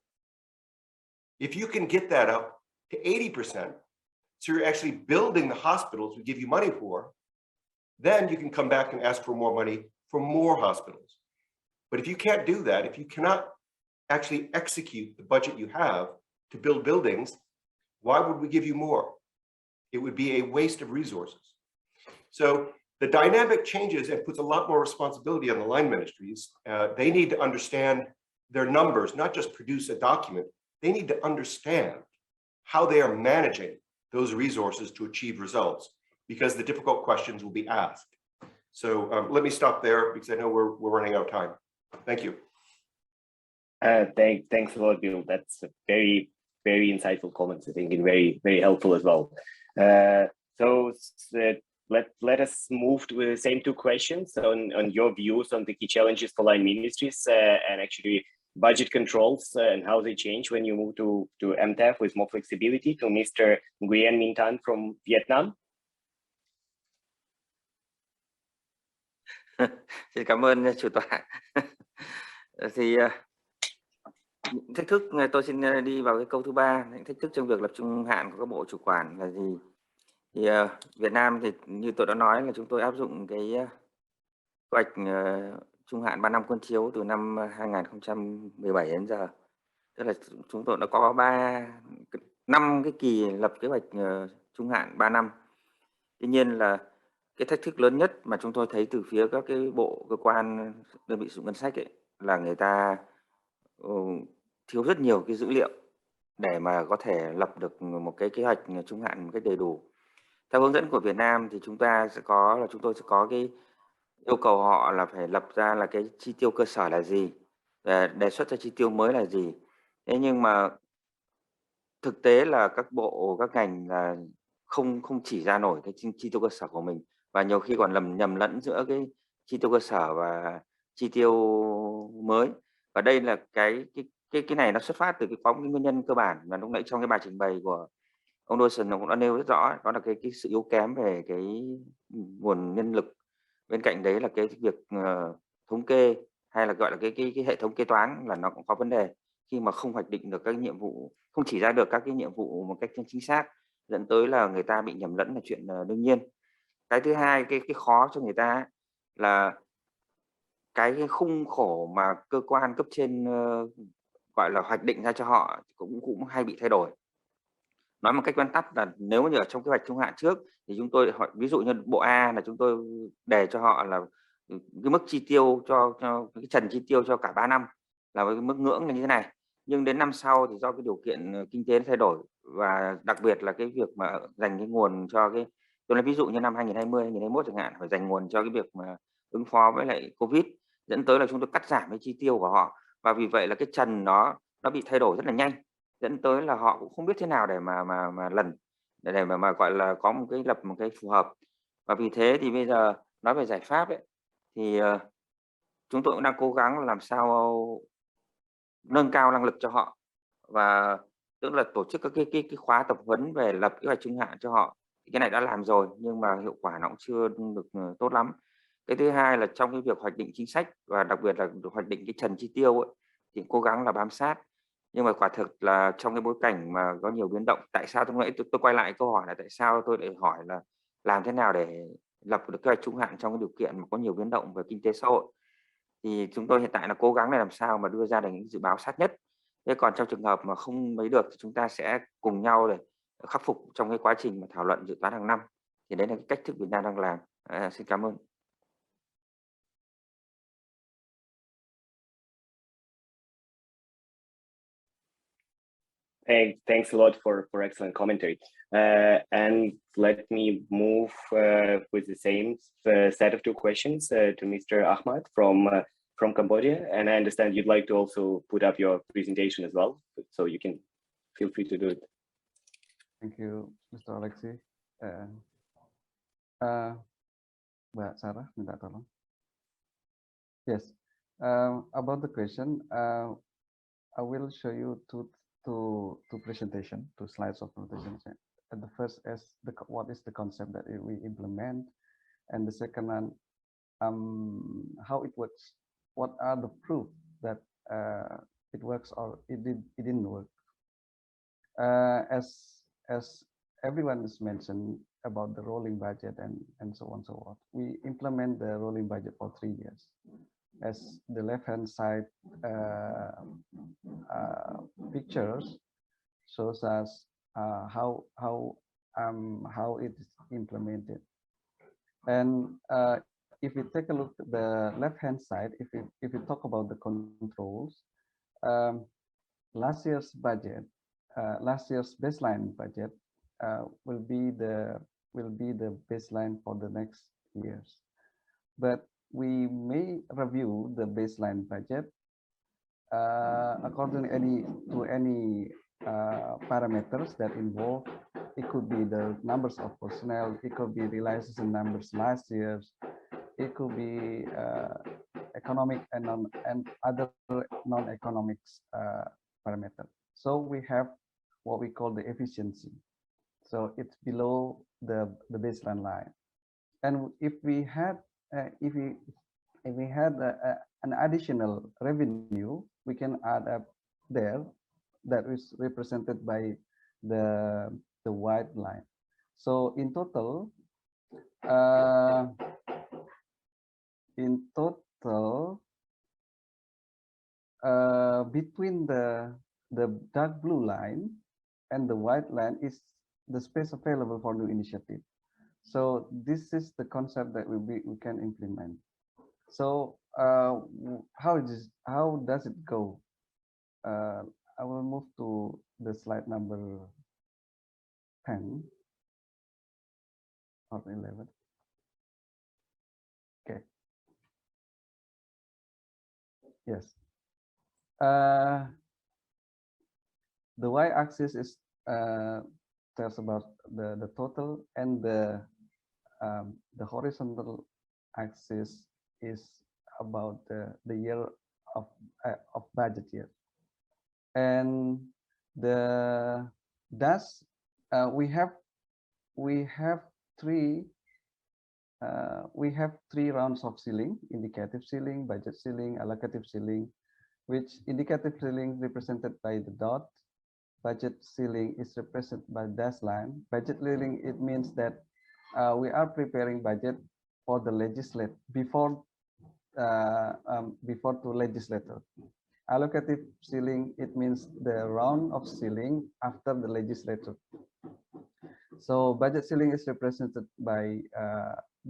If you can get that up to 80%, so you're actually building the hospitals we give you money for, then you can come back and ask for more money for more hospitals. But if you can't do that, if you cannot actually execute the budget you have to build buildings, why would we give you more? It would be a waste of resources. So the dynamic changes and puts a lot more responsibility on the line ministries. They need to understand their numbers, not just produce a document. They need to understand how they are managing those resources to achieve results, because the difficult questions will be asked. So let me stop there because I know we're running out of time. Thank you. Thanks a lot, Bill. That's a very, very insightful comments, I think, and very, very helpful as well. Let us move to the same two questions on your views on the key challenges for line ministries and actually budget controls and how they change when you move to MTEF with more flexibility, to Mr. Nguyen Minh Tan from Vietnam. Xin cảm ơn chủ tọa. Thì thách thức, tôi xin đi vào cái câu thứ ba, thách thức trong việc lập trung hạn của các bộ chủ quản là gì? Thì Việt Nam thì như tôi đã nói là chúng tôi áp dụng cái kế hoạch trung hạn 3 năm quân chiếu từ năm 2017 đến giờ. Tức là chúng tôi đã có 5 cái kỳ lập kế hoạch trung hạn 3 năm. Tuy nhiên là cái thách thức lớn nhất mà chúng tôi thấy từ phía các cái bộ cơ quan đơn vị sử dụng ngân sách ấy, là người ta thiếu rất nhiều cái dữ liệu để mà có thể lập được một cái kế hoạch trung hạn một cách đầy đủ. Theo hướng dẫn của Việt Nam thì chúng tôi sẽ có cái yêu cầu họ là phải lập ra là cái chi tiêu cơ sở là gì, đề xuất ra chi tiêu mới là gì. Thế nhưng mà thực tế là các bộ các ngành là không chỉ ra nổi cái chi tiêu cơ sở của mình, và nhiều khi còn nhầm lẫn giữa cái chi tiêu cơ sở và chi tiêu mới. Và đây là cái này nó xuất phát từ cái nguyên nhân cơ bản mà lúc nãy trong cái bài trình bày của ông Dusan cũng đã nêu rất rõ, đó là cái sự yếu kém về cái nguồn nhân lực. Bên cạnh đấy là cái việc thống kê hay là gọi là cái hệ thống kế toán là nó cũng có vấn đề khi mà không hoạch định được các nhiệm vụ, không chỉ ra được các cái nhiệm vụ một cách chính xác, dẫn tới là người ta bị nhầm lẫn là chuyện đương nhiên. Cái thứ hai, cái khó cho người ta là cái khung khổ mà cơ quan cấp trên gọi là hoạch định ra cho họ cũng hay bị thay đổi. Nói một cách vắn tắt là nếu như ở trong kế hoạch trung hạn trước thì chúng tôi hỏi, ví dụ như bộ A là chúng tôi đề cho họ là cái mức chi tiêu cho cái trần chi tiêu cho cả 3 năm là với mức ngưỡng là như thế này, nhưng đến năm sau thì do cái điều kiện kinh tế thay đổi và đặc biệt là cái việc mà dành cái nguồn cho cái, tôi nói ví dụ như năm 2020 2021 chẳng hạn, phải dành nguồn cho cái việc mà ứng phó với lại Covid, dẫn tới là chúng tôi cắt giảm cái chi tiêu của họ, và vì vậy là cái trần nó bị thay đổi rất là nhanh, dẫn tới là họ cũng không biết thế nào để mà lần để mà gọi là có một cái lập một cái phù hợp. Và vì thế thì bây giờ nói về giải pháp ấy thì chúng tôi cũng đang cố gắng làm sao nâng cao năng lực cho họ, và tức là tổ chức các cái khóa tập huấn về lập kế hoạch trung hạn cho họ. Cái này đã làm rồi nhưng mà hiệu quả nó cũng chưa được tốt lắm. Cái thứ hai là trong cái việc hoạch định chính sách và đặc biệt là hoạch định cái trần chi tiêu ấy, thì cố gắng là bám sát. Nhưng mà quả thực là trong cái bối cảnh mà có nhiều biến động, tại sao tôi quay lại câu hỏi là tại sao tôi lại hỏi là làm thế nào để lập được kế hoạch trung hạn trong cái điều kiện mà có nhiều biến động về kinh tế xã hội, thì chúng tôi hiện tại là cố gắng để làm sao mà đưa ra được những dự báo sát nhất. Thế còn trong trường hợp mà không mấy được thì chúng ta sẽ cùng nhau để khắc phục trong cái quá trình mà thảo luận dự toán hàng năm. Thì đấy là cái cách thức Việt Nam đang làm. Xin cảm ơn. Thanks a lot for excellent commentary. And let me move with the same set of two questions to Mr. Ahmad from Cambodia. And I understand you'd like to also put up your presentation as well, so you can feel free to do it. Thank you, Mr. Alexi. Mbak Sarah, minta tolong. Yes, about the question, I will show you two presentation, 2 slides of presentation. And the first is what is the concept that we implement, and the second one, how it works. What are the proof that it works or it didn't work? As everyone has mentioned about the rolling budget and so on so forth, we implement the rolling budget for 3 years. As the left-hand side pictures shows us how it is implemented. And if we take a look at the left-hand side, if we talk about the controls, last year's budget, last year's baseline budget will be the baseline for the next years. But we may review the baseline budget according to any parameters that involve. It could be the numbers of personnel, it could be realization numbers last year, it could be economic and other non-economics parameters. So we have what we call the efficiency. So it's below the baseline line. And if we had an additional revenue, we can add up there, that is represented by the white line. So in total, between the dark blue line and the white line is the space available for new initiative. So this is the concept that we can implement. So how does it go? I will move to the slide number 10 or 11. Okay. Yes. The y-axis is tells about the total, and the horizontal axis is about the year of budget year, and the dash we have three rounds of ceiling: indicative ceiling, budget ceiling, allocative ceiling, which indicative ceiling represented by the dot, budget ceiling is represented by dash line. Budget ceiling, it means that we are preparing budget for the legislature before to legislature. Allocative ceiling, it means the round of ceiling after the legislature. So budget ceiling is represented by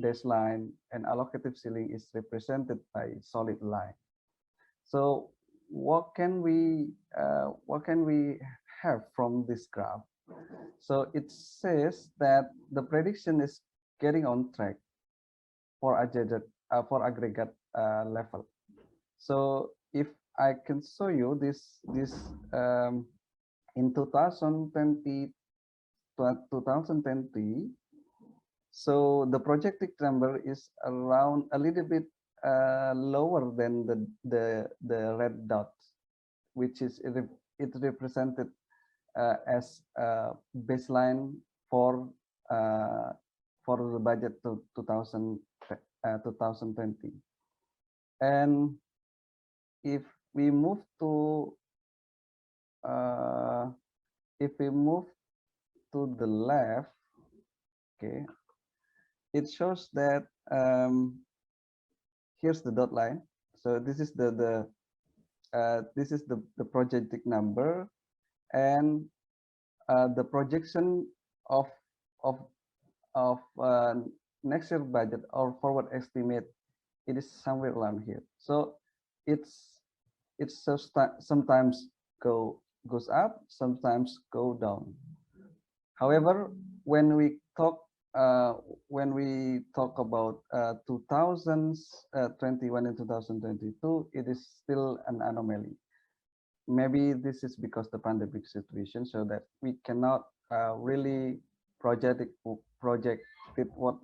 dash line, and allocative ceiling is represented by solid line. So what can we have from this graph? So it says that the prediction is getting on track for aggregate level. So if I can show you this in 2020, so the projected number is around a little bit lower than the red dot, which is it represented as a baseline for the budget to 2020. And if we move to the left, okay, it shows that here's the dot line. So this is the projected number, and the projection of next year budget or forward estimate, it is somewhere around here. So it's sometimes goes up, sometimes go down. However, when we talk about 2021 and 2022, it is still an anomaly. Maybe this is because the pandemic situation, so that we cannot really project what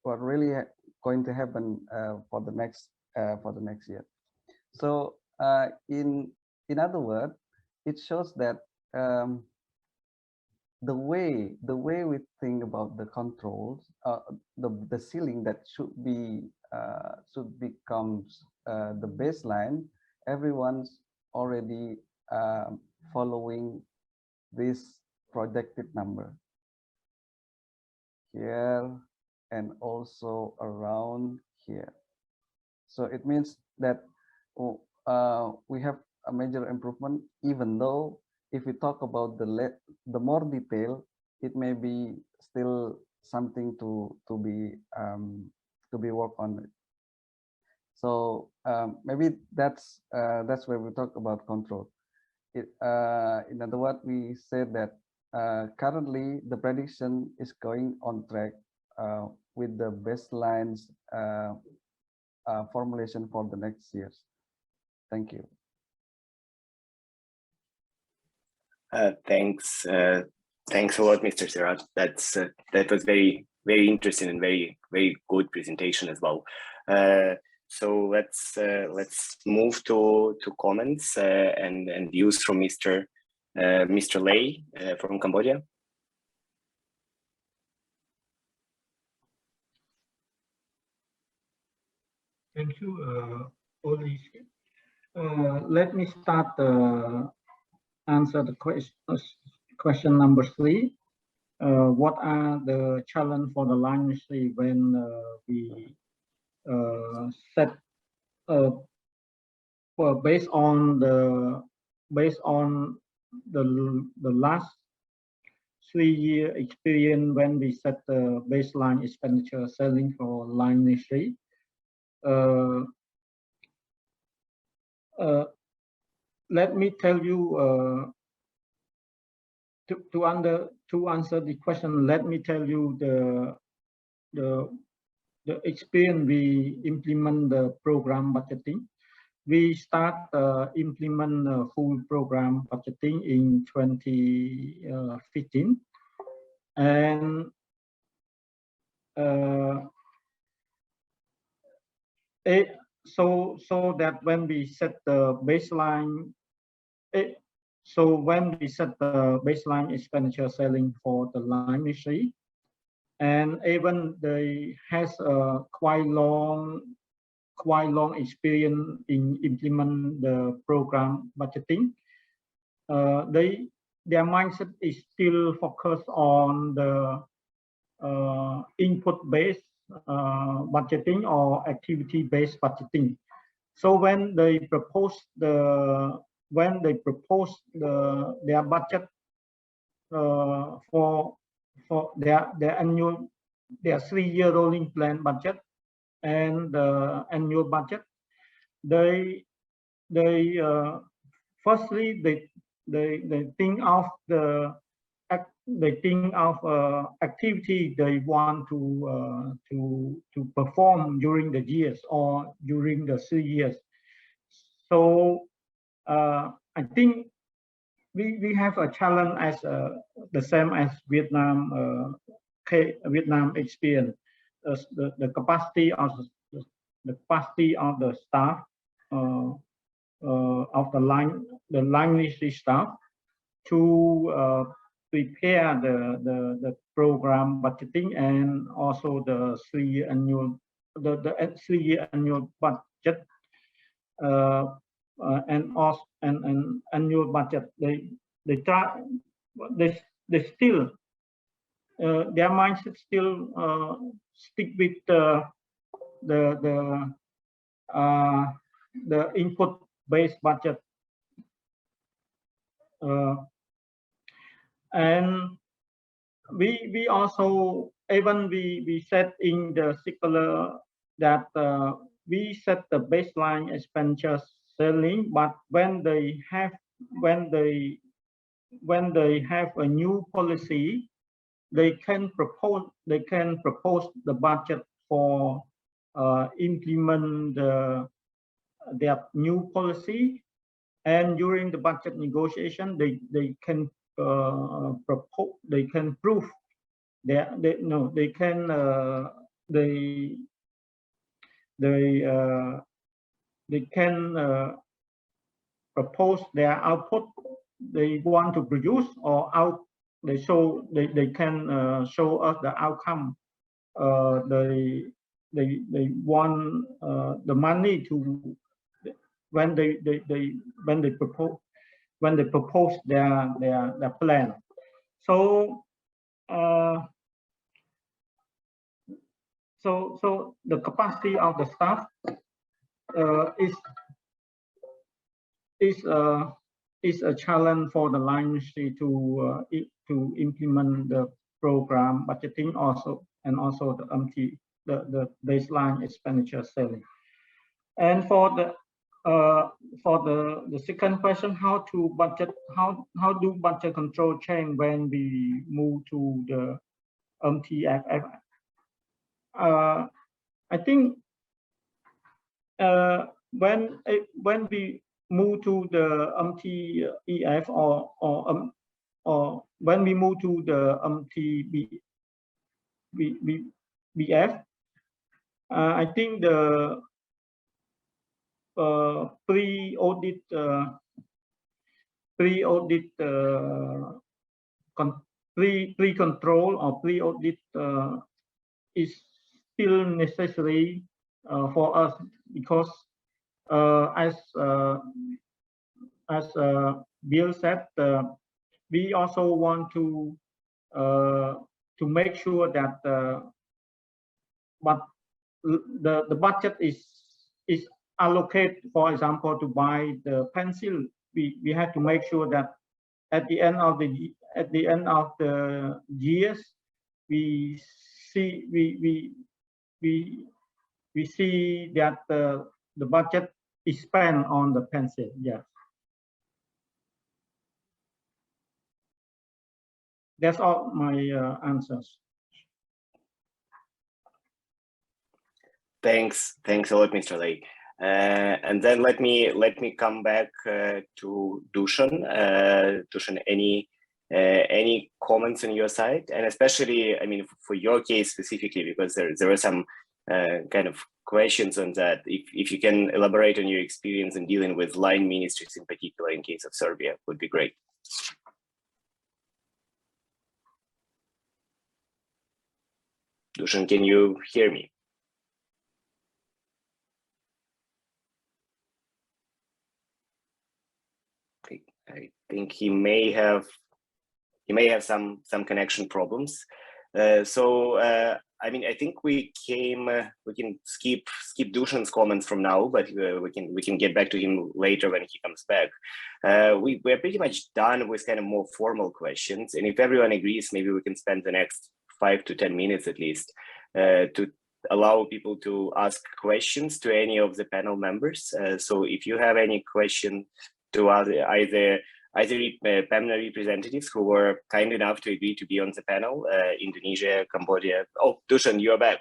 really going to happen for the next year. So in other words, it shows that the way we think about the controls, the ceiling that should become the baseline, everyone's already following this projected number here and also around here. So it means that we have a major improvement, even though if we talk about the more detail, it may be still something to be worked on. So maybe that's where we talk about control. In other words, we said that currently the prediction is going on track with the baselines formulation for the next years. Thank you. Thanks a lot, Mr. Serat. That was very interesting and very good presentation as well. So let's move to comments and views from Mr. Lay from Cambodia. Thank you, Ulrich. Let me start answer the question number 3. What are the challenges for the line industry when we set based on the last 3-year experience when we set the baseline expenditure selling for line industry? Let me tell you to answer the question. Let me tell you the experience we implement the program budgeting. We start implement full program budgeting in 2015, and so that when we set the baseline, So when we set the baseline expenditure ceiling for the line ministry, and even they has a quite long experience in implement the program budgeting, their mindset is still focused on the input-based budgeting or activity-based budgeting. So when they propose their budget for their 3-year rolling plan budget and the annual budget, firstly they think of activity they want to perform during the years or during the 3 years. So I think we have a challenge as the same as Vietnam experience. The capacity of the staff of the line ministry staff to prepare the program budgeting and also the 3-year annual budget and also an annual budget. They still their mindset still stick with the input based budget. And we also even we said in the circular that we set the baseline expenditure ceiling, but when they have a new policy, they can propose the budget for implement their new policy, and during the budget negotiation they can propose, they can prove they can propose their output they want to produce, or they can show us the outcome they want the money to when they propose their plan. So so the capacity of the staff is a challenge for the line ministry to implement the program budgeting also, and also the the baseline expenditure ceiling. And for the second question, how do budget control change when we move to the MTEF? I think when we move to the MTEF or when we move to the MTBF, I think the pre-audit pre-control or pre-audit is still necessary for us, because as Bill said, we also want to make sure that but the budget is allocated, for example, to buy the pencil. We have to make sure that at the end of the years we see that the budget is spent on the pencil. Yes, that's all my answers. Thanks a lot, Mr. Lake. And then let me come back to Dusan. Dusan, any comments on your side, and especially, I mean, for your case specifically, because there were some kind of questions on that. If you can elaborate on your experience in dealing with line ministries, in particular in case of Serbia, would be great. Dusan, can you hear me? Okay, I think he may have some connection problems. I mean, I think we can skip Dusan's comments from now, but we can get back to him later when he comes back. We're pretty much done with kind of more formal questions, and if everyone agrees, maybe we can spend the next 5 to 10 minutes at least to allow people to ask questions to any of the panel members. So if you have any question to either PEMNA representatives who were kind enough to agree to be on the panel, Indonesia, Cambodia. Oh, Dusan, you're back.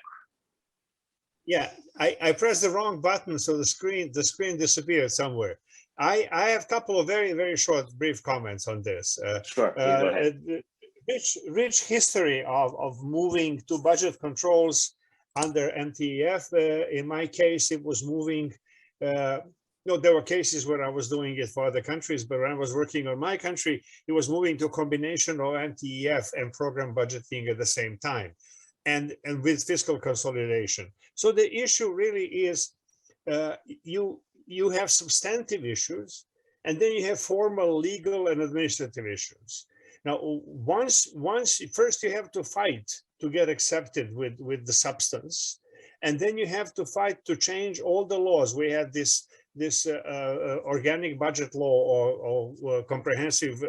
Yeah, I pressed the wrong button, so the screen disappeared somewhere. I have a couple of very, very short, brief comments on this. Sure, please go ahead. Rich history of moving to budget controls under MTEF. In my case, it was moving. There were cases where I was doing it for other countries, but when I was working on my country, it was moving to a combination of MTEF and program budgeting at the same time, and with fiscal consolidation. So the issue really is you have substantive issues, and then you have formal, legal, and administrative issues. Now, first you have to fight to get accepted with the substance, and then you have to fight to change all the laws. We had this organic budget law or comprehensive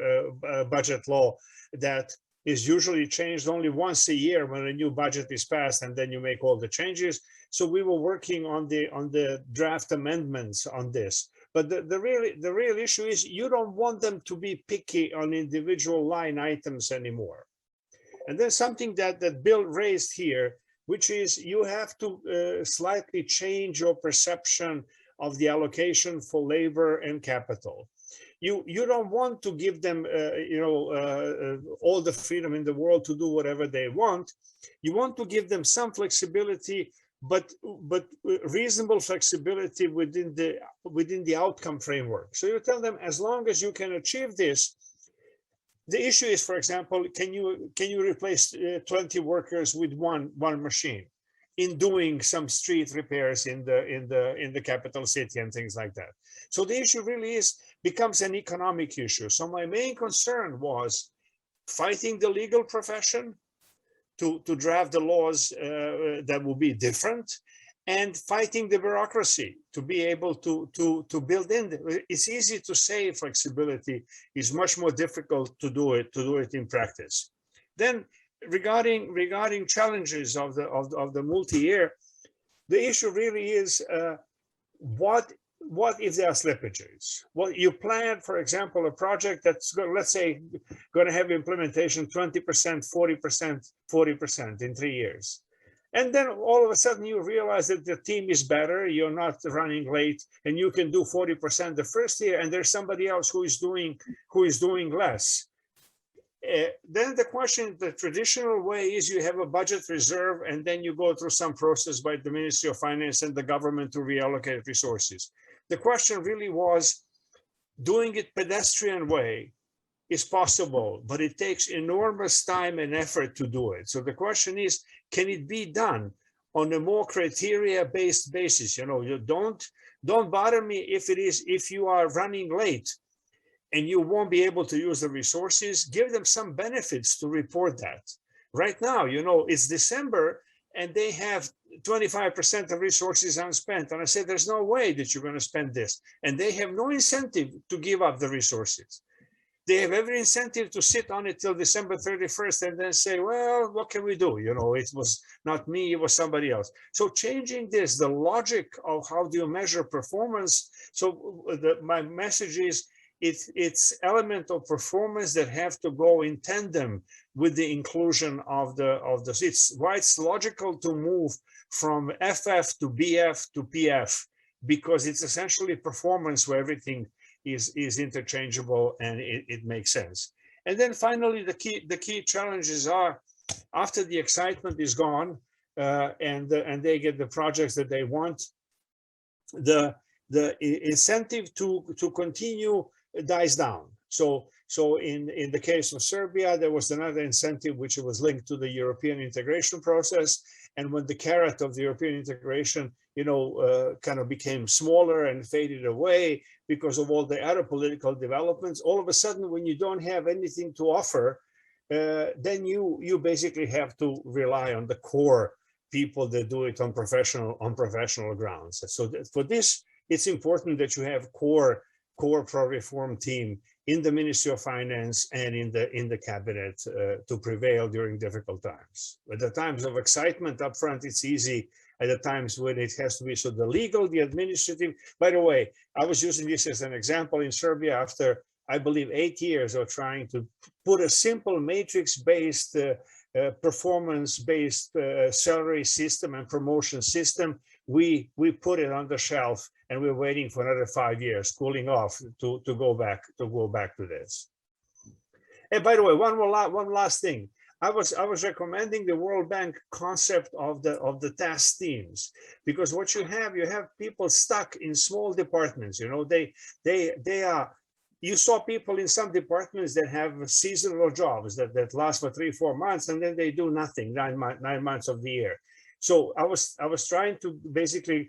budget law that is usually changed only once a year when a new budget is passed, and then you make all the changes. So we were working on the draft amendments on this. But the real issue is you don't want them to be picky on individual line items anymore. And then something that Bill raised here, which is you have to slightly change your perception of the allocation for labor and capital. You don't want to give them all the freedom in the world to do whatever they want. You want to give them some flexibility, but reasonable flexibility within the outcome framework. So you tell them, as long as you can achieve this. The issue is, for example, can you replace 20 workers with one machine in doing some street repairs in the capital city and things like that? So the issue really becomes an economic issue. So my main concern was fighting the legal profession to draft the laws that will be different, and fighting the bureaucracy to be able to build in. It's easy to say flexibility, is much more difficult to do it in practice. Then regarding challenges of the multi-year, the issue really is what if there are slippages? Well, you plan, for example, a project that's let's say going to have implementation 20%, 40%, 40% in 3 years. And then all of a sudden you realize that the team is better, you're not running late, and you can do 40% the first year, and there's somebody else who is doing less. Then the question, the traditional way is you have a budget reserve, and then you go through some process by the Ministry of Finance and the government to reallocate resources. The question really was, doing it pedestrian way is possible, but it takes enormous time and effort to do it. So the question is, can it be done on a more criteria-based basis? You don't bother me if you are running late and you won't be able to use the resources. Give them some benefits to report that. Right now, it's December and they have 25% of resources unspent. And I said, there's no way that you're going to spend this. And they have no incentive to give up the resources. They have every incentive to sit on it till December 31st and then say, well, what can we do? It was not me, it was somebody else. So changing this, the logic of how do you measure performance. So my message is, it's element of performance that have to go in tandem with the inclusion of the it's why it's logical to move from FF to BF to PF, because it's essentially performance where everything is interchangeable and it makes sense. And then finally, the key challenges are, after the excitement is gone, and they get the projects that they want, the incentive to continue dies down. So in the case of Serbia, there was another incentive which was linked to the European integration process. And when the carrot of the European integration, kind of became smaller and faded away because of all the other political developments, all of a sudden, when you don't have anything to offer, then you basically have to rely on the core people that do it on professional grounds. So for this, it's important that you have core pro-reform team in the Ministry of Finance and in the cabinet to prevail during difficult times. At the times of excitement up front, it's easy. At the times when it has to be, so the legal, the administrative. By the way, I was using this as an example in Serbia after, I believe, 8 years of trying to put a simple matrix-based, performance-based salary system and promotion system. We put it on the shelf, and we're waiting for another 5 years, cooling off to go back to this. And by the way, one last thing. I was recommending the World Bank concept of the task teams, because what you have people stuck in small departments. They are. You saw people in some departments that have seasonal jobs that last for 3-4 months, and then they do nothing 9 months of the year. So I was trying to basically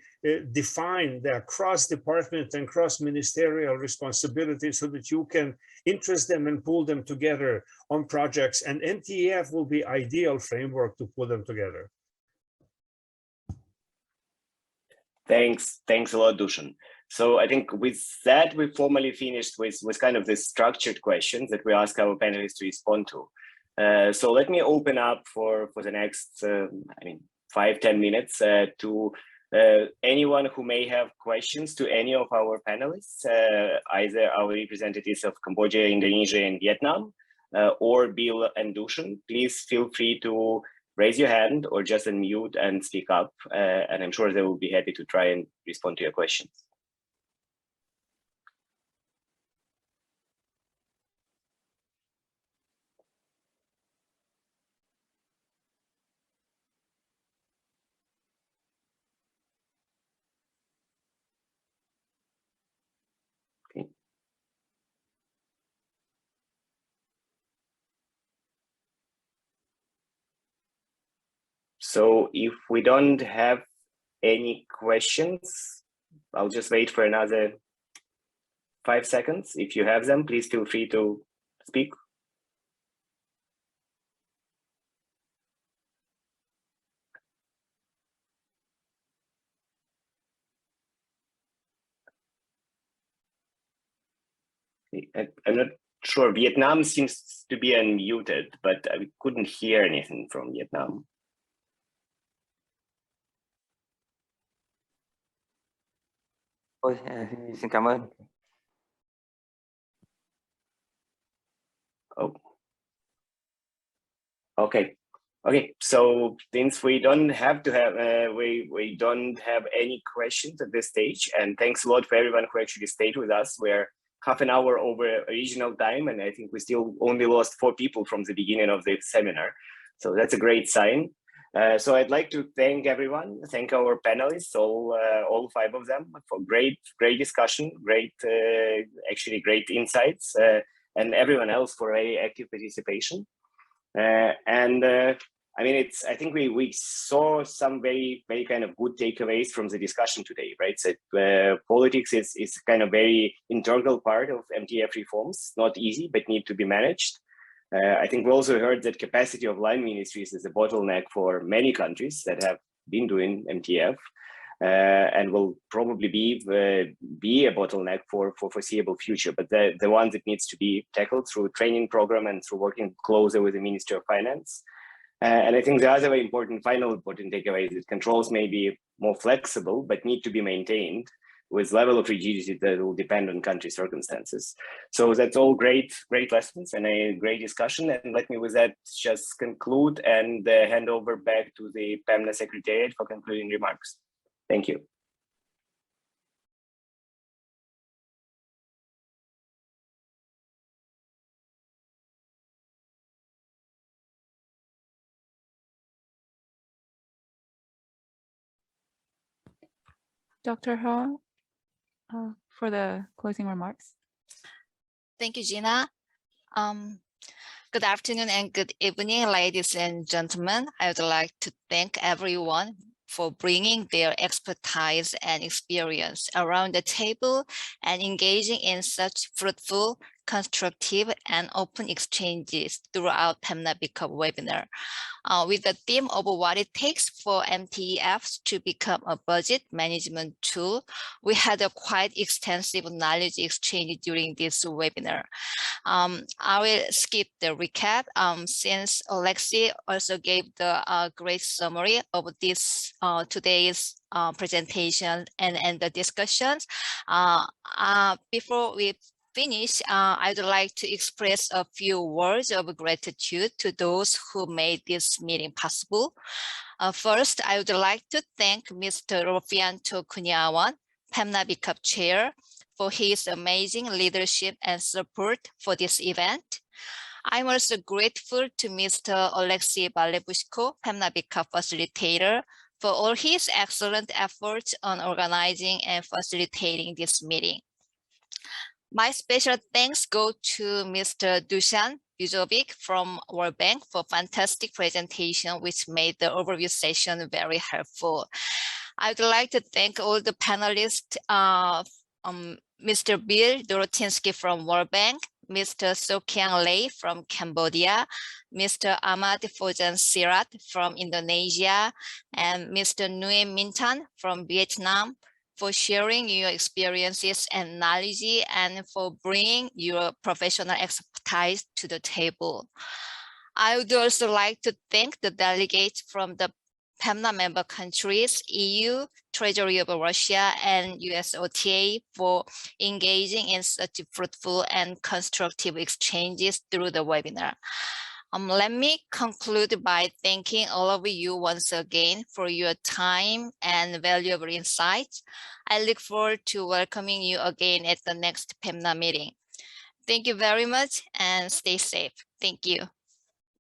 define the cross-department and cross-ministerial responsibilities so that you can interest them and pull them together on projects, and MTEF will be ideal framework to pull them together. Thanks a lot, Dusan. So I think with that, we formally finished with kind of the structured questions that we ask our panelists to respond to. So let me open up for the next, 5-10 minutes to anyone who may have questions to any of our panelists, either our representatives of Cambodia, Indonesia, and Vietnam, or Bill and Dusan. Please feel free to raise your hand or just unmute and speak up, and I'm sure they will be happy to try and respond to your questions. So if we don't have any questions, I'll just wait for another 5 seconds. If you have them, please feel free to speak. I'm not sure. Vietnam seems to be unmuted, but I couldn't hear anything from Vietnam. Xin cảm ơn. Oh. Okay. So since we don't have to have we don't have any questions at this stage, and thanks a lot for everyone who actually stayed with us. We're half an hour over original time, and I think we still only lost 4 people from the beginning of the seminar. So that's a great sign. So I'd like to thank everyone, thank our panelists, all 5 of them, for great discussion, actually great insights, and everyone else for very active participation. I think we saw some very kind of good takeaways from the discussion today, right? So politics is kind of very integral part of MTEF reforms, not easy, but need to be managed. I think we also heard that capacity of line ministries is a bottleneck for many countries that have been doing MTEF, and will probably be a bottleneck for foreseeable future. But the one that needs to be tackled through training program and through working closer with the Ministry of Finance. And I think the other very final important takeaway is that controls may be more flexible, but need to be maintained with level of rigidity that will depend on country circumstances. So that's all great lessons and a great discussion. And let me with that just conclude and hand over back to the PEMNA Secretariat for concluding remarks. Thank you. Dr. Ho, for the closing remarks. Thank you, Gina. Good afternoon and good evening, ladies and gentlemen. I would like to thank everyone for bringing their expertise and experience around the table and engaging in such fruitful, constructive, and open exchanges throughout PEMNA B-CoP webinar. With the theme of what it takes for MTEFs to become a budget management tool, we had a quite extensive knowledge exchange during this webinar. I will skip the recap since Alexi also gave the great summary of this today's presentation and the discussions. Before we finish, I would like to express a few words of gratitude to those who made this meeting possible. First, I would like to thank Mr. Rofianto Cunyawan, PEMNA B-CoP Chair, for his amazing leadership and support for this event. I'm also grateful to Mr. Alexei Balebushko, PEMNA B-CoP Facilitator, for all his excellent efforts on organizing and facilitating this meeting. My special thanks go to Mr. Dusan Vujovic from World Bank for fantastic presentation, which made the overview session very helpful. I would like to thank all the panelists, Mr. Bill Dorotinsky from World Bank, Mr. Sokyang Lei from Cambodia, Mr. Ahmad Fojan Sirat from Indonesia, and Mr. Nguyen Minh Tan from Vietnam, for sharing your experiences and knowledge and for bringing your professional expertise to the table. I would also like to thank the delegates from the PEMNA member countries, EU, Treasury of Russia, and US OTA for engaging in such fruitful and constructive exchanges through the webinar. Let me conclude by thanking all of you once again for your time and valuable insights. I look forward to welcoming you again at the next PEMNA meeting. Thank you very much and stay safe. Thank you.